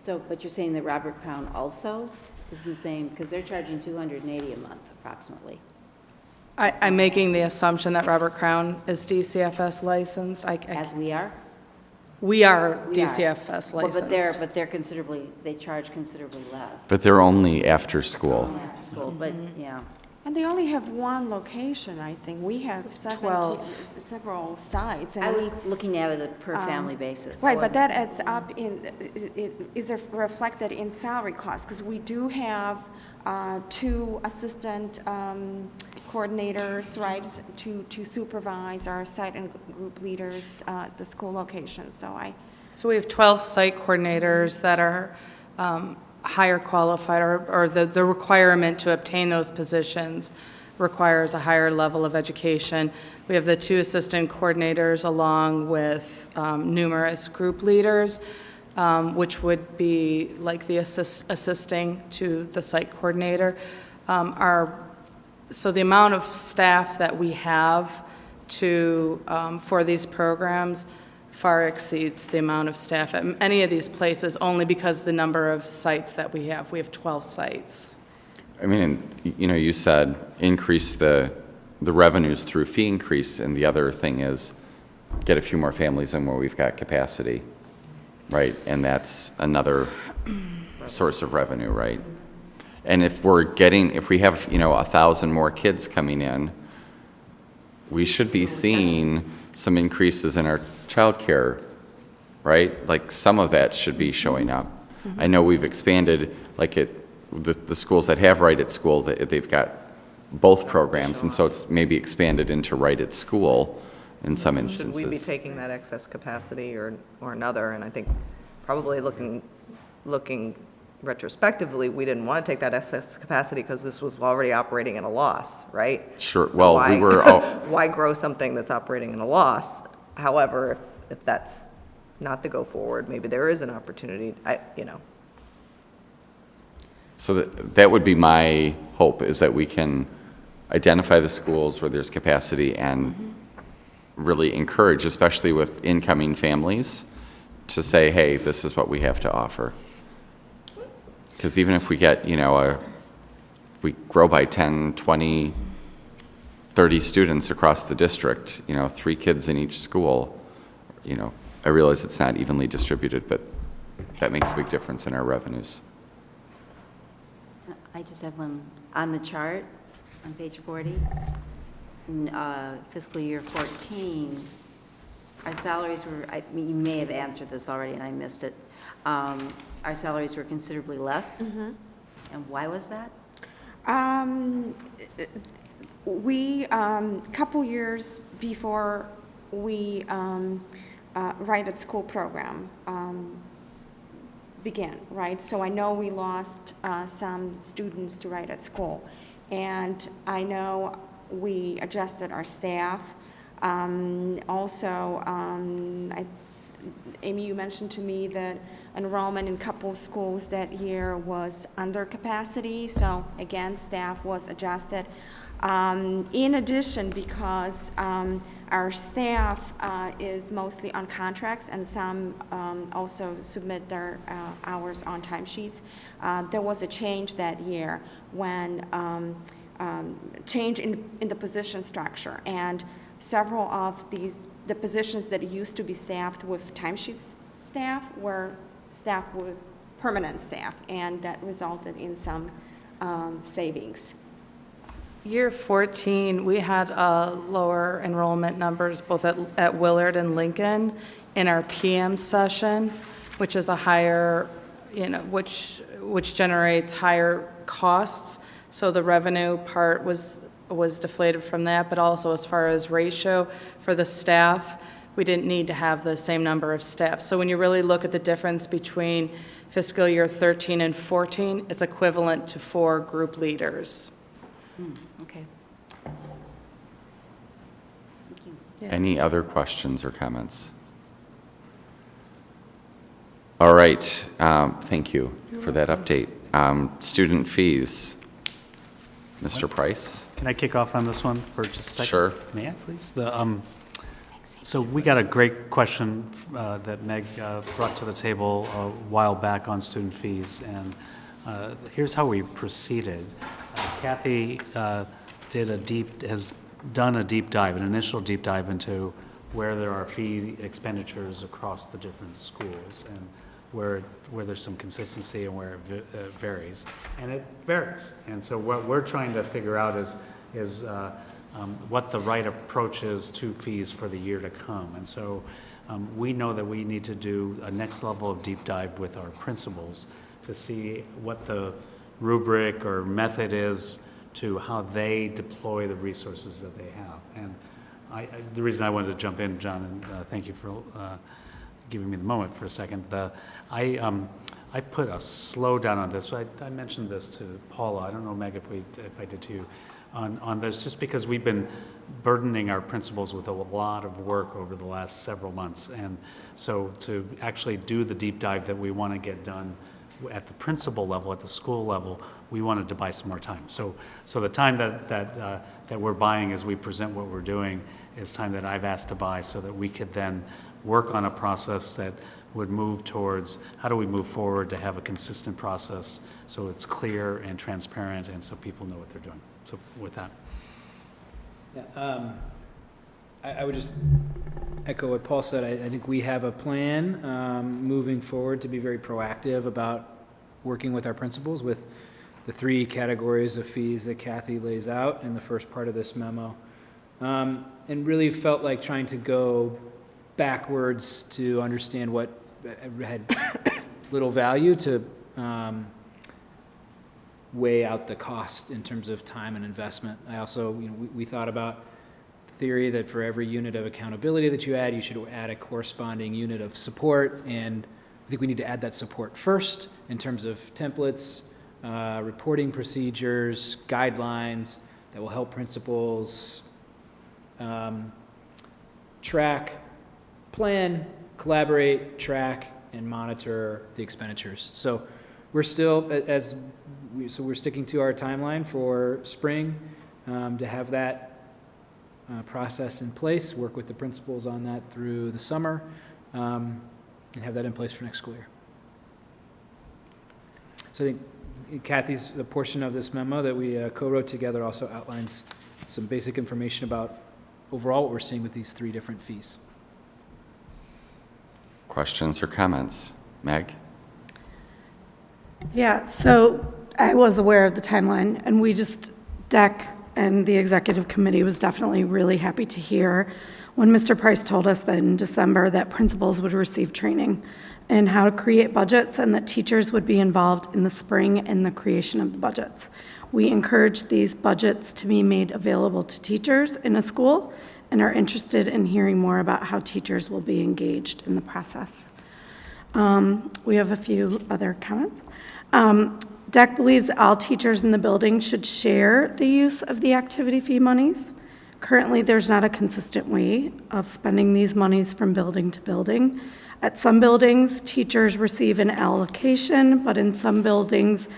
So, but you're saying that Robert Crown also is the same, because they're charging $280 a month approximately. I'm making the assumption that Robert Crown is DCFS licensed. As we are? We are We are. DCFS Well, licensed. but they're considerably, they charge considerably less. But they're only after school. Only after school, but, yeah. And they only have one location, I think. We have 12. several sites. And I was we- looking at it a per family basis. I Right, but wasn't- that adds up is reflected in salary costs, because we do have 2 assistant coordinators, right, to supervise our site and group leaders at the school location, So we have 12 site coordinators that are higher qualified, or the requirement to obtain those positions requires a higher level of education. We have the 2 assistant coordinators along with numerous group leaders, which would be like the assisting to the site coordinator. So the amount of staff that we have for these programs far exceeds the amount of staff at any of these places, only because the number of sites that we have. We have 12 sites. I mean, you know, you said increase the revenues through fee increase, and the other thing is get a few more families in where we've got capacity, right? And that's another source of revenue, right? And if we have, you know, 1,000 more kids coming in, we should be seeing some increases in our childcare, right? Like some of that should be showing up. I know we've expanded, like the schools that have Right at School, they've got both programs, and so it's maybe expanded into Right at School in some instances. Should we be taking that excess capacity or another? And I think probably looking retrospectively, we didn't want to take that excess capacity because this was already operating in a loss, right? Sure. So Well, why, we were why grow something that's operating in a loss? However, if that's not the go forward, maybe there is an opportunity, you know. So that would be my hope, is that we can identify the schools where there's capacity and really encourage, especially with incoming families, to say, hey, this is what we have to offer. Because even if we get, you know, if we grow by 10, 20, 30 students across the district, you know, 3 kids in each school, you know, I realize it's not evenly distributed, but that makes a big difference in our revenues. I just have one on the chart on page 40. In fiscal year 14, our salaries were, you may have answered this already and I missed it. Our salaries were considerably less. And why was that? We, couple years before we Right at School program began, right? So I know we lost some students to Right at School. And I know we adjusted our staff. Also, Amy, you mentioned to me that enrollment in a couple of schools that year was under capacity. So again, staff was adjusted. In addition, because our staff is mostly on contracts and some also submit their hours on timesheets, there was a change that year when change in the position structure, and several of the positions that used to be staffed with timesheets staff were staffed with permanent staff, and that resulted in some savings. Year 14, we had lower enrollment numbers both at Willard and Lincoln in our PM session, which is a higher, you know, which generates higher costs. So the revenue part was deflated from that, but also as far as ratio for the staff, we didn't need to have the same number of staff. So when you really look at the difference between fiscal year 13 and 14, it's equivalent to 4 group leaders. Okay. Thank you. Yeah. Any other questions or comments? All right, thank you for that update. Student fees. Mr. Price? Can I kick off on this one for just a second? Sure. May I, please? So we got a great question that Meg brought to the table a while back on student fees, and here's how we've proceeded. Kathy has done a deep dive, an initial deep dive into where there are fee expenditures across the different schools, and where there's some consistency and where it varies, and it varies. And so what we're trying to figure out is what the right approach is to fees for the year to come. And so we know that we need to do a next level of deep dive with our principals to see what the rubric or method is to how they deploy the resources that they have. And the reason I wanted to jump in, John, and thank you for giving me the moment for a second. I put a slowdown on this. I mentioned this to Paula. I don't know, Meg, if I did to you on this, just because we've been burdening our principals with a lot of work over the last several months. And so to actually do the deep dive that we want to get done at the principal level, at the school level, we wanted to buy some more time. So the time that we're buying as we present what we're doing is time that I've asked to buy so that we could then work on a process that would move towards, how do we move forward to have a consistent process so it's clear and transparent and so people know what they're doing. So with that. Yeah, I would just echo what Paul said. I think we have a plan moving forward to be very proactive about working with our principals with the 3 categories of fees that Kathy lays out in the first part of this memo. And really felt like trying to go backwards to understand what had little value to weigh out the cost in terms of time and investment. I also, we thought about theory that for every unit of accountability that you add, you should add a corresponding unit of support, and I think we need to add that support first in terms of templates, reporting procedures, guidelines that will help principals track, plan, collaborate, track, and monitor the expenditures. So we're still, we're sticking to our timeline for spring to have that process in place, work with the principals on that through the summer, and have that in place for next school year. So I think Kathy's, the portion of this memo that we co-wrote together also outlines some basic information about overall what we're seeing with these 3 different fees. Questions or comments? Meg? Yeah, so I was aware of the timeline, and DEC and the executive committee was definitely really happy to hear when Mr. Price told us that in December that principals would receive training in how to create budgets and that teachers would be involved in the spring in the creation of the budgets. We encourage these budgets to be made available to teachers in a school and are interested in hearing more about how teachers will be engaged in the process. We have a few other comments. DEC believes that all teachers in the building should share the use of the activity fee monies. Currently, there's not a consistent way of spending these monies from building to building. At some buildings, teachers receive an allocation, but in some buildings,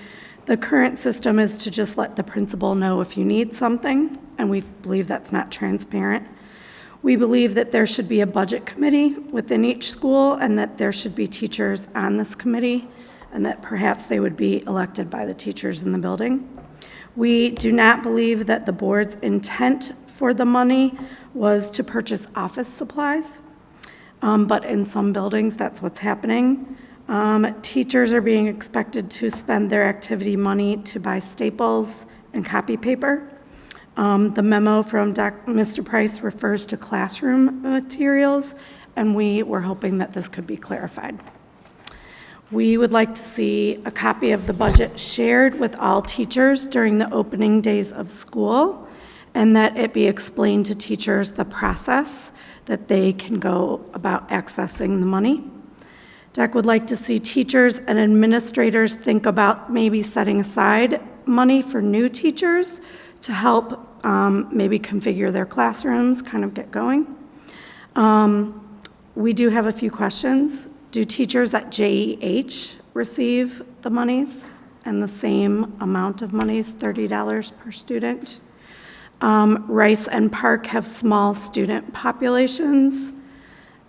the current system is to just let the principal know if you need something, and we believe that's not transparent. We believe that there should be a budget committee within each school and that there should be teachers on this committee, and that perhaps they would be elected by the teachers in the building. We do not believe that the board's intent for the money was to purchase office supplies, but in some buildings, that's what's happening. Teachers are being expected to spend their activity money to buy staples and copy paper. The memo from Mr. Price refers to classroom materials, and we were hoping that this could be clarified. We would like to see a copy of the budget shared with all teachers during the opening days of school, and that it be explained to teachers the process that they can go about accessing the money. DEC would like to see teachers and administrators think about maybe setting aside money for new teachers to help maybe configure their classrooms, kind of get going. We do have a few questions. Do teachers at JEH receive the monies and the same amount of monies, $30 per student? Rice and Park have small student populations,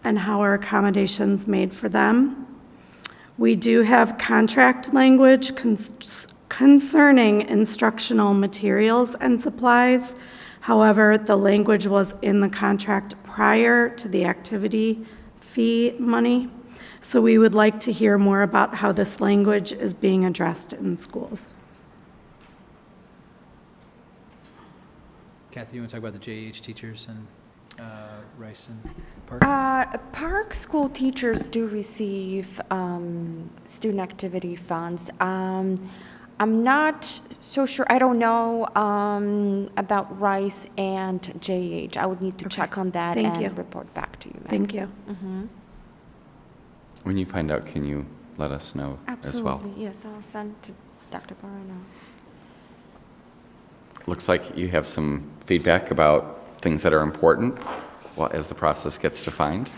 and how are accommodations made for them? We do have contract language concerning instructional materials and supplies. However, the language was in the contract prior to the activity fee money. So we would like to hear more about how this language is being addressed in schools. Kathy, you want to talk about the JH teachers and Rice and Park? Park school teachers do receive student activity funds. I'm not so sure. I don't know about Rice and JH. I would need to check on that and report back to you, Meg. Thank you. Mm-hmm. When you find out, can you let us know as well? Absolutely, yes. I'll send to Dr. Barano. Looks like you have some feedback about things that are important as the process gets defined.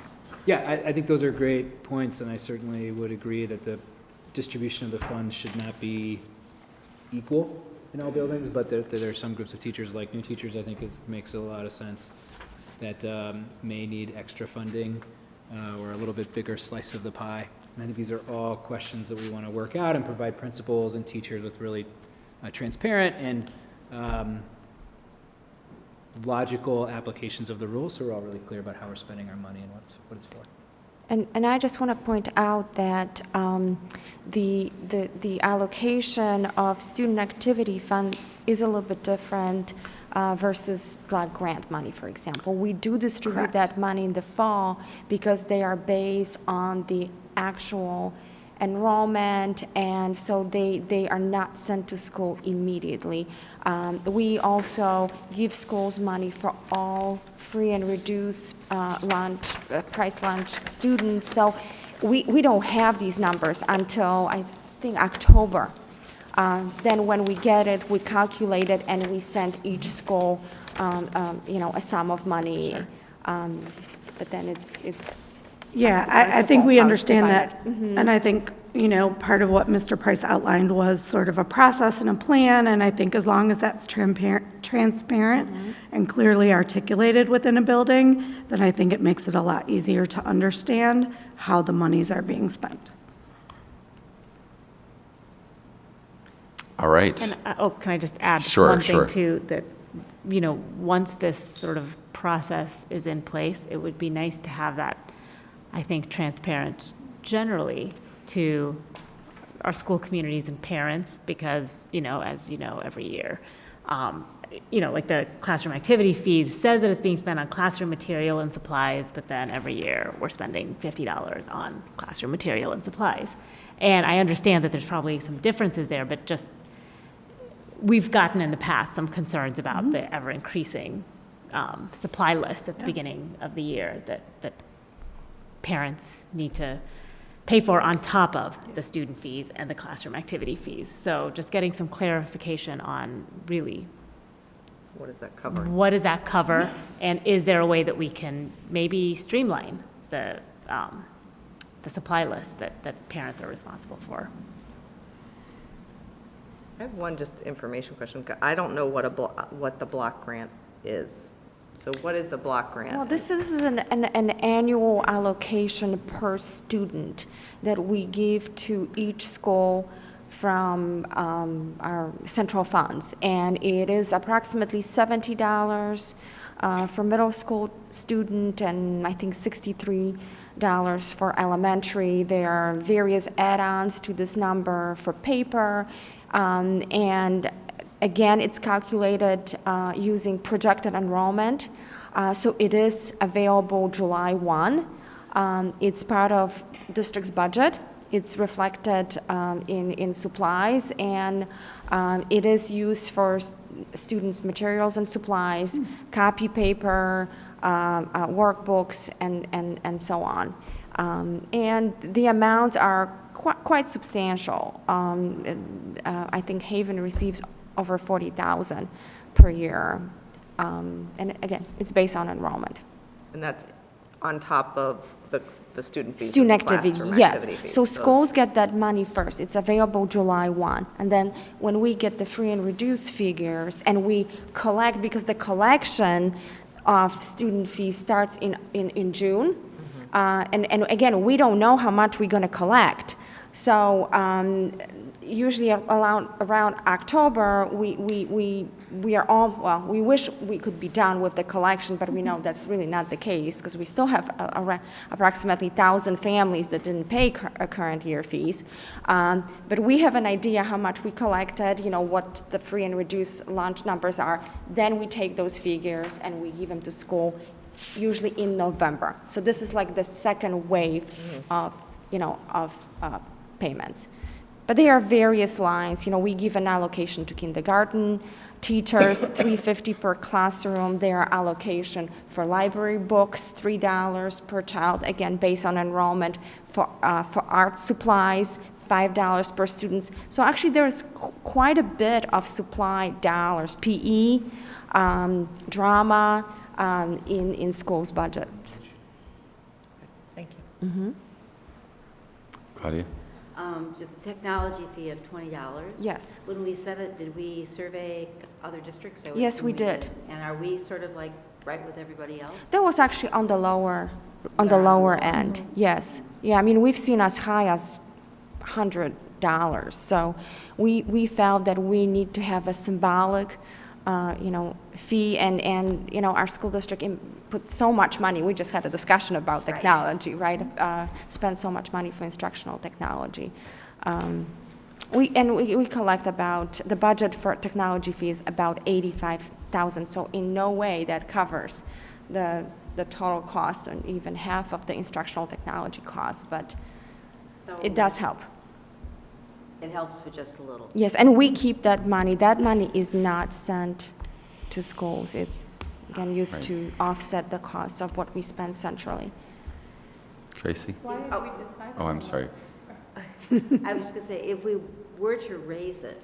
Yeah, I think those are great points, and I certainly would agree that the distribution of the funds should not be equal in all buildings, but that there are some groups of teachers, like new teachers, I think makes a lot of sense, that may need extra funding or a little bit bigger slice of the pie? And I think these are all questions that we want to work out and provide principals and teachers with really transparent and logical applications of the rules, so we're all really clear about how we're spending our money and what it's for. And I just want to point out that the allocation of student activity funds is a little bit different versus block grant money, for example. We do distribute that money in the fall because they are based on the actual enrollment, and so they are not sent to school immediately. We also give schools money for all free and reduced price lunch students. So we don't have these numbers until, I think, October. Then when we get it, we calculate it, and we send each school, a sum of money. Sure. But then it's Yeah, I think we understand that. Mhm. And I think, part of what Mr. Price outlined was sort of a process and a plan. And I think as long as that's transparent and clearly articulated within a building, then I think it makes it a lot easier to understand how the monies are being spent. All right. And, can I just add Sure, one sure. thing too, that, once this sort of process is in place, it would be nice to have that, I think, transparent generally to our school communities and parents, because, as you know, every year, like the classroom activity fees says that it's being spent on classroom material and supplies, but then every year we're spending $50 on classroom material and supplies. And I understand that there's probably some differences there, but just, we've gotten in the past some concerns about the ever-increasing supply list at the beginning of the year that parents need to pay for on top of the student fees and the classroom activity fees. So just getting some clarification on really What does that cover? what does that cover, and is there a way that we can maybe streamline the supply list that parents are responsible for? I have one just information question. I don't know what the block grant is. So what is the block grant? Well, this is an annual allocation per student that we give to each school from our central funds. And it is approximately $70 for middle school student, and I think $63 for elementary. There are various add-ons to this number for paper. And again, it's calculated using projected enrollment. So it is available July 1. It's part of district's budget. It's reflected in supplies, and it is used for students' materials and supplies, copy paper, workbooks, and so on. And the amounts are quite substantial. I think Haven receives over $40,000 per year. And again, it's based on enrollment. And that's on top of the student fees? Student and the activity, classroom yes. activity fees. So schools get that money first. It's available July 1. And then when we get the free and reduced figures, and we collect, because the collection of student fees starts in June. And again, we don't know how much we're going to collect. So usually around October, we are all, well, we wish we could be done with the collection, but we know that's really not the case, because we still have approximately 1,000 families that didn't pay current year fees. But we have an idea how much we collected, what the free and reduced lunch numbers are. Then we take those figures and we give them to school, usually in November. So this is like the second wave of payments. But there are various lines. We give an allocation to kindergarten teachers, $3.50 per classroom. There are allocation for library books, $3 per child, again, based on enrollment. For art supplies, $5 per student. So actually there's quite a bit of supply dollars, PE, drama, in schools' budgets. Thank you. Claudia? The technology fee of $20. Yes. When we said it, did we survey other districts? Yes, we did. And are we sort of like right with everybody else? That was actually on the lower On the lower end, yes. Yeah, I mean, we've seen as high as $100. So we felt that we need to have a symbolic, fee, and our school district put so much money. We just had a discussion about technology, right? Spend so much money for instructional technology. We collect about, the budget for technology fees about $85,000. So in no way that covers the total cost and even half of the instructional technology cost, but it does help. It helps with just a little. Yes, and we keep that money. That money is not sent to schools. It's, again, used to offset the cost of what we spend centrally. Tracy? Why did we decide? Oh, I'm sorry. I was just going to say, if we were to raise it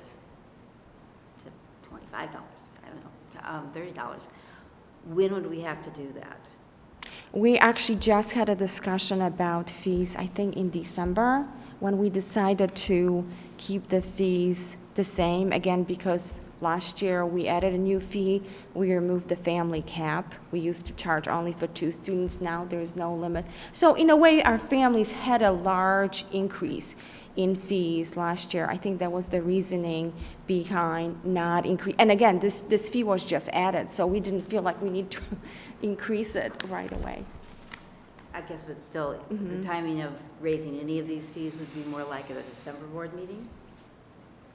to $25, I don't know, $30, when would we have to do that? We actually just had a discussion about fees, I think in December, when we decided to keep the fees the same, again, because last year we added a new fee. We removed the family cap. We used to charge only for 2 students. Now there is no limit. So in a way, our families had a large increase in fees last year. I think that was the reasoning behind not increase. And again, this fee was just added, so we didn't feel like we need to increase it right away. I guess, but still, the timing of raising any of these fees would be more like at a December board meeting,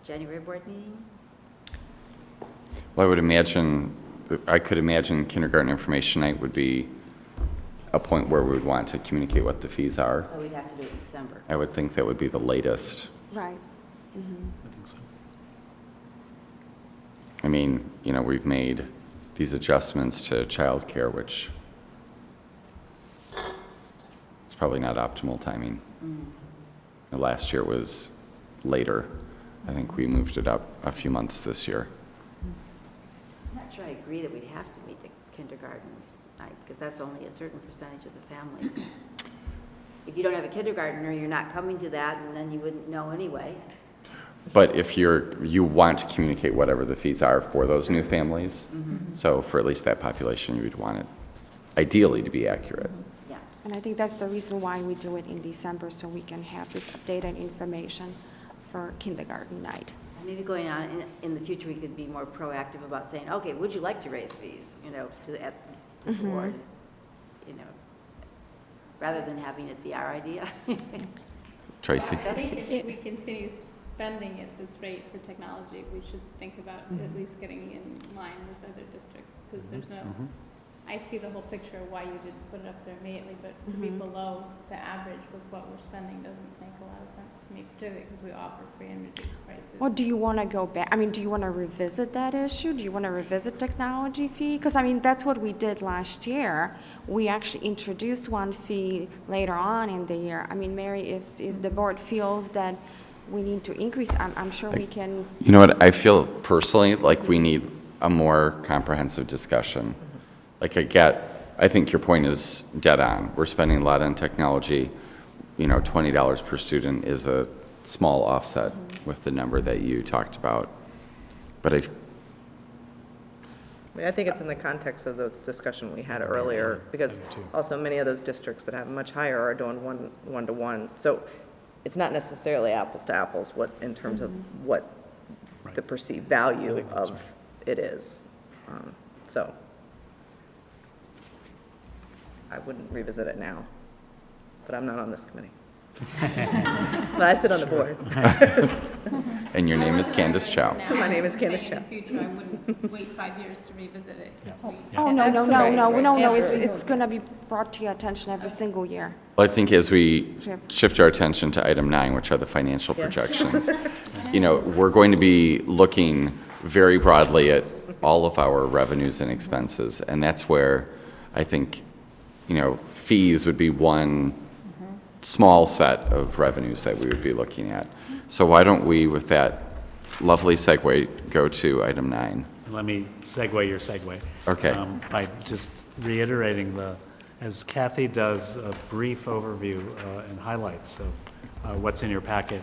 January board meeting? Well, I could imagine kindergarten information night would be a point where we would want to communicate what the fees are. So we'd have to do it in December. I would think that would be the latest. Right. I think so. I mean, we've made these adjustments to childcare, which is probably not optimal timing. Last year was later. I think we moved it up a few months this year. I'm not sure I agree that we'd have to meet the kindergarten night, because that's only a certain percentage of the families. If you don't have a kindergartner, you're not coming to that, and then you wouldn't know anyway. But if you want to communicate whatever the fees are for those new families, so for at least that population, you would want it ideally to be accurate. Yeah, and I think that's the reason why we do it in December, so we can have this updated information for kindergarten night. Maybe going on in the future, we could be more proactive about saying, okay, would you like to raise fees, to the board, rather than having it be our idea. Tracy? I think if we continue spending at this rate for technology, we should think about at least getting in line with other districts, because there's no, I see the whole picture of why you didn't put it up there immediately, but to be below the average with what we're spending doesn't make a lot of sense to me, particularly because we offer free and reduced prices. Well, do you want to go back? I mean, do you want to revisit that issue? Do you want to revisit technology fee? Because, I mean, that's what we did last year. We actually introduced one fee later on in the year. I mean, Mary, if the board feels that we need to increase, I'm sure we can. You know what? I feel personally like we need a more comprehensive discussion. Like I think your point is dead on. We're spending a lot on technology. $20 per student is a small offset with the number that you talked about. But I mean, I think it's in the context of the discussion we had earlier, because also many of those districts that have much higher are doing one-to-one. So it's not necessarily apples to apples in terms of what the perceived value of it is. So I wouldn't revisit it now, but I'm not on this committee. But I sit on the board. And your name is Candace Chow. My name is Candace Chow. In the future, I wouldn't wait 5 years to revisit it. Oh, no, it's going to be brought to your attention every single year. Well, I think as we shift our attention to item 9, which are the financial projections, we're going to be looking very broadly at all of our revenues and expenses, and that's where I think, fees would be one small set of revenues that we would be looking at. So why don't we, with that lovely segue, go to item 9. Let me segue your segue. Okay. By just reiterating as Kathy does a brief overview and highlights of what's in your packet,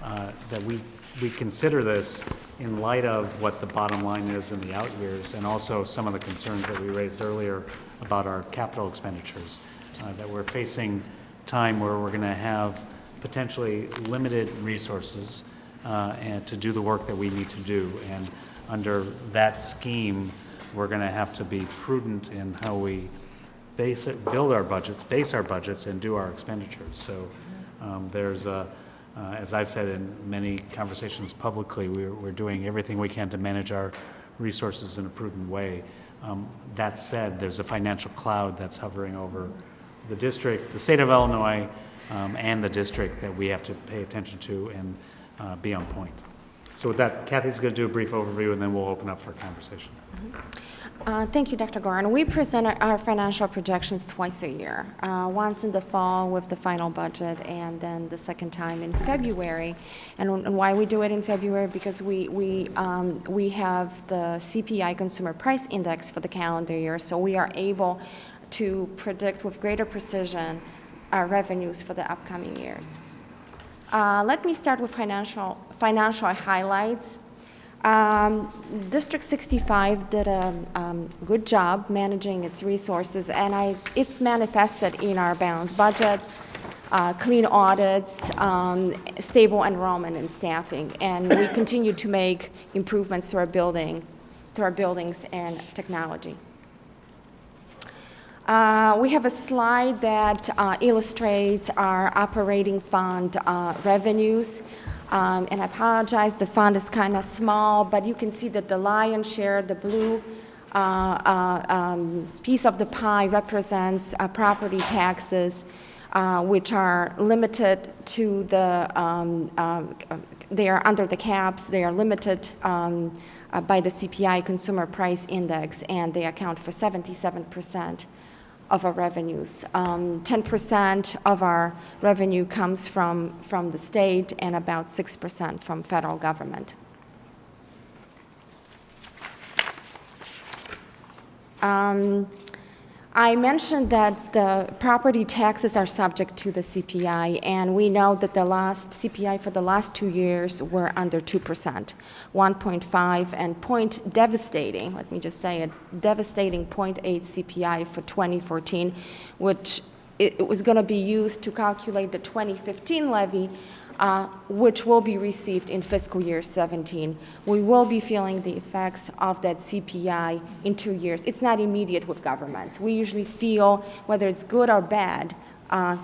that we consider this in light of what the bottom line is in the out years, and also some of the concerns that we raised earlier about our capital expenditures. that we're facing time where we're going to have potentially limited resources and to do the work that we need to do. And under that scheme, we're going to have to be prudent in how we base our budgets, and do our expenditures. So there's as I've said in many conversations publicly, we're doing everything we can to manage our resources in a prudent way. That said, there's a financial cloud that's hovering over the district, the state of Illinois, and the district that we have to pay attention to and be on point. So with that, Kathy's going to do a brief overview, and then we'll open up for conversation. Thank you, Dr. Gorin. We present our financial projections twice a year, once in the fall with the final budget, and then the second time in February. And why we do it in February? Because we have the CPI Consumer Price Index for the calendar year, so we are able to predict with greater precision our revenues for the upcoming years. Let me start with financial highlights. District 65 did a good job managing its resources, and it's manifested in our balanced budgets, clean audits, stable enrollment and staffing, and we continue to make improvements to our buildings and technology. We have a slide that illustrates our operating fund revenues. And I apologize, the font is kind of small, but you can see that the lion's share, the blue piece of the pie represents property taxes, which are limited to they are under the caps, they are limited by the CPI Consumer Price Index, and they account for 77% of our revenues. 10% of our revenue comes from the state and about 6% from federal government. I mentioned that the property taxes are subject to the CPI, and we know that the last CPI for the last 2 years were under 2%, 1.5, and devastating, let me just say it, devastating 0.8 CPI for 2014, which it was going to be used to calculate the 2015 levy, which will be received in fiscal year 17. We will be feeling the effects of that CPI in 2 years. It's not immediate with governments. We usually feel whether it's good or bad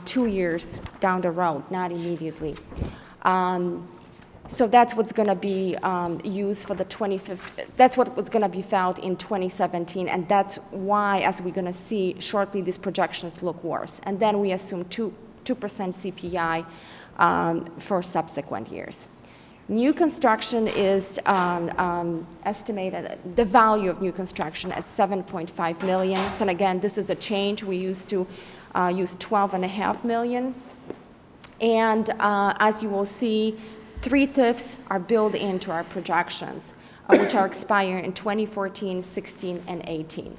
2 years down the road, not immediately. So that's what's going to be used for the 25th. That's what's going to be felt in 2017, and that's why, as we're going to see shortly, these projections look worse. And then we assume 2% CPI for subsequent years. New construction is estimated, the value of new construction at $7.5 million. So again, this is a change. We used to use $12.5 million. And as you will see, 3 TIFs are built into our projections, which are expiring in 2014, 16, and 18.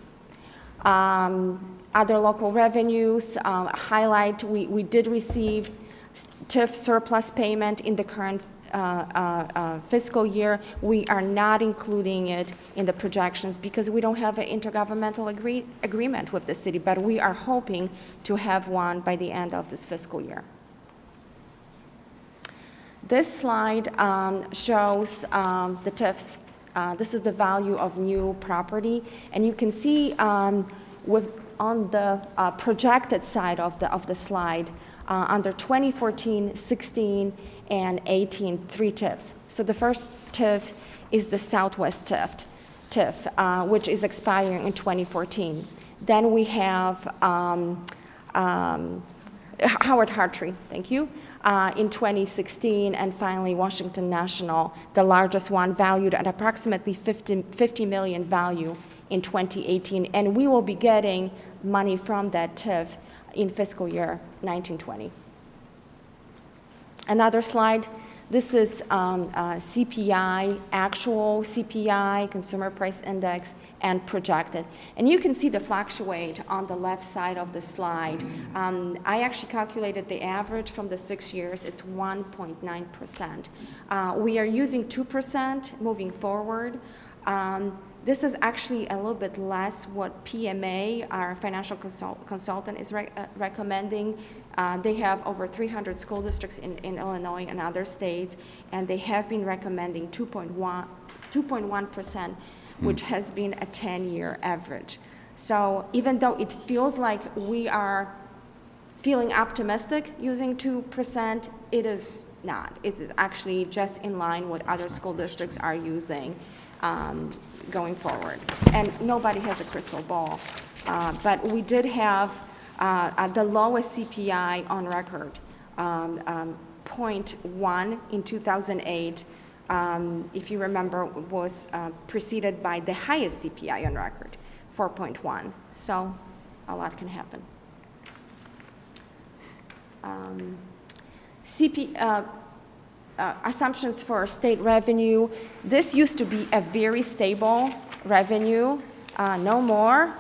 Other local revenues, highlight, we did receive TIF surplus payment in the current fiscal year. We are not including it in the projections because we don't have an intergovernmental agreement with the city, but we are hoping to have one by the end of this fiscal year. This slide shows the TIFs. This is the value of new property, and you can see on the projected side of the slide, under 2014, 16, and 18, 3 TIFs. So the first TIF is the Southwest TIF, which is expiring in 2014. Then we have Howard Hartree, thank you, in 2016, and finally Washington National, the largest one, valued at approximately 50 million value in 2018, and we will be getting money from that TIF in fiscal year 1920. Another slide. This is CPI, actual CPI, Consumer Price Index, and projected. And you can see the fluctuate on the left side of the slide. I actually calculated the average from the 6 years. It's 1.9%. We are using 2% moving forward. This is actually a little bit less what PMA, our financial consultant, is recommending. They have over 300 school districts in Illinois and other states, and they have been recommending 2.1%, which has been a 10-year average. So even though it feels like we are feeling optimistic using 2%, it is not. It is actually just in line with other school districts are using going forward. And nobody has a crystal ball. But we did have the lowest CPI on record, 0.1 in 2008, if you remember, was preceded by the highest CPI on record, 4.1. So a lot can happen. Assumptions for state revenue. This used to be a very stable revenue, no more.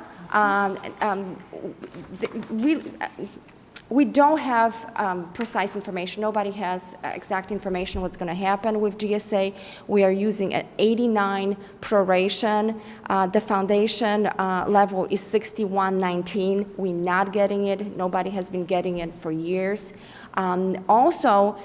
We don't have precise information. Nobody has exact information what's going to happen with GSA. We are using an 89 proration. The foundation level is 61.19. We're not getting it. Nobody has been getting it for years. Also,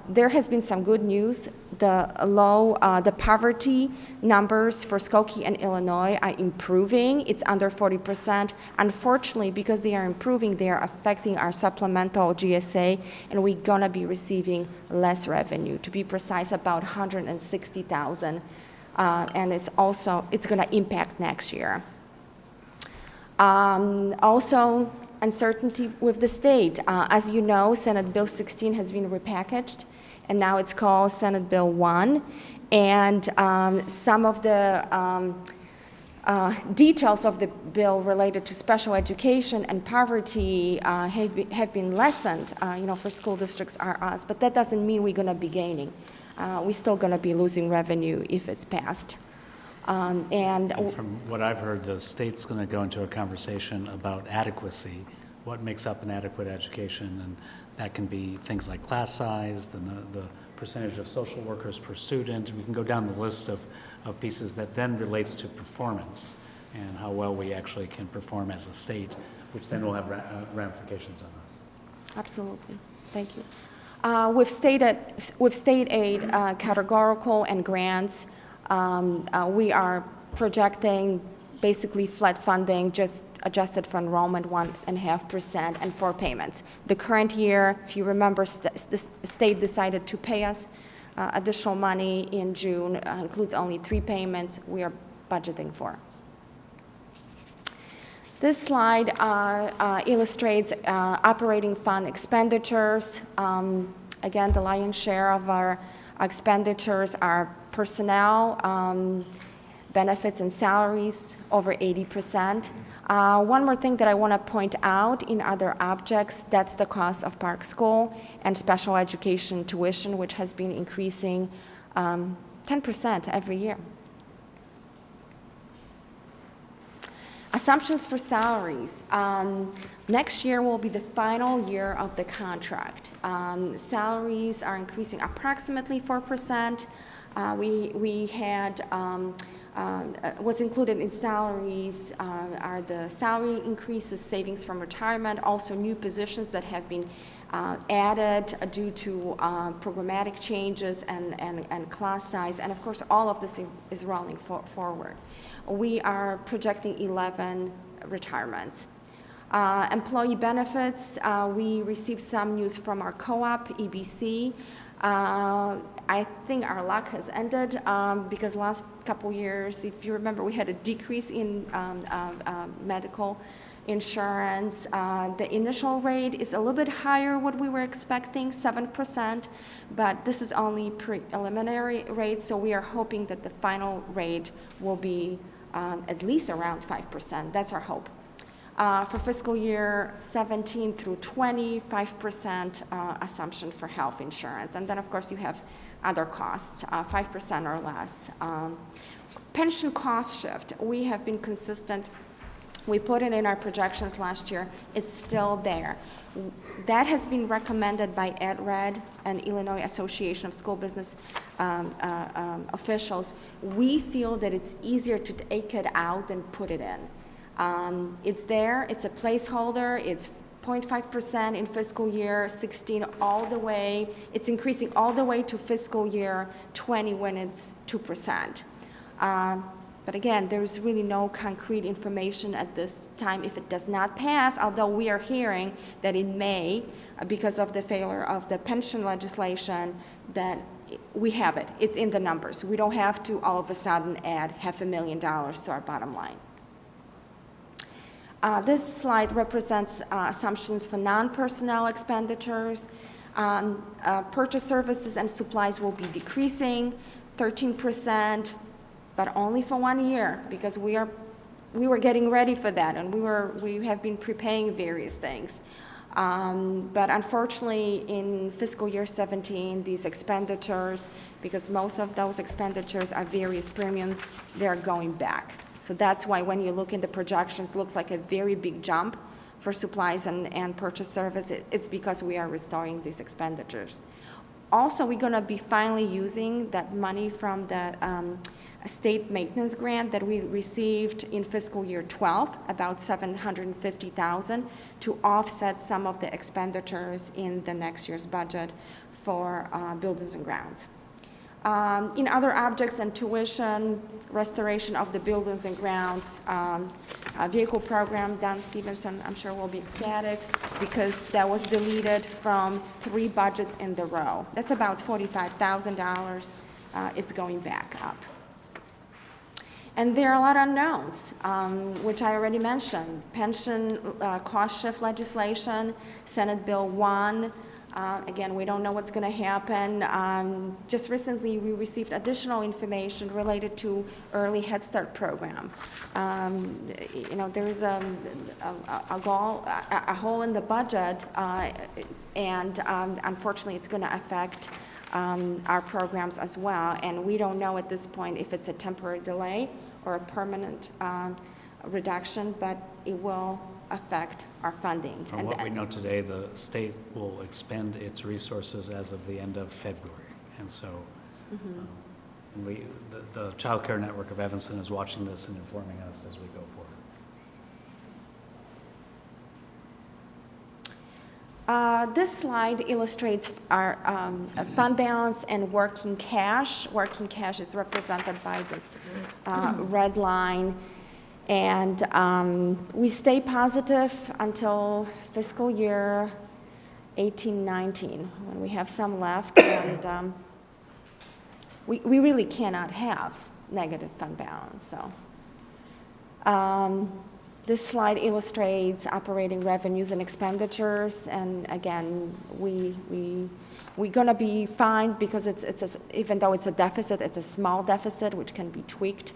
there has been some good news. The poverty numbers for Skokie and Illinois are improving. It's under 40%. Unfortunately, because they are improving, they are affecting our supplemental GSA, and we're gonna be receiving less revenue. To be precise, about 160,000, and it's gonna impact next year. Also, uncertainty with the state. As you know, Senate Bill 16 has been repackaged, and now it's called Senate Bill 1. And some of the details of the bill related to special education and poverty have been lessened, for school districts are us. But that doesn't mean we're going to be gaining. We're still going to be losing revenue if it's passed. And from what I've heard, the state's going to go into a conversation about adequacy, what makes up an adequate education, and that can be things like class size, the percentage of social workers per student. We can go down the list of pieces that then relates to performance and how well we actually can perform as a state, which then will have ramifications on us. Absolutely. Thank you. With state aid, categorical and grants, we are projecting basically flat funding, just adjusted for enrollment 1.5% and 4 payments. The current year, if you remember, the state decided to pay us additional money in June, includes only 3 payments we are budgeting for. This slide illustrates operating fund expenditures. Again, the lion's share of our expenditures are personnel, benefits and salaries, over 80%. One more thing that I want to point out in other objects, that's the cost of Park School and special education tuition, which has been increasing 10% every year. Assumptions for salaries. Next year will be the final year of the contract. Salaries are increasing approximately 4%. We had what's included in salaries are the salary increases, savings from retirement, also new positions that have been added due to programmatic changes and class size, and of course all of this is rolling forward. We are projecting 11 retirements. Employee benefits, we received some news from our co-op, EBC. I think our luck has ended because last couple years, if you remember, we had a decrease in medical insurance. The initial rate is a little bit higher what we were expecting, 7%, but this is only preliminary rate, so we are hoping that the final rate will be at least around 5%. That's our hope. For fiscal year 17 through 20, 5% assumption for health insurance. And then, of course, you have other costs, 5% or less. Pension cost shift, we have been consistent. We put it in our projections last year. It's still there. That has been recommended by EdRed and Illinois Association of School Business officials. We feel that it's easier to take it out than put it in. It's there, it's a placeholder, it's 0.5% in fiscal year 16 all the way, it's increasing all the way to fiscal year 20 when it's 2%. But again, there's really no concrete information at this time if it does not pass, although we are hearing that it may, because of the failure of the pension legislation, that we have it. It's in the numbers. We don't have to all of a sudden add $500,000 to our bottom line. This slide represents assumptions for non-personnel expenditures. Purchase services and supplies will be decreasing 13%, but only for 1 year, because we were getting ready for that, and we have been preparing various things. But unfortunately, in fiscal year 17, these expenditures, because most of those expenditures are various premiums, they are going back. So that's why when you look in the projections, it looks like a very big jump for supplies and purchase service. It's because we are restoring these expenditures. Also, we're going to be finally using that money from the state maintenance grant that we received in fiscal year 12, about $750,000, to offset some of the expenditures in the next year's budget for buildings and grounds. In other objects and tuition, restoration of the buildings and grounds, vehicle program, Don Stevenson, I'm sure will be ecstatic, because that was deleted from 3 budgets in the row. That's about $45,000. It's going back up. And there are a lot of unknowns, which I already mentioned. Pension cost shift legislation, Senate Bill 1. Again, we don't know what's going to happen. Just recently, we received additional information related to early Head Start program. You know, there's a hole in the budget, and unfortunately, it's going to affect our programs as well. And we don't know at this point if it's a temporary delay or a permanent reduction, but it will affect our funding. From what we know today, the state will expend its resources as of the end of February. And so the Child Care Network of Evanston is watching this and informing us as we go forward. This slide illustrates our fund balance and working cash. Working cash is represented by this red line. And we stay positive until fiscal year 18-19, when we have some left, and we really cannot have negative fund balance. So this slide illustrates operating revenues and expenditures, and again, we're going to be fine because even though it's a deficit, it's a small deficit which can be tweaked.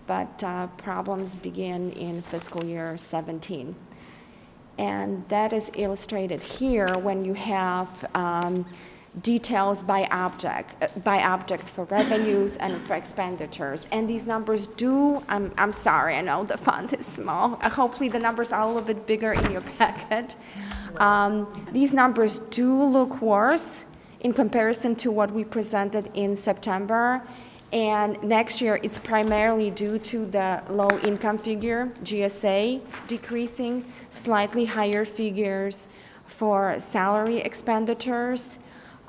But problems begin in fiscal year 17. And that is illustrated here when you have details by object for revenues and for expenditures. And these numbers do, I'm sorry, I know the font is small. Hopefully the numbers are a little bit bigger in your packet. These numbers do look worse in comparison to what we presented in September. And next year, it's primarily due to the low income figure, GSA, decreasing, slightly higher figures for salary expenditures.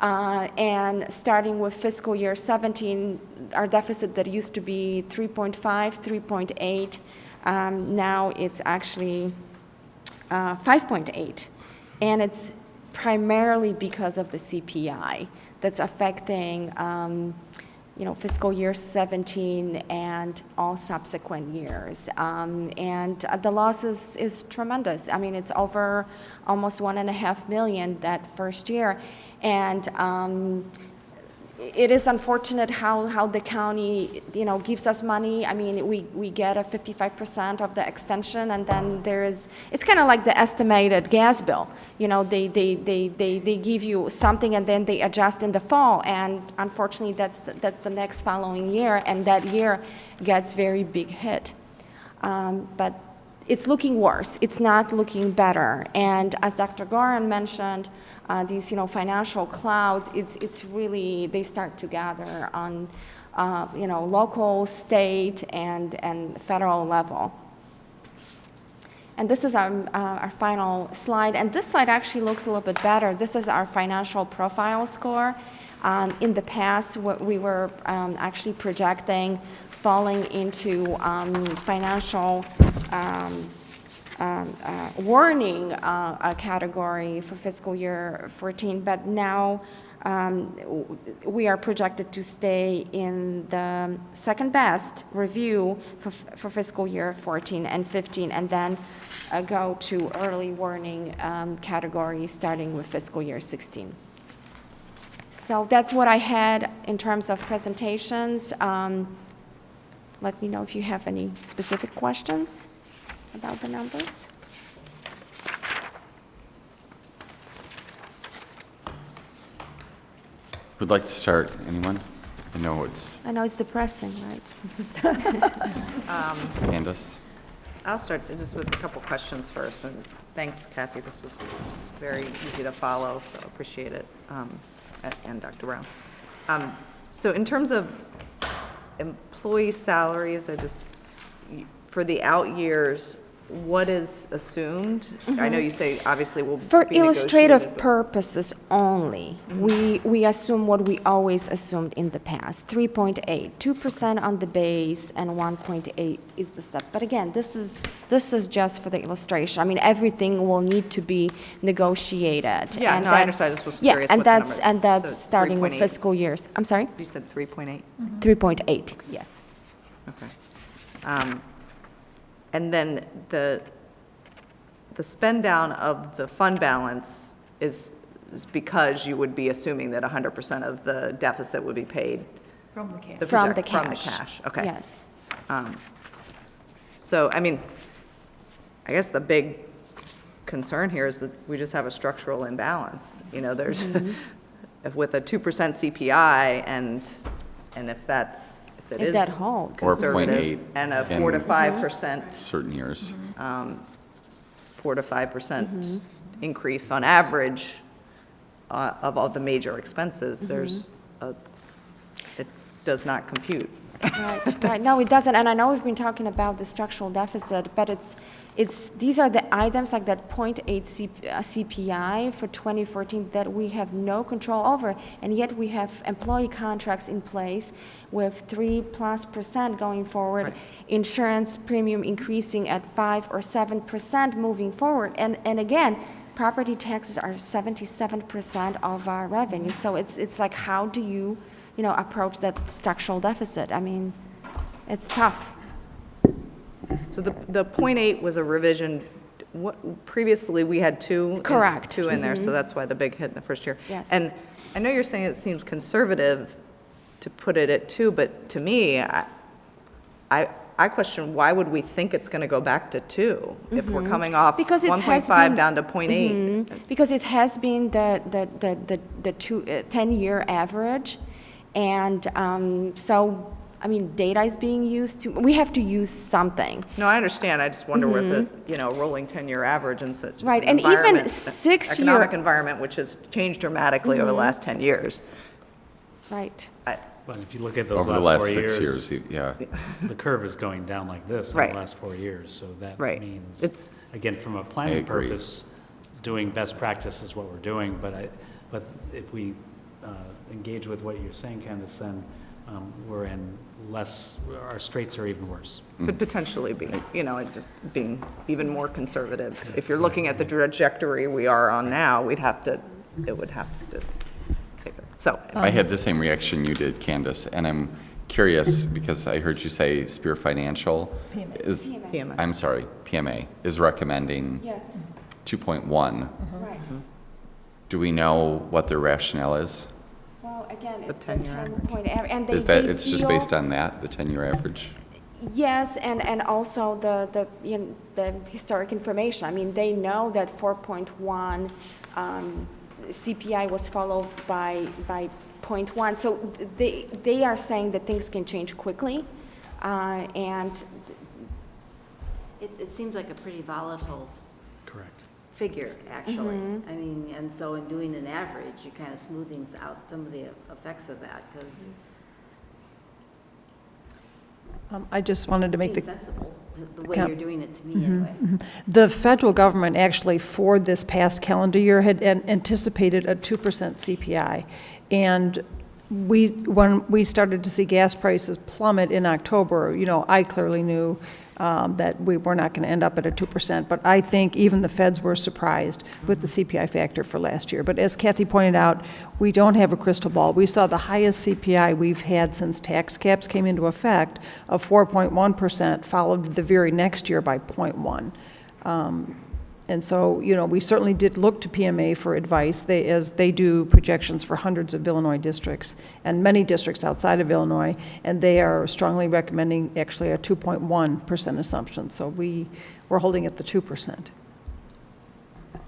And starting with fiscal year 17, our deficit that used to be 3.5, 3.8, now it's actually 5.8. And it's primarily because of the CPI that's affecting fiscal year 17 and all subsequent years. And the loss is tremendous. I mean, it's over almost $1.5 million that first year. And it is unfortunate how the county, gives us money. I mean, we get a 55% of the extension, and then it's kind of like the estimated gas bill. They give you something, and then they adjust in the fall, and unfortunately, that's the next following year, and that year gets very big hit. But it's looking worse. It's not looking better. And as Dr. Gorin mentioned, these, financial clouds, it's really, they start to gather on, local, state, and federal level. And this is our final slide. And this slide actually looks a little bit better. This is our financial profile score. In the past, what we were actually projecting falling into financial warning category for fiscal year 14, but now we are projected to stay in the second best review for fiscal year 14 and 15, and then go to early warning category starting with fiscal year 16. So that's what I had in terms of presentations. Let me know if you have any specific questions about the numbers. Who'd like to start? Anyone? I know it's depressing, right? Candace. I'll start just with a couple questions first, and thanks, Kathy. This was very easy to follow, so appreciate it, and Dr. Brown. So in terms of employee salaries, for the out years, what is assumed? I know you say obviously will For be illustrative negotiated, but- purposes only, we assume what we always assumed in the past, 3.8, 2% on the base and 1.8 is the step. But again, this is just for the illustration. I mean, everything will need to be negotiated. Yeah, and no, I understand. I just was yeah, curious and what the that's numbers- and that's so starting with 3.8. fiscal years. I'm sorry? You said 3.8? 3.8, yes. Okay. And then the spend down of the fund balance is because you would be assuming that 100% of the deficit would be paid? From the cash. From the From the cash. cash, okay. Yes. So, I mean, I guess the big concern here is that we just have a structural imbalance. There's, with a 2% CPI, and if it is that holds. Or conservative, 0.8 and a in 4 to 5%, certain years. 4 to 5% increase on average of all the major expenses, it does not compute. Right. No, it doesn't. And I know we've been talking about the structural deficit, but these are the items like that 0.8 CPI for 2014 that we have no control over, and yet we have employee contracts in place with 3+% going forward, Right. Insurance premium increasing at 5 or 7% moving forward, and again, property taxes are 77% of our revenue. So it's like, how do you approach that structural deficit? I mean, it's tough. So the 0.8 was a revision. Previously, we had 2. Correct. 2 in there, so that's why the big hit in the first year. Yes. And I know you're saying it seems conservative to put it at 2, but to me, I question, why would we think it's going to go back to 2 if we're coming off Because it has 1.5 been- down to 0.8? Because it has been the 10-year average, and so, I mean, data is being used we have to use something. No, I understand. I just wonder with a rolling 10-year average in such Right, an and even environment, 6-year economic environment, which has changed dramatically over the last 10 years. Right. But if you look at those Over the last last 4 6 years, years, yeah. the curve is going down like this in Right. the last 4 years. So that Right. means, It's- again, from a I planning agree. purpose, doing best practice is what we're doing. But if we engage with what you're saying, Candace, then we're in our straits are even worse. Could potentially be, just being even more conservative. If you're looking at the trajectory we are on now, it would have to take it. So, I had the same reaction you did, Candace, and I'm curious because I heard you say Spear Financial PMA. I'm sorry, PMA is recommending Yes. 2.1. Right. Do we know what their rationale is? Well, again, The it's the 10-year 10-point average, and Is that it's just based on that, the 10-year average? Yes, and also the historic information. I mean, they know that 4.1 CPI was followed by 0.1, so they are saying that things can change quickly, and It seems like a pretty volatile Correct. figure, actually. I mean, and so in doing an average, you're kind of smoothing out some of the effects of that, because I just wanted to it make seems the sensible, the way you're doing it to me, anyway. The federal government actually, for this past calendar year, had anticipated a 2% CPI. And when we started to see gas prices plummet in October, you know, I clearly knew that we were not going to end up at a 2%. But I think even the feds were surprised with the CPI factor for last year. But as Kathy pointed out, we don't have a crystal ball. We saw the highest CPI we've had since tax caps came into effect of 4.1%, followed the very next year by 0.1%. And so, you know, we certainly did look to PMA for advice, as they do projections for hundreds of Illinois districts and many districts outside of Illinois, and they are strongly recommending actually a 2.1% assumption. So we're holding at the 2%.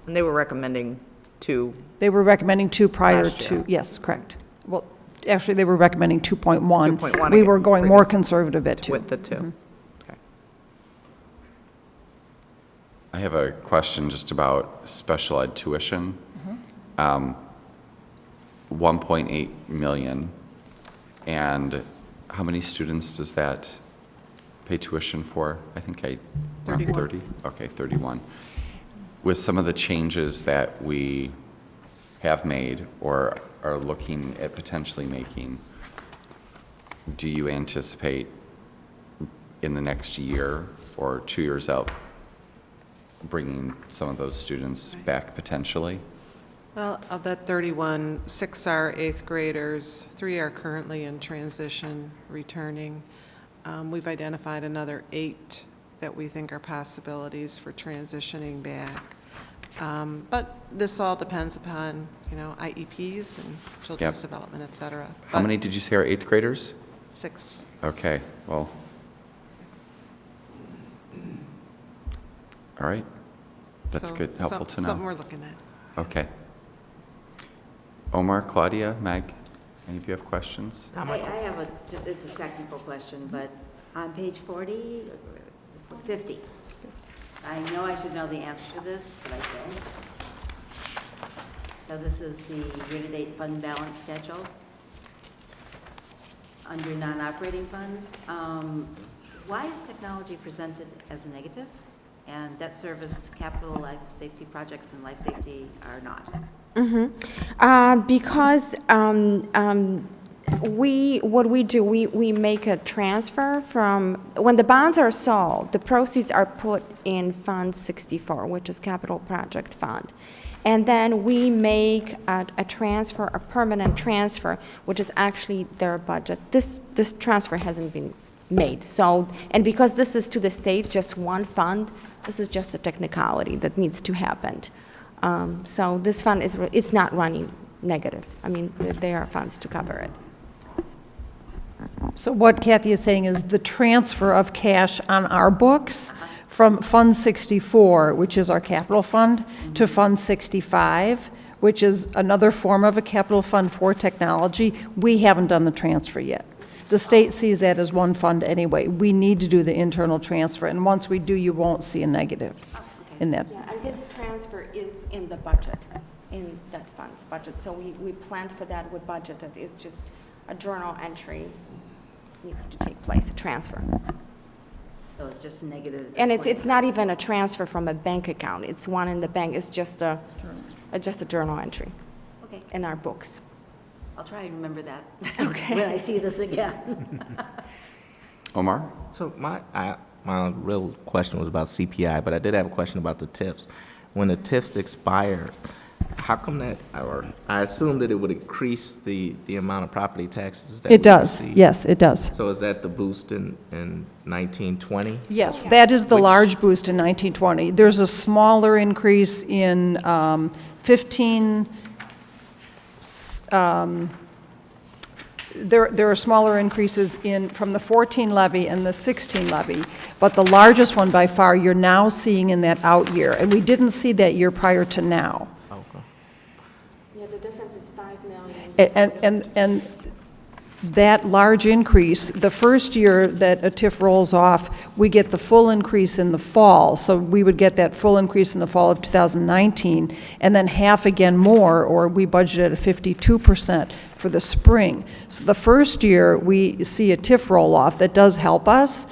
And they were recommending 2. They were recommending 2 prior Last year. to, yes, correct. Well, actually, they were recommending 2.1. 2.1 We were again, going more previous- conservative at 2. With the 2. Okay. I have a question just about special ed tuition. 1.8 million, and how many students does that pay tuition for? I think around 31. 30? Okay, 31. With some of the changes that we have made or are looking at potentially making, do you anticipate in the next year or 2 years out bringing some of those students back potentially? Well, of that 31, 6 are 8th graders, 3 are currently in transition, returning. We've identified another 8 that we think are possibilities for transitioning back. But this all depends upon, you know, IEPs and children's Yep. development, et cetera. How many did you say are 8th graders? 6. Okay, well. All right. That's So, good, helpful to know. Something we're looking at. Okay. Omar, Claudia, Meg, any of you have questions? I have it's a technical question, but on page 40, 50, I know I should know the answer to this, but I don't. So this is the year-to-date fund balance schedule under non-operating funds. Why is technology presented as a negative? And debt service, capital, life safety projects, and life safety are not? Because what we do, we make a transfer from, when the bonds are sold, the proceeds are put in Fund 64, which is Capital Project Fund. And then we make a transfer, a permanent transfer, which is actually their budget. This transfer hasn't been made. So, and because this is to the state, just one fund, this is just a technicality that needs to happen. So this fund it's not running negative. I mean, there are funds to cover it. So what Kathy is saying is the transfer of cash on our books from Fund 64, which is our capital fund, to Fund 65, which is another form of a capital fund for technology, we haven't done the transfer yet. The state sees that as one fund anyway. We need to do the internal transfer, and once we do, you won't see a negative in that. Yeah, and this transfer is in the budget, in that fund's budget. So we planned for that, we budgeted. It's just a journal entry needs to take place, a transfer. So it's just negative at this And point. it's not even a transfer from a bank account. It's one in the bank. It's just a journal entry Okay. in our books. I'll try and remember that Okay. when I see this again. Omar? So my real question was about CPI, but I did have a question about the TIFs. When the TIFs expire, how come that, or I assume that it would increase the amount of property taxes that we It does, receive. yes, it does. So is that the boost in 1920? Yes, that is the large boost in 1920. There's a smaller increase in 15, there are smaller increases from the 14 levy and the 16 levy, but the largest one by far you're now seeing in that out year, and we didn't see that year prior to now. Yeah, the difference is $5 million. And that large increase, the first year that a TIF rolls off, we get the full increase in the fall. So we would get that full increase in the fall of 2019, and then half again more, or we budgeted at 52% for the spring. So the first year, we see a TIF roll-off that does help us.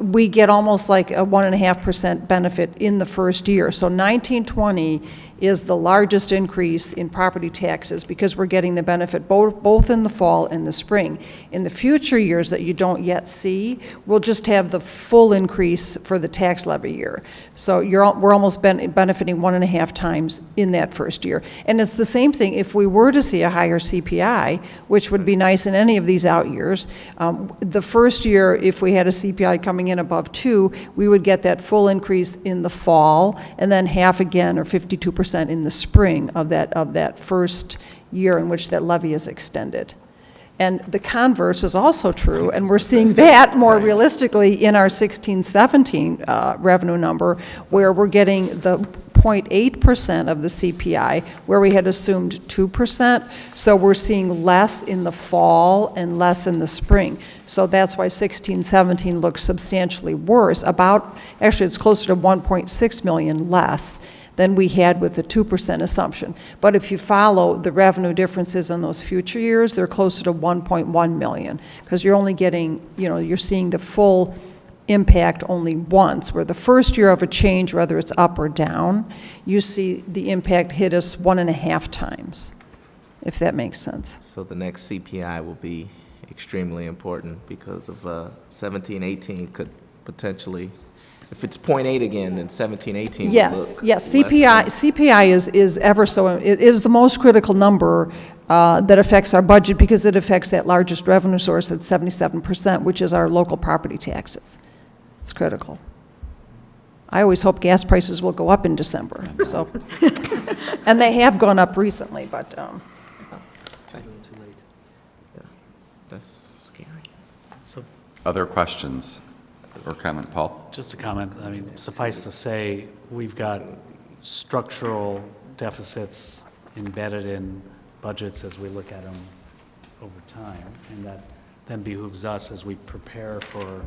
We get almost like a 1.5% benefit in the first year. So 1920 is the largest increase in property taxes because we're getting the benefit both in the fall and the spring. In the future years that you don't yet see, we'll just have the full increase for the tax levy year. So we're almost benefiting 1.5 times in that first year. And it's the same thing if we were to see a higher CPI, which would be nice in any of these out years. The first year, if we had a CPI coming in above 2, we would get that full increase in the fall, and then half again, or 52%, in the spring of that first year in which that levy is extended. And the converse is also true, and we're seeing that more realistically in our 16-17 revenue number, where we're getting the 0.8% of the CPI, where we had assumed 2%. So we're seeing less in the fall and less in the spring. So that's why 16-17 looks substantially worse. Actually, it's closer to 1.6 million less than we had with the 2% assumption. But if you follow the revenue differences in those future years, they're closer to 1.1 million, because you're only getting, you're seeing the full impact only once, where the first year of a change, whether it's up or down, you see the impact hit us 1.5 times, if that makes sense. So the next CPI will be extremely important because of 17-18 could potentially, if it's 0.8 again, then 17-18 Yes, yes. CPI is ever so, it is the most critical number that affects our budget because it affects that largest revenue source at 77%, which is our local property taxes. It's critical. I always hope gas prices will go up in December. So, and they have gone up recently, but. That's scary. So, Other questions or comment, Paul? just a comment, I mean, suffice to say, we've got structural deficits embedded in budgets as we look at them over time, and that then behooves us as we prepare for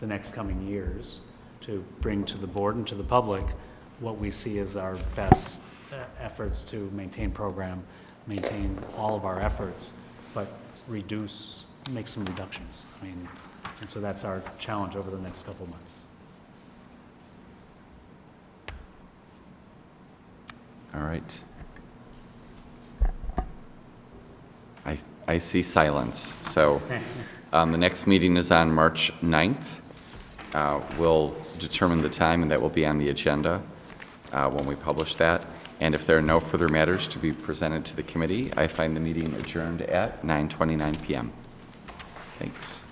the next coming years to bring to the board and to the public what we see as our best efforts to maintain program, maintain all of our efforts, but make some reductions. I mean, and so that's our challenge over the next couple months. All right. I see silence. So the next meeting is on March 9th. We'll determine the time, and that will be on the agenda when we publish that. And if there are no further matters to be presented to the committee, I find the meeting adjourned at 9:29 p.m. Thanks.